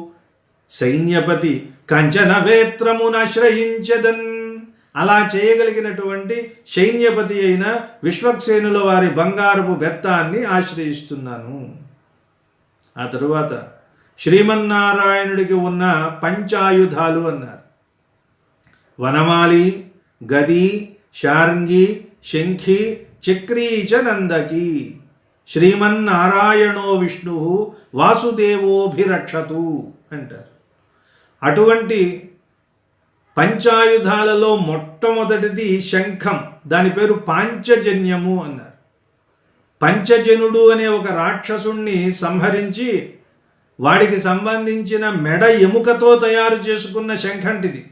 సైన్యపతి కంచన వేత్రమునాశ్రయించదన్. అలా చేయగలిగినటువంటి సైన్యపతి అయిన విశ్వక్సేనుల వారి బంగారపు బెత్తాన్ని ఆశ్రయిస్తున్నాను. ఆ తరువాత శ్రీమన్నారాయణుడికి ఉన్న పంచాయుధాలు అన్నారు. వనమాలి, గది, శార్ంగి, శంఖి, చక్రీచ నందకి. శ్రీమన్నారాయణో విష్ణు వాసుదేవోభిరక్షతు అంటారు. అటువంటి పంచాయుధాలలో మొట్టమొదటిది శంఖం, దాని పేరు పాంచజన్యము అన్నారు. పంచజనుడు అనే ఒక రాక్షసుణ్ణి సంహరించి వాడికి సంబంధించిన మెడ ఎముకతో తయారు చేసుకున్న శంఖంటిది.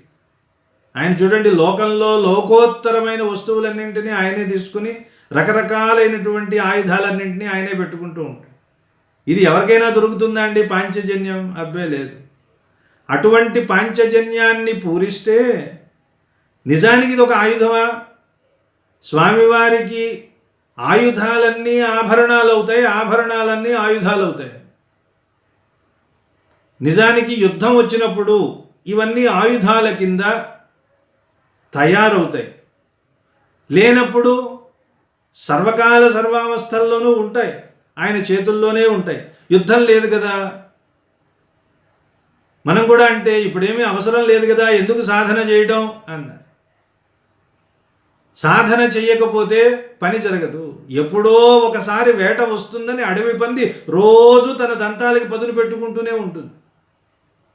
ఆయన చూడండి, లోకంలో లోకోత్తరమైన వస్తువులన్నింటినీ ఆయనే తీసుకుని రకరకాలైనటువంటి ఆయుధాలన్నింటినీ ఆయనే పెట్టుకుంటూ ఉంటాడు. ఇది ఎవరికైనా దొరుకుతుందా అండి పాంచజన్యం? అబ్బే లేదు. అటువంటి పాంచజన్యాన్ని పూరిస్తే నిజానికి ఇది ఒక ఆయుధమా? స్వామివారికి ఆయుధాలన్నీ ఆభరణాలు అవుతాయి, ఆభరణాలన్నీ ఆయుధాలు అవుతాయి. నిజానికి యుద్ధం వచ్చినప్పుడు ఇవన్నీ ఆయుధాల కింద తయారవుతాయి. లేనప్పుడు సర్వకాల సర్వావస్థల్లోనూ ఉంటాయి, ఆయన చేతుల్లోనే ఉంటాయి. యుద్ధం లేదు కదా, మనం కూడా అంటే ఇప్పుడేమీ అవసరం లేదు కదా, ఎందుకు సాధన చేయడం అన్నారు. సాధన చేయకపోతే పని జరగదు. ఎప్పుడో ఒకసారి వేట వస్తుందని అడవి పంది రోజు తన దంతాలకి పదును పెట్టుకుంటూనే ఉంటుంది.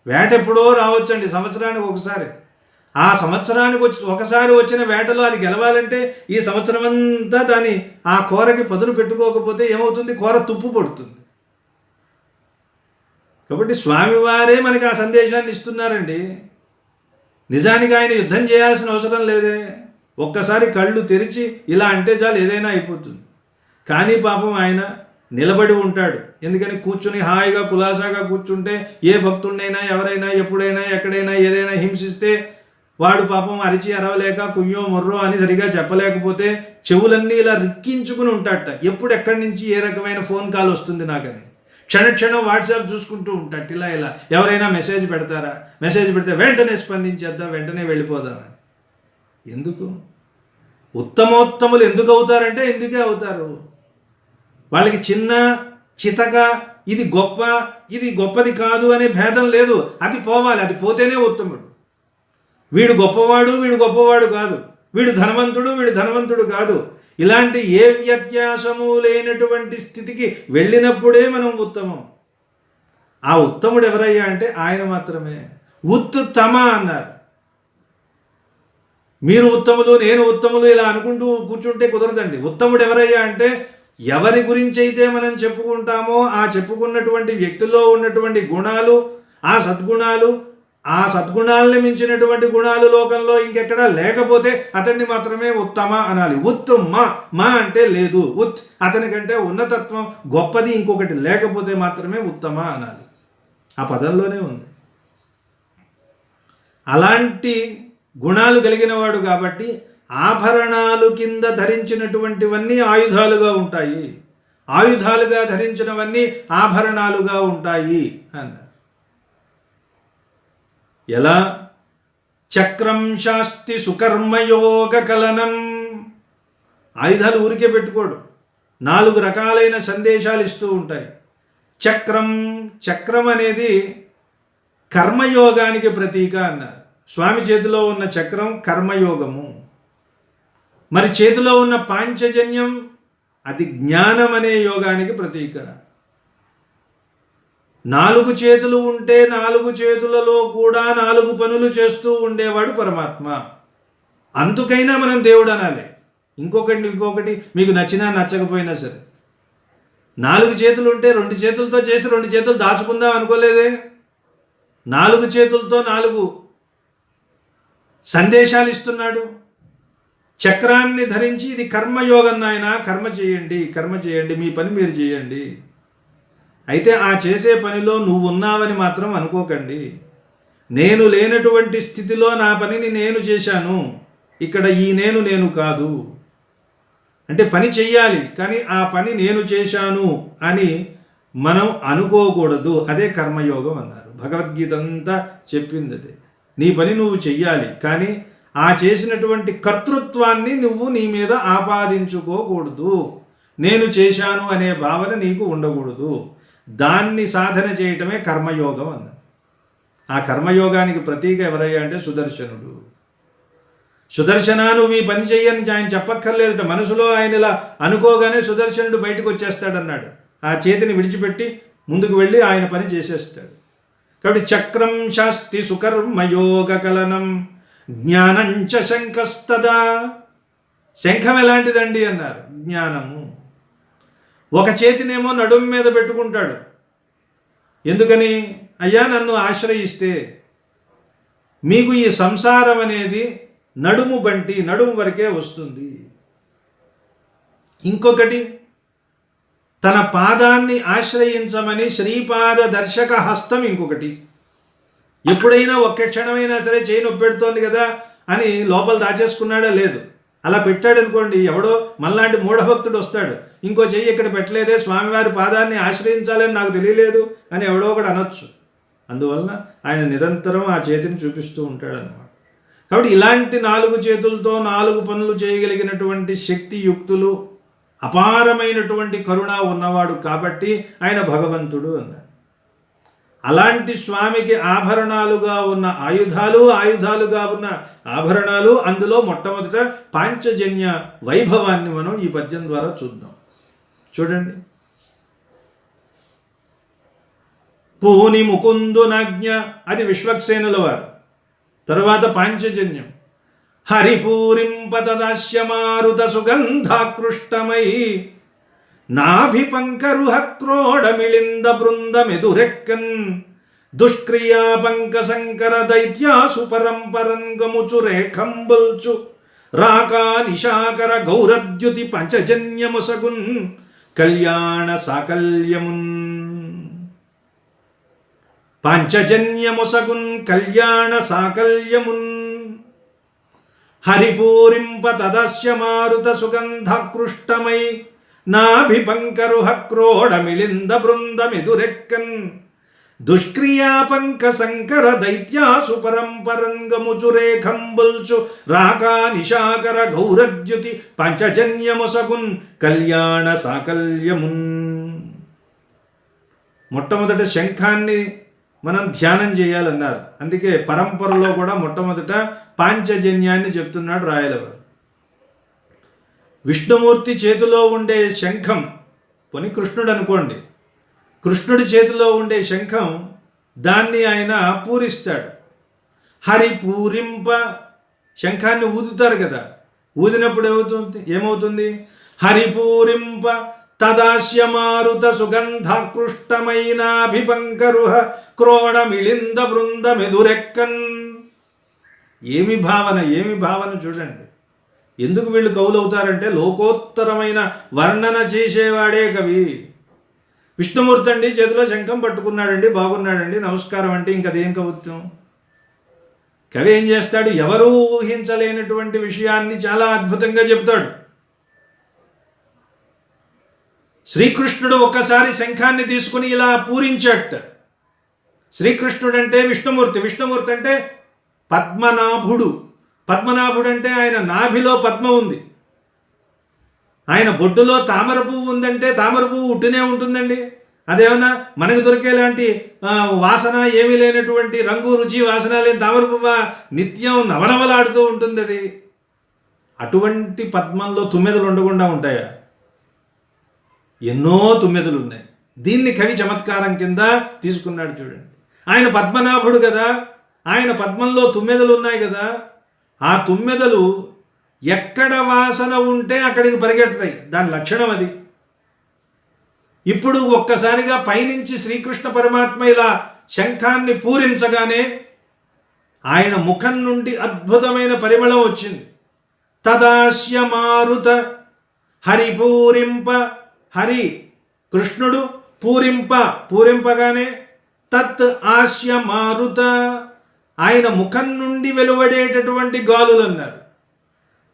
వేట ఎప్పుడో రావచ్చండి, సంవత్సరానికి ఒకసారి. ఆ సంవత్సరానికి ఒకసారి వచ్చిన వేటలో అది గెలవాలంటే ఈ సంవత్సరం అంతా దాని ఆ కూరకి పదును పెట్టుకోకపోతే ఏమవుతుంది? కూర తుప్పు పడుతుంది. కాబట్టి స్వామివారే మనకి ఆ సందేశాన్ని ఇస్తున్నారండి. నిజానికి ఆయన యుద్ధం చేయాల్సిన అవసరం లేదే, ఒక్కసారి కళ్ళు తెరిచి ఇలా అంటే చాలు ఏదైనా అయిపోతుంది. కానీ పాపం ఆయన నిలబడి ఉంటాడు. ఎందుకని కూర్చుని హాయిగా కులాసాగా కూర్చుంటే ఏ భక్తుడినైనా ఎవరైనా ఎప్పుడైనా ఎక్కడైనా ఏదైనా హింసిస్తే వాడు పాపం అరిచి అరవలేక కుయ్యో మొర్రో అని సరిగా చెప్పలేకపోతే చెవులన్నీ ఇలా రిక్కించుకుని ఉంటాడట. ఎప్పుడు ఎక్కడి నుంచి ఏ రకమైన ఫోన్ కాల్ వస్తుంది నాకని క్షణక్షణం వాట్సాప్ చూసుకుంటూ ఉంటాడు. ఇలా ఇలా ఎవరైనా మెసేజ్ పెడతారా, మెసేజ్ పెడితే వెంటనే స్పందించేద్దాం, వెంటనే వెళ్ళిపోదామని. ఎందుకు? ఉత్తమోత్తములు ఎందుకు అవుతారంటే ఎందుకే అవుతారు. వాళ్ళకి చిన్న చితక ఇది గొప్ప ఇది గొప్పది కాదు అనే భేదం లేదు. అది పోవాలి, అది పోతేనే ఉత్తముడు. వీడు గొప్పవాడు వీడు గొప్పవాడు కాదు, వీడు ధనవంతుడు వీడు ధనవంతుడు కాదు, ఇలాంటి ఏ వ్యత్యాసము లేనటువంటి స్థితికి వెళ్ళినప్పుడే మనం ఉత్తమం. ఆ ఉత్తముడు ఎవరయ్యా అంటే ఆయన మాత్రమే. ఉత్తమ అన్నారు. మీరు ఉత్తములు నేను ఉత్తములు ఇలా అనుకుంటూ కూర్చుంటే కుదరదండి. ఉత్తముడు ఎవరయ్యా అంటే ఎవరి గురించి అయితే మనం చెప్పుకుంటామో ఆ చెప్పుకున్నటువంటి వ్యక్తిలో ఉన్నటువంటి గుణాలు, ఆ సద్గుణాలు, ఆ సద్గుణాలని మించినటువంటి గుణాలు లోకంలో ఇంకెక్కడా లేకపోతే అతన్ని మాత్రమే ఉత్తమ అనాలి. ఉత్తమ మా అంటే లేదు, అతని కంటే ఉన్నతత్వం గొప్పది ఇంకొకటి లేకపోతే మాత్రమే ఉత్తమ అనాలి. ఆ పదంలోనే ఉంది. అలాంటి గుణాలు కలిగిన వాడు కాబట్టి ఆభరణాలు కింద ధరించినటువంటివన్నీ ఆయుధాలుగా ఉంటాయి, ఆయుధాలుగా ధరించినవన్నీ ఆభరణాలుగా ఉంటాయి అన్నారు. ఎలా? చక్రం శాస్తి సుకర్మయోగ కలనం. ఆయుధాలు ఊరికే పెట్టుకోడు, 4 రకాలైన సందేశాలు ఇస్తూ ఉంటాయి. చక్రం అనేది కర్మయోగానికి ప్రతీక అన్నారు. స్వామి చేతిలో ఉన్న చక్రం కర్మయోగము. మరి చేతిలో ఉన్న పాంచజన్యం అది జ్ఞానం అనే యోగానికి ప్రతీక. 4 చేతులు ఉంటే 4 చేతులలో కూడా 4 పనులు చేస్తూ ఉండేవాడు పరమాత్మ. అందుకైనా మనం దేవుడు అనాలి. ఇంకొకటి మీకు నచ్చినా నచ్చకపోయినా సరే. 4 చేతులు ఉంటే 2 చేతులతో చేసి 2 చేతులు దాచుకుందాం అనుకోలేదే. 4 చేతులతో 4 సందేశాలు ఇస్తున్నాడు. చక్రాన్ని ధరించి ఇది కర్మయోగం నాయన, కర్మ చేయండి, మీ పని మీరు చేయండి. అయితే ఆ చేసే పనిలో నువ్వు ఉన్నావని మాత్రం అనుకోకండి. నేను లేనటువంటి స్థితిలో నా పనిని నేను చేశాను, ఇక్కడ ఈ నేను కాదు. అంటే పని చెయ్యాలి, కానీ ఆ పని నేను చేశాను అని మనం అనుకోకూడదు. అదే కర్మయోగం అన్నారు. భగవద్గీత అంతా చెప్పింది అదే. నీ పని నువ్వు చెయ్యాలి, కానీ ఆ చేసినటువంటి కర్తృత్వాన్ని నువ్వు నీ మీద ఆపాదించుకోకూడదు. నేను చేశాను అనే భావన నీకు ఉండకూడదు. దాన్ని సాధన చేయటమే కర్మయోగం అన్నారు. ఆ కర్మయోగానికి ప్రతీక ఎవరయ్యా అంటే సుదర్శనుడు. సుదర్శన నువ్వు ఈ పని చెయ్యని ఆయన చెప్పక్కర్లేదట. మనసులో ఆయన ఇలా అనుకోగానే సుదర్శనుడు బయటకు వచ్చేస్తాడన్నాడు. ఆ చేతిని విడిచిపెట్టి ముందుకు వెళ్ళి ఆయన పని చేసేస్తాడు. కాబట్టి చక్రం శాస్తి సుకర్మయోగ కలనం జ్ఞానంచ శంఖస్తదా. శంఖం ఎలాంటిదండి అన్నారు. జ్ఞానము. ఒక చేతినేమో నడుం మీద పెట్టుకుంటాడు. ఎందుకని? అయ్యా నన్ను ఆశ్రయిస్తే మీకు ఈ సంసారం అనేది నడుము బంటి, నడుము వరకే వస్తుంది. ఇంకొకటి తన పాదాన్ని ఆశ్రయించమని శ్రీపాద దర్శక హస్తం ఇంకొకటి. ఎప్పుడైనా ఒక్క క్షణమైనా సరే చేయి నొప్పి పెడుతోంది కదా అని లోపల దాచేసుకున్నాడా? లేదు. అలా పెట్టాడు అనుకోండి, ఎవడో మనలాంటి మూఢభక్తుడు వస్తాడు, ఇంకో చెయ్యి ఇక్కడ పెట్టలేదే, స్వామివారి పాదాన్ని ఆశ్రయించాలని నాకు తెలియలేదు అని ఎవడో ఒకడు అనొచ్చు. అందువలన ఆయన నిరంతరం ఆ చేతిని చూపిస్తూ ఉంటాడన్నమాట. కాబట్టి ఇలాంటి 4 చేతులతో 4 పనులు చేయగలిగినటువంటి శక్తియుక్తులు, అపారమైనటువంటి కరుణ ఉన్నవాడు కాబట్టి ఆయన భగవంతుడు అన్నారు. అలాంటి స్వామికి ఆభరణాలుగా ఉన్న ఆయుధాలుగా ఉన్న ఆభరణాలు, అందులో మొట్టమొదట పాంచజన్య వైభవాన్ని మనం ఈ పద్యం ద్వారా చూద్దాం. చూడండి. పూని ముకుందునాజ్ఞ, అది విశ్వక్సేనుల వారు. తరువాత పాంచజన్యం. హరిపూరింపతదాస్యమారుత సుగంధాకృష్టమై నాభిపంకరుహ క్రోడమిళింద బృందమెదురెక్కన్ దుష్క్రియా పంక శంకర దైత్యాసు పరంపరంగముచు రేఖంబల్చు రాకా నిశాకర గౌరద్యుతి పంచజన్యముసగున్ కళ్యాణ సాకల్యమున్. పంచజన్యముసగున్ కళ్యాణ సాకల్యమున్. హరిపూరింప తదస్య మారుత సుగంధకృష్టమై నాభిపంకరుహ క్రోడ మిళింద బృందమిదురెక్కన్ దుష్క్రియా పంక శంకర దైత్యాసు పరంపరంగముచు రేఖంబుల్చు రాకా నిశాకర గౌరద్యుతి పంచజన్యముసగున్ కళ్యాణ సాకల్యమున్. మొట్టమొదట శంఖాన్ని మనం ధ్యానం చేయాలన్నారు. అందుకే పరంపరలో కూడా మొట్టమొదట పాంచజన్యాన్ని చెప్తున్నాడు రాయలవారు. విష్ణుమూర్తి చేతిలో ఉండే శంఖం, పోనీ కృష్ణుడు అనుకోండి, కృష్ణుడి చేతిలో ఉండే శంఖం దాన్ని ఆయన పూరిస్తాడు. హరి పూరింప, శంఖాన్ని ఊదుతారు కదా, ఊదినప్పుడు ఏమవుతుంది? హరిపూరింప తదాస్య మారుత సుగంధకృష్టమైనాభిపంకరుహ క్రోడ మిళింద బృందమెదురెక్కన్. ఏమి భావన చూడండి. ఎందుకు వీళ్ళు కవులు అవుతారంటే లోకోత్తరమైన వర్ణన చేసేవాడే కవి. విష్ణుమూర్తి అండి చేతిలో శంఖం పట్టుకున్నాడండి, బాగున్నాడండి, నమస్కారం అంటే ఇంకదేం కవిత్వం? కవి ఏం చేస్తాడు? ఎవరూ ఊహించలేనటువంటి విషయాన్ని చాలా అద్భుతంగా చెప్తాడు. శ్రీకృష్ణుడు ఒక్కసారి శంఖాన్ని తీసుకుని ఇలా పూరించట. శ్రీకృష్ణుడు అంటే విష్ణుమూర్తి, విష్ణుమూర్తి అంటే పద్మనాభుడు. పద్మనాభుడు అంటే ఆయన నాభిలో పద్మ ఉంది. ఆయన బొడ్డులో తామర పువ్వు ఉందంటే తామర పువ్వు ఉట్టినే ఉంటుందండి. అదేమన్నా మనకు దొరికేలాంటి వాసన ఏమీ లేనటువంటి రంగు రుచి వాసన లేని తామర పువ్వు నిత్యం నవనవలాడుతూ ఉంటుంది అది. అటువంటి పద్మంలో తుమ్మెదలు ఉండకుండా ఉంటాయా? ఎన్నో తుమ్మెదలు ఉన్నాయి. దీన్ని కవి చమత్కారం కింద తీసుకున్నాడు చూడండి. ఆయన పద్మనాభుడు కదా, ఆయన పద్మంలో తుమ్మెదలు ఉన్నాయి కదా, ఆ తుమ్మెదలు ఎక్కడ వాసన ఉంటే అక్కడికి పరిగెడతాయి. దాని లక్షణం అది. ఇప్పుడు ఒక్కసారిగా పైనుంచి శ్రీకృష్ణ పరమాత్మ ఇలా శంఖాన్ని పూరించగానే ఆయన ముఖం నుండి అద్భుతమైన పరిమళం వచ్చింది. తదాస్య మారుత హరిపూరింప, హరి కృష్ణుడు పూరింపగానే తత్ ఆస్య మారుత, ఆయన ముఖం నుండి వెలువడేటటువంటి గాలులు అన్నారు.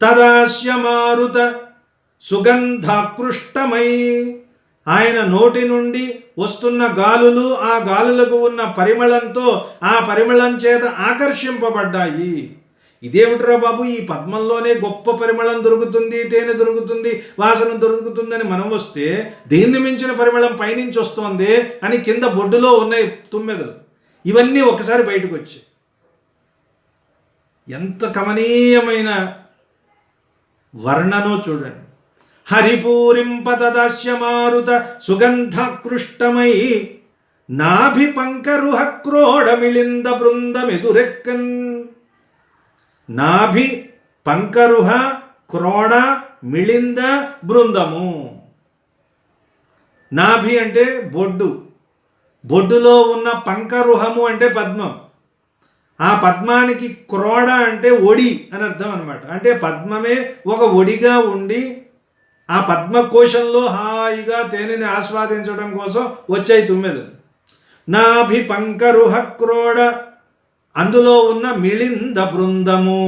తదాస్య మారుత సుగంధకృష్టమై, ఆయన నోటి నుండి వస్తున్న గాలులు ఆ గాలులకు ఉన్న పరిమళంతో ఆ పరిమళం చేత ఆకర్షింపబడ్డాయి. ఇదేమిట్రా బాబు, ఈ పద్మంలోనే గొప్ప పరిమళం దొరుకుతుంది, తేనె దొరుకుతుంది, వాసన దొరుకుతుందని మనం వస్తే దీన్ని మించిన పరిమళం పైనుంచి వస్తోంది అని కింద బొడ్డులో ఉన్నాయి తుమ్మెదలు. ఇవన్నీ ఒకసారి బయటకు వచ్చాయి. ఎంత కమనీయమైన వర్ణనో చూడండి. హరిపూరింప తదాస్య మారుత సుగంధకృష్టమై నాభిపంకరుహ క్రోడ మిళింద బృందమెదురెక్కన్. నాభి పంకరుహ క్రోడ మిళింద బృందము. నాభి అంటే బొడ్డు, బొడ్డులో ఉన్న పంకరుహము అంటే పద్మం. ఆ పద్మానికి క్రోడ అంటే ఒడి అని అర్థం అనమాట. అంటే పద్మమే ఒక ఒడిగా ఉండి ఆ పద్మకోశంలో హాయిగా తేనెని ఆస్వాదించడం కోసం వచ్చాయి తుమ్మెదలు. నాభి పంకరుహ క్రోడ, అందులో ఉన్న మిళింద బృందము.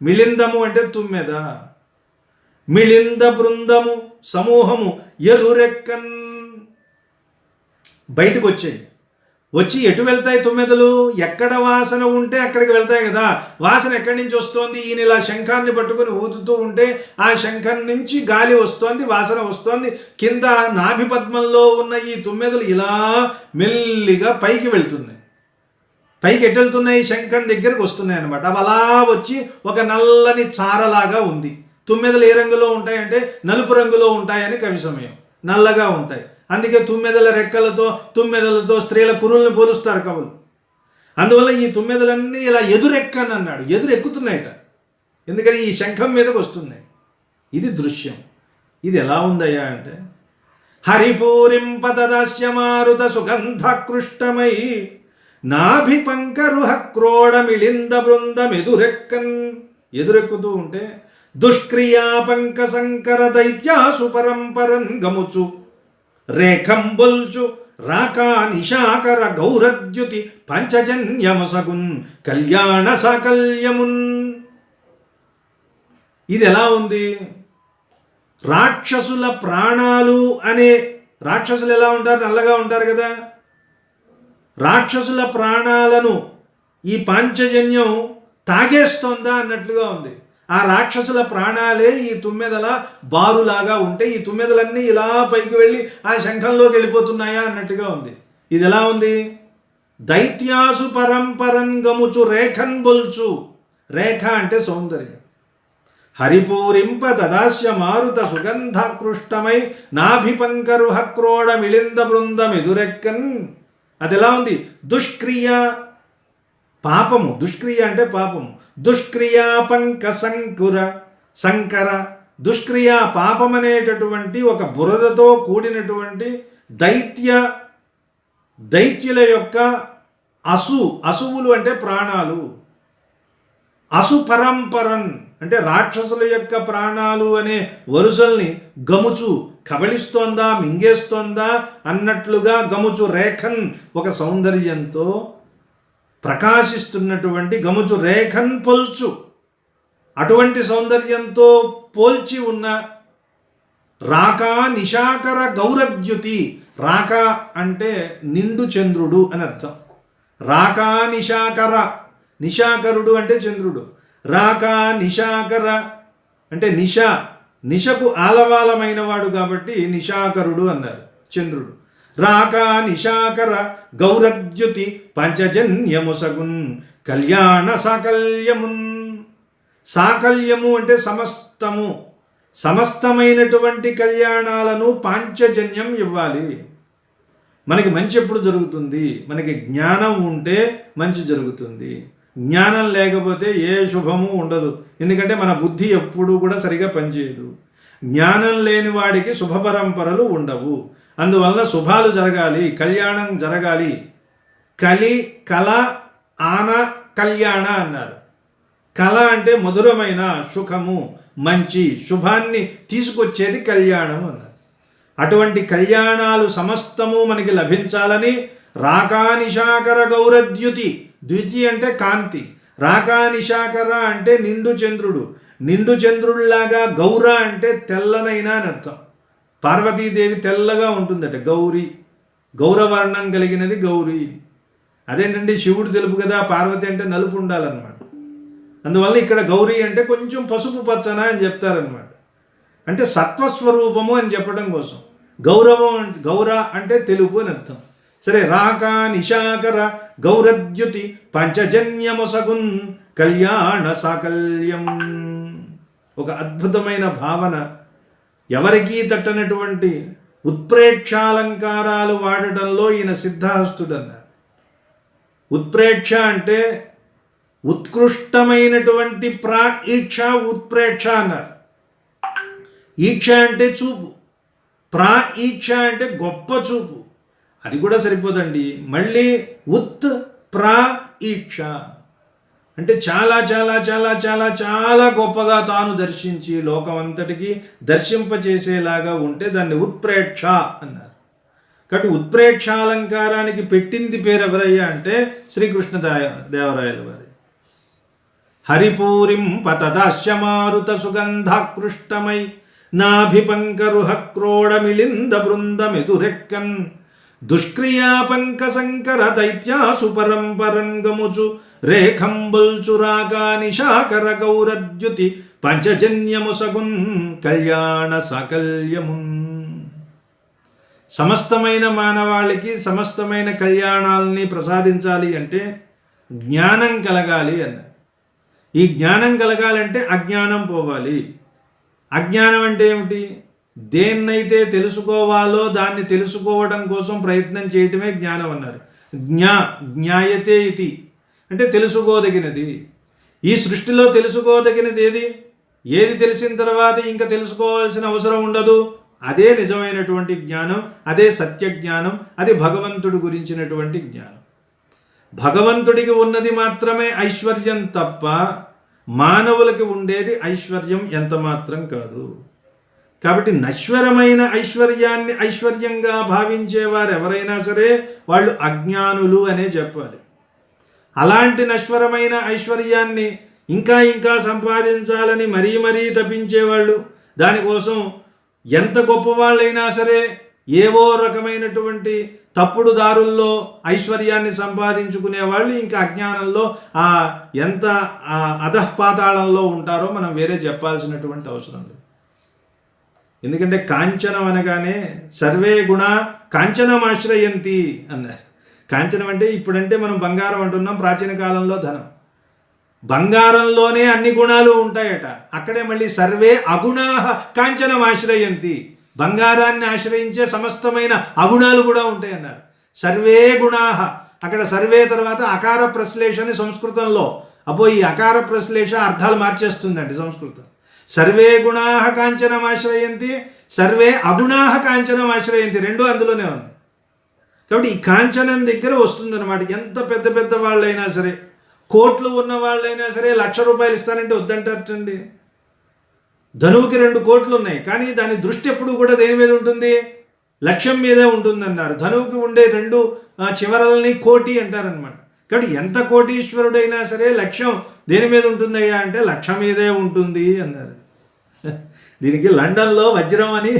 మిళిందము అంటే తుమ్మెద. మిళింద బృందము సమూహము ఎదురెక్కన్, బయటకు వచ్చాయి. వచ్చి ఎటు వెళ్తాయి తుమ్మెదలు? ఎక్కడ వాసన ఉంటే అక్కడికి వెళ్తాయి కదా. వాసన ఎక్కడి నుంచి వస్తోంది? ఈయన ఇలా శంఖాన్ని పట్టుకుని ఊదుతూ ఉంటే ఆ శంఖం నుంచి గాలి వస్తోంది, వాసన వస్తోంది. కింద నాభి పద్మంలో ఉన్న ఈ తుమ్మెదలు ఇలా మెల్లిగా పైకి వెళ్తున్నాయి. పైకి ఎటు వెళ్తున్నాయి? శంఖం దగ్గరికి వస్తున్నాయి అన్నమాట. అవి అలా వచ్చి ఒక నల్లని చారలాగా ఉంది. తుమ్మెదలు ఏ రంగులో ఉంటాయంటే నలుపు రంగులో ఉంటాయని కవి సమయం. నల్లగా ఉంటాయి. అందుకే తుమ్మెదల రెక్కలతో తుమ్మెదలతో స్త్రీల కురుల్ని పోలుస్తారు కవులు. అందువల్ల ఈ తుమ్మెదలన్నీ ఇలా ఎదురెక్కని అన్నాడు. ఎదురెక్కుతున్నాయట. ఎందుకని? ఈ శంఖం మీదకి వస్తున్నాయి. ఇది దృశ్యం. ఇది ఎలా ఉందయ్యా అంటే హరిపూరింప తదాస్య మారుత సుగంధకృష్టమై నాభిపంకరుహ క్రోడమిళింద బృందమెదురెక్కన్, ఎదురెక్కుతూ ఉంటే దుష్క్రియా పంక సంకర దైత్యాసు పరంపరన్ గముచు రేఖంబొల్చు రాకా నిశాకర గౌరద్యుతి పంచజన్యమసగున్ కళ్యాణ సాకల్యమున్. ఇది ఎలా ఉంది? రాక్షసుల ప్రాణాలు అనే, రాక్షసులు ఎలా ఉంటారు? నల్లగా ఉంటారు కదా. రాక్షసుల ప్రాణాలను ఈ పాంచజన్యం తాగేస్తోందా అన్నట్లుగా ఉంది. ఆ రాక్షసుల ప్రాణాలే ఈ తుమ్మెదల బారులాగా ఉంటే ఈ తుమ్మెదలన్నీ ఇలా పైకి వెళ్ళి ఆ శంఖంలోకి వెళ్ళిపోతున్నాయా అన్నట్టుగా ఉంది. ఇది ఎలా ఉంది? దైత్యాసు పరంపరన్ గముచు రేఖన్ బొల్చు. రేఖ అంటే సౌందర్యం. హరిపూరింప తదాస్య మారుత సుగంధాకృష్టమై నాభిపంకరుహ క్రోడ మిళింద బృందమెదురెక్కన్. అది ఎలా ఉంది? దుష్క్రియ, పాపము. దుష్క్రియ అంటే పాపము. దుష్క్రియా పంక సంకర. దుష్క్రియ పాపం అనేటటువంటి ఒక బురదతో కూడినటువంటి దైత్యుల యొక్క అసువులు అంటే ప్రాణాలు. అసు పరంపరన్ అంటే రాక్షసుల యొక్క ప్రాణాలు అనే వరుసల్ని గముచు కబళిస్తోందా, మింగేస్తోందా అన్నట్లుగా గముచు రేఖన్ ఒక సౌందర్యంతో ప్రకాశిస్తున్నటువంటి గముచు రేఖన్ పొల్చు, అటువంటి సౌందర్యంతో పోల్చి ఉన్న రాకా నిశాకర గౌరద్యుతి. రాకా అంటే నిండు చంద్రుడు అని అర్థం. రాకా నిశాకర, నిశాకరుడు అంటే చంద్రుడు. రాకా నిశాకర అంటే నిశకు ఆలవాలమైన వాడు కాబట్టి నిశాకరుడు అన్నారు చంద్రుడు. రాకా నిశాకర గౌరద్యుతి పంచజన్యముసగున్ కళ్యాణ సాకల్యమున్. సాకల్యము అంటే సమస్తము, సమస్తమైనటువంటి కళ్యాణాలను పాంచజన్యం ఇవ్వాలి. మనకి మంచి ఎప్పుడు జరుగుతుంది? మనకి జ్ఞానం ఉంటే మంచి జరుగుతుంది. జ్ఞానం లేకపోతే ఏ శుభము ఉండదు. ఎందుకంటే మన బుద్ధి ఎప్పుడూ కూడా సరిగా పనిచేయదు. జ్ఞానం లేని వాడికి శుభ పరంపరలు ఉండవు. అందువల్ల శుభాలు జరగాలి, కళ్యాణం జరగాలి. కల ఆన కళ్యాణ అన్నారు. కళ అంటే మధురమైన సుఖము, మంచి శుభాన్ని తీసుకొచ్చేది కళ్యాణం అన్నారు. అటువంటి కళ్యాణాలు సమస్తము మనకి లభించాలని రాకా నిశాకర గౌరద్యుతి. ద్యుతి అంటే కాంతి. రాకా నిశాకర అంటే నిండు చంద్రుడు. నిండు చంద్రుడిలాగా గౌర అంటే తెల్లనైనా అని అర్థం. పార్వతీదేవి తెల్లగా ఉంటుందట. గౌరవర్ణం కలిగినది గౌరీ. అదేంటంటే శివుడు తెలుపు కదా, పార్వతి అంటే నలుపు ఉండాలన్నమాట. అందువల్ల ఇక్కడ గౌరీ అంటే కొంచెం పసుపు పచ్చన అని చెప్తారనమాట. అంటే సత్వస్వరూపము అని చెప్పడం కోసం. గౌర అంటే తెలుపు అని అర్థం. సరే, రాకా నిశాకర గౌరద్యుతి పంచజన్యమొసగున్ కళ్యాణ సాకల్యం. ఒక అద్భుతమైన భావన. ఎవరికీ తట్టనటువంటి ఉత్ప్రేక్షాలంకారాలు వాడటంలో ఈయన సిద్ధహస్తుడు అన్నారు. ఉత్ప్రేక్ష అంటే ఉత్కృష్టమైనటువంటి ఈక్ష ఉత్ప్రేక్ష అన్నారు. ఈక్ష అంటే చూపు, ఈక్ష అంటే గొప్ప చూపు. అది కూడా సరిపోదండి, మళ్ళీ ఈక్ష అంటే చాలా చాలా చాలా చాలా చాలా గొప్పగా తాను దర్శించి లోకం అంతటికి దర్శింపచేసేలాగా ఉంటే దాన్ని ఉత్ప్రేక్ష అన్నారు. కాబట్టి ఉత్ప్రేక్షాలంకారానికి పెట్టింది పేరు ఎవరయ్యా అంటే శ్రీకృష్ణ దేవరాయల వారి. హరిపూరింప తదాస్య మారుత సుగంధాకృష్టమై నాభిపంకరుహ క్రోడమిళింద బృందమెదురెక్కన్ దుష్క్రియా పంక సంకర దైత్యాసు పరంపరన్ గముచు రేఖంబుల్చు రాగా నిశాకర గౌరద్యుతి పంచజన్యముసగున్ కళ్యాణ సాకల్యమున్. సమస్తమైన మానవాళికి సమస్తమైన కళ్యాణాలని ప్రసాదించాలి అంటే జ్ఞానం కలగాలి అన్న. ఈ జ్ఞానం కలగాలంటే అజ్ఞానం పోవాలి. అజ్ఞానం అంటే ఏమిటి? దేన్నైతే తెలుసుకోవాలో దాన్ని తెలుసుకోవడం కోసం ప్రయత్నం చేయటమే జ్ఞానం అన్నారు. జ్ఞాయతే ఇది అంటే తెలుసుకోదగినది. ఈ సృష్టిలో తెలుసుకోదగినది ఏది తెలిసిన తర్వాత ఇంకా తెలుసుకోవాల్సిన అవసరం ఉండదు. అదే నిజమైనటువంటి జ్ఞానం, అదే సత్య జ్ఞానం, అది భగవంతుడు గురించినటువంటి జ్ఞానం. భగవంతుడికి ఉన్నది మాత్రమే ఐశ్వర్యం తప్ప మానవులకి ఉండేది ఐశ్వర్యం ఎంత మాత్రం కాదు. కాబట్టి నశ్వరమైన ఐశ్వర్యాన్ని ఐశ్వర్యంగా భావించేవారు ఎవరైనా సరే వాళ్ళు అజ్ఞానులు అనే చెప్పాలి. అలాంటి నశ్వరమైన ఐశ్వర్యాన్ని ఇంకా ఇంకా సంపాదించాలని మరీ మరీ తప్పించేవాళ్ళు, దానికోసం ఎంత గొప్పవాళ్ళైనా సరే ఏవో రకమైనటువంటి తప్పుడు దారుల్లో ఐశ్వర్యాన్ని సంపాదించుకునే వాళ్ళు ఇంకా అజ్ఞానంలో ఎంత అధఃపాతాళంలో ఉంటారో మనం వేరే చెప్పాల్సినటువంటి అవసరం లేదు. ఎందుకంటే కాంచనం అనగానే సర్వే గుణ కాంచనమాశ్రయంతి అన్నారు. కాంచనం అంటే ఇప్పుడంటే మనం బంగారం అంటున్నాం, ప్రాచీన కాలంలో ధనం. బంగారంలోనే అన్ని గుణాలు ఉంటాయట. అక్కడే మళ్ళీ సర్వే అగుణా కాంచనమాశ్రయంతి, బంగారాన్ని ఆశ్రయించే సమస్తమైన అగుణాలు కూడా ఉంటాయి అన్నారు. సర్వే గుణా, అక్కడ సర్వే తర్వాత అకార ప్రశ్లేష అని సంస్కృతంలో, ఈ అకార ప్రశ్లేష అర్థాలు మార్చేస్తుందండి సంస్కృతం. సర్వే గుణా కాంచనమాశ్రయంతి, సర్వే అగుణా కాంచనమాశ్రయంతి, రెండు అందులోనే ఉంది. కాబట్టి ఈ కాంచనం దగ్గర వస్తుందన్నమాట. ఎంత పెద్ద పెద్ద వాళ్ళైనా సరే, కోట్లు ఉన్న వాళ్ళైనా సరే 1,00,000 రూపాయలు ఇస్తానంటే వద్దంటారటండి. ధనువుకి 2 కోట్లు ఉన్నాయి, కానీ దాని దృష్టి ఎప్పుడు కూడా దేని మీద ఉంటుంది? లక్ష్యం మీదే ఉంటుందన్నారు. ధనువుకి ఉండే 2 చివరల్ని కోటి అంటారనమాట. కాబట్టి ఎంత కోటీశ్వరుడైనా సరే లక్ష్యం దేని మీద ఉంటుందయ్యా అంటే లక్ష్యం మీదే ఉంటుంది అన్నారు. దీనికి లండన్లో వజ్రం అని,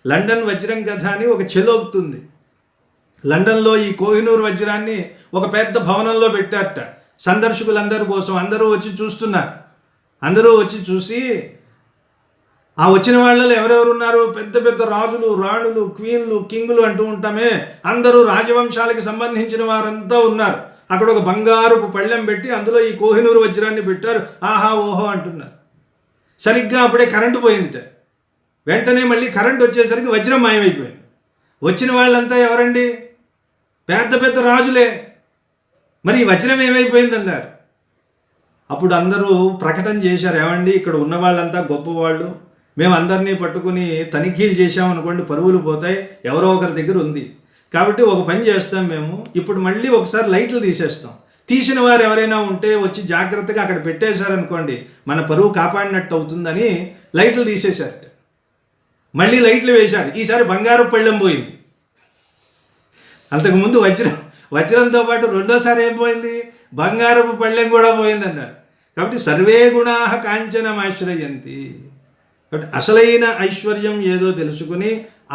లండన్ వజ్రం కథ అని ఒక చెలోక్తుంది. లండన్లో ఈ కోహినూర్ వజ్రాన్ని ఒక పెద్ద భవనంలో పెట్టారట సందర్శకులందరి కోసం. అందరూ వచ్చి చూస్తున్నారు. అందరూ వచ్చి చూసి ఆ వచ్చిన వాళ్ళలో ఎవరెవరు ఉన్నారు? పెద్ద పెద్ద రాజులు, రాణులు, క్వీన్లు, కింగులు అంటూ ఉంటామే, అందరూ రాజవంశాలకి సంబంధించిన వారంతా ఉన్నారు. అక్కడ ఒక బంగారుపు పళ్ళెం పెట్టి అందులో ఈ కోహినూరు వజ్రాన్ని పెట్టారు. ఆహా ఓహో అంటున్నారు. సరిగ్గా అప్పుడే కరెంటు పోయిందిట. వెంటనే మళ్ళీ కరెంట్ వచ్చేసరికి వజ్రం మాయమైపోయింది. వచ్చిన వాళ్ళంతా ఎవరండి? పెద్ద పెద్ద రాజులే. మరి ఈ వజ్రం ఏమైపోయిందన్నారు. అప్పుడు అందరూ ప్రకటన చేశారు, ఏమండి ఇక్కడ ఉన్న వాళ్ళంతా గొప్పవాళ్ళు, మేము అందరినీ పట్టుకుని తనిఖీలు చేశామనుకోండి పరువులు పోతాయి, ఎవరో ఒకరి దగ్గర ఉంది. కాబట్టి ఒక పని చేస్తాం, మేము ఇప్పుడు మళ్ళీ ఒకసారి లైట్లు తీసేస్తాం. తీసిన వారు ఎవరైనా ఉంటే వచ్చి జాగ్రత్తగా అక్కడ పెట్టేశారనుకోండి మన పరువు కాపాడినట్టు అవుతుందని లైట్లు తీసేశారట. మళ్ళీ లైట్లు వేశారు. ఈసారి బంగారు పళ్ళెం పోయింది. అంతకుముందు వజ్రంతో పాటు రెండోసారి ఏం పోయింది? బంగారపు పళ్ళెం కూడా పోయిందన్నారు. కాబట్టి సర్వే గుణా కాంచనమాశ్రయంతి. కాబట్టి అసలైన ఐశ్వర్యం ఏదో తెలుసుకుని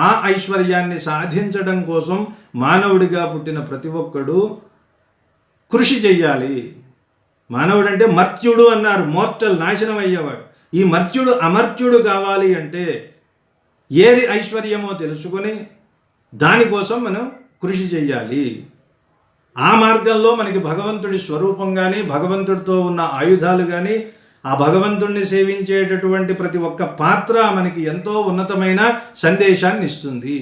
ఆ ఐశ్వర్యాన్ని సాధించడం కోసం మానవుడిగా పుట్టిన ప్రతి ఒక్కడు కృషి చెయ్యాలి. మానవుడు అంటే మర్త్యుడు అన్నారు, మోర్టల్, నాశనం అయ్యేవాడు. ఈ మర్త్యుడు అమర్త్యుడు కావాలి అంటే ఏది ఐశ్వర్యమో తెలుసుకొని దానికోసం మనం కృషి చెయ్యాలి. ఆ మార్గంలో మనకి భగవంతుడి స్వరూపం కానీ, భగవంతుడితో ఉన్న ఆయుధాలు కానీ, ఆ భగవంతుడిని సేవించేటటువంటి ప్రతి ఒక్క పాత్ర మనకి ఎంతో ఉన్నతమైన సందేశాన్ని ఇస్తుంది.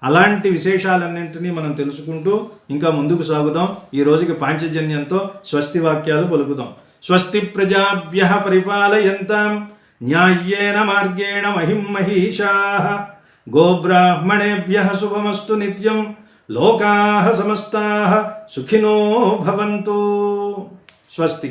అలాంటి విశేషాలన్నింటినీ మనం తెలుసుకుంటూ ఇంకా ముందుకు సాగుదాం. ఈ రోజుకి పాంచజన్యంతో స్వస్తి వాక్యాలు పలుకుదాం. స్వస్తి ప్రజాభ్యః పరిపాలయంతాం న్యాయేన మార్గేణ మహిం మహీషాః. గోబ్రాహ్మణేభ్యః శుభమస్తు నిత్యం. లోకాః సమస్తాః సుఖినో భవంతు. స్వస్తి.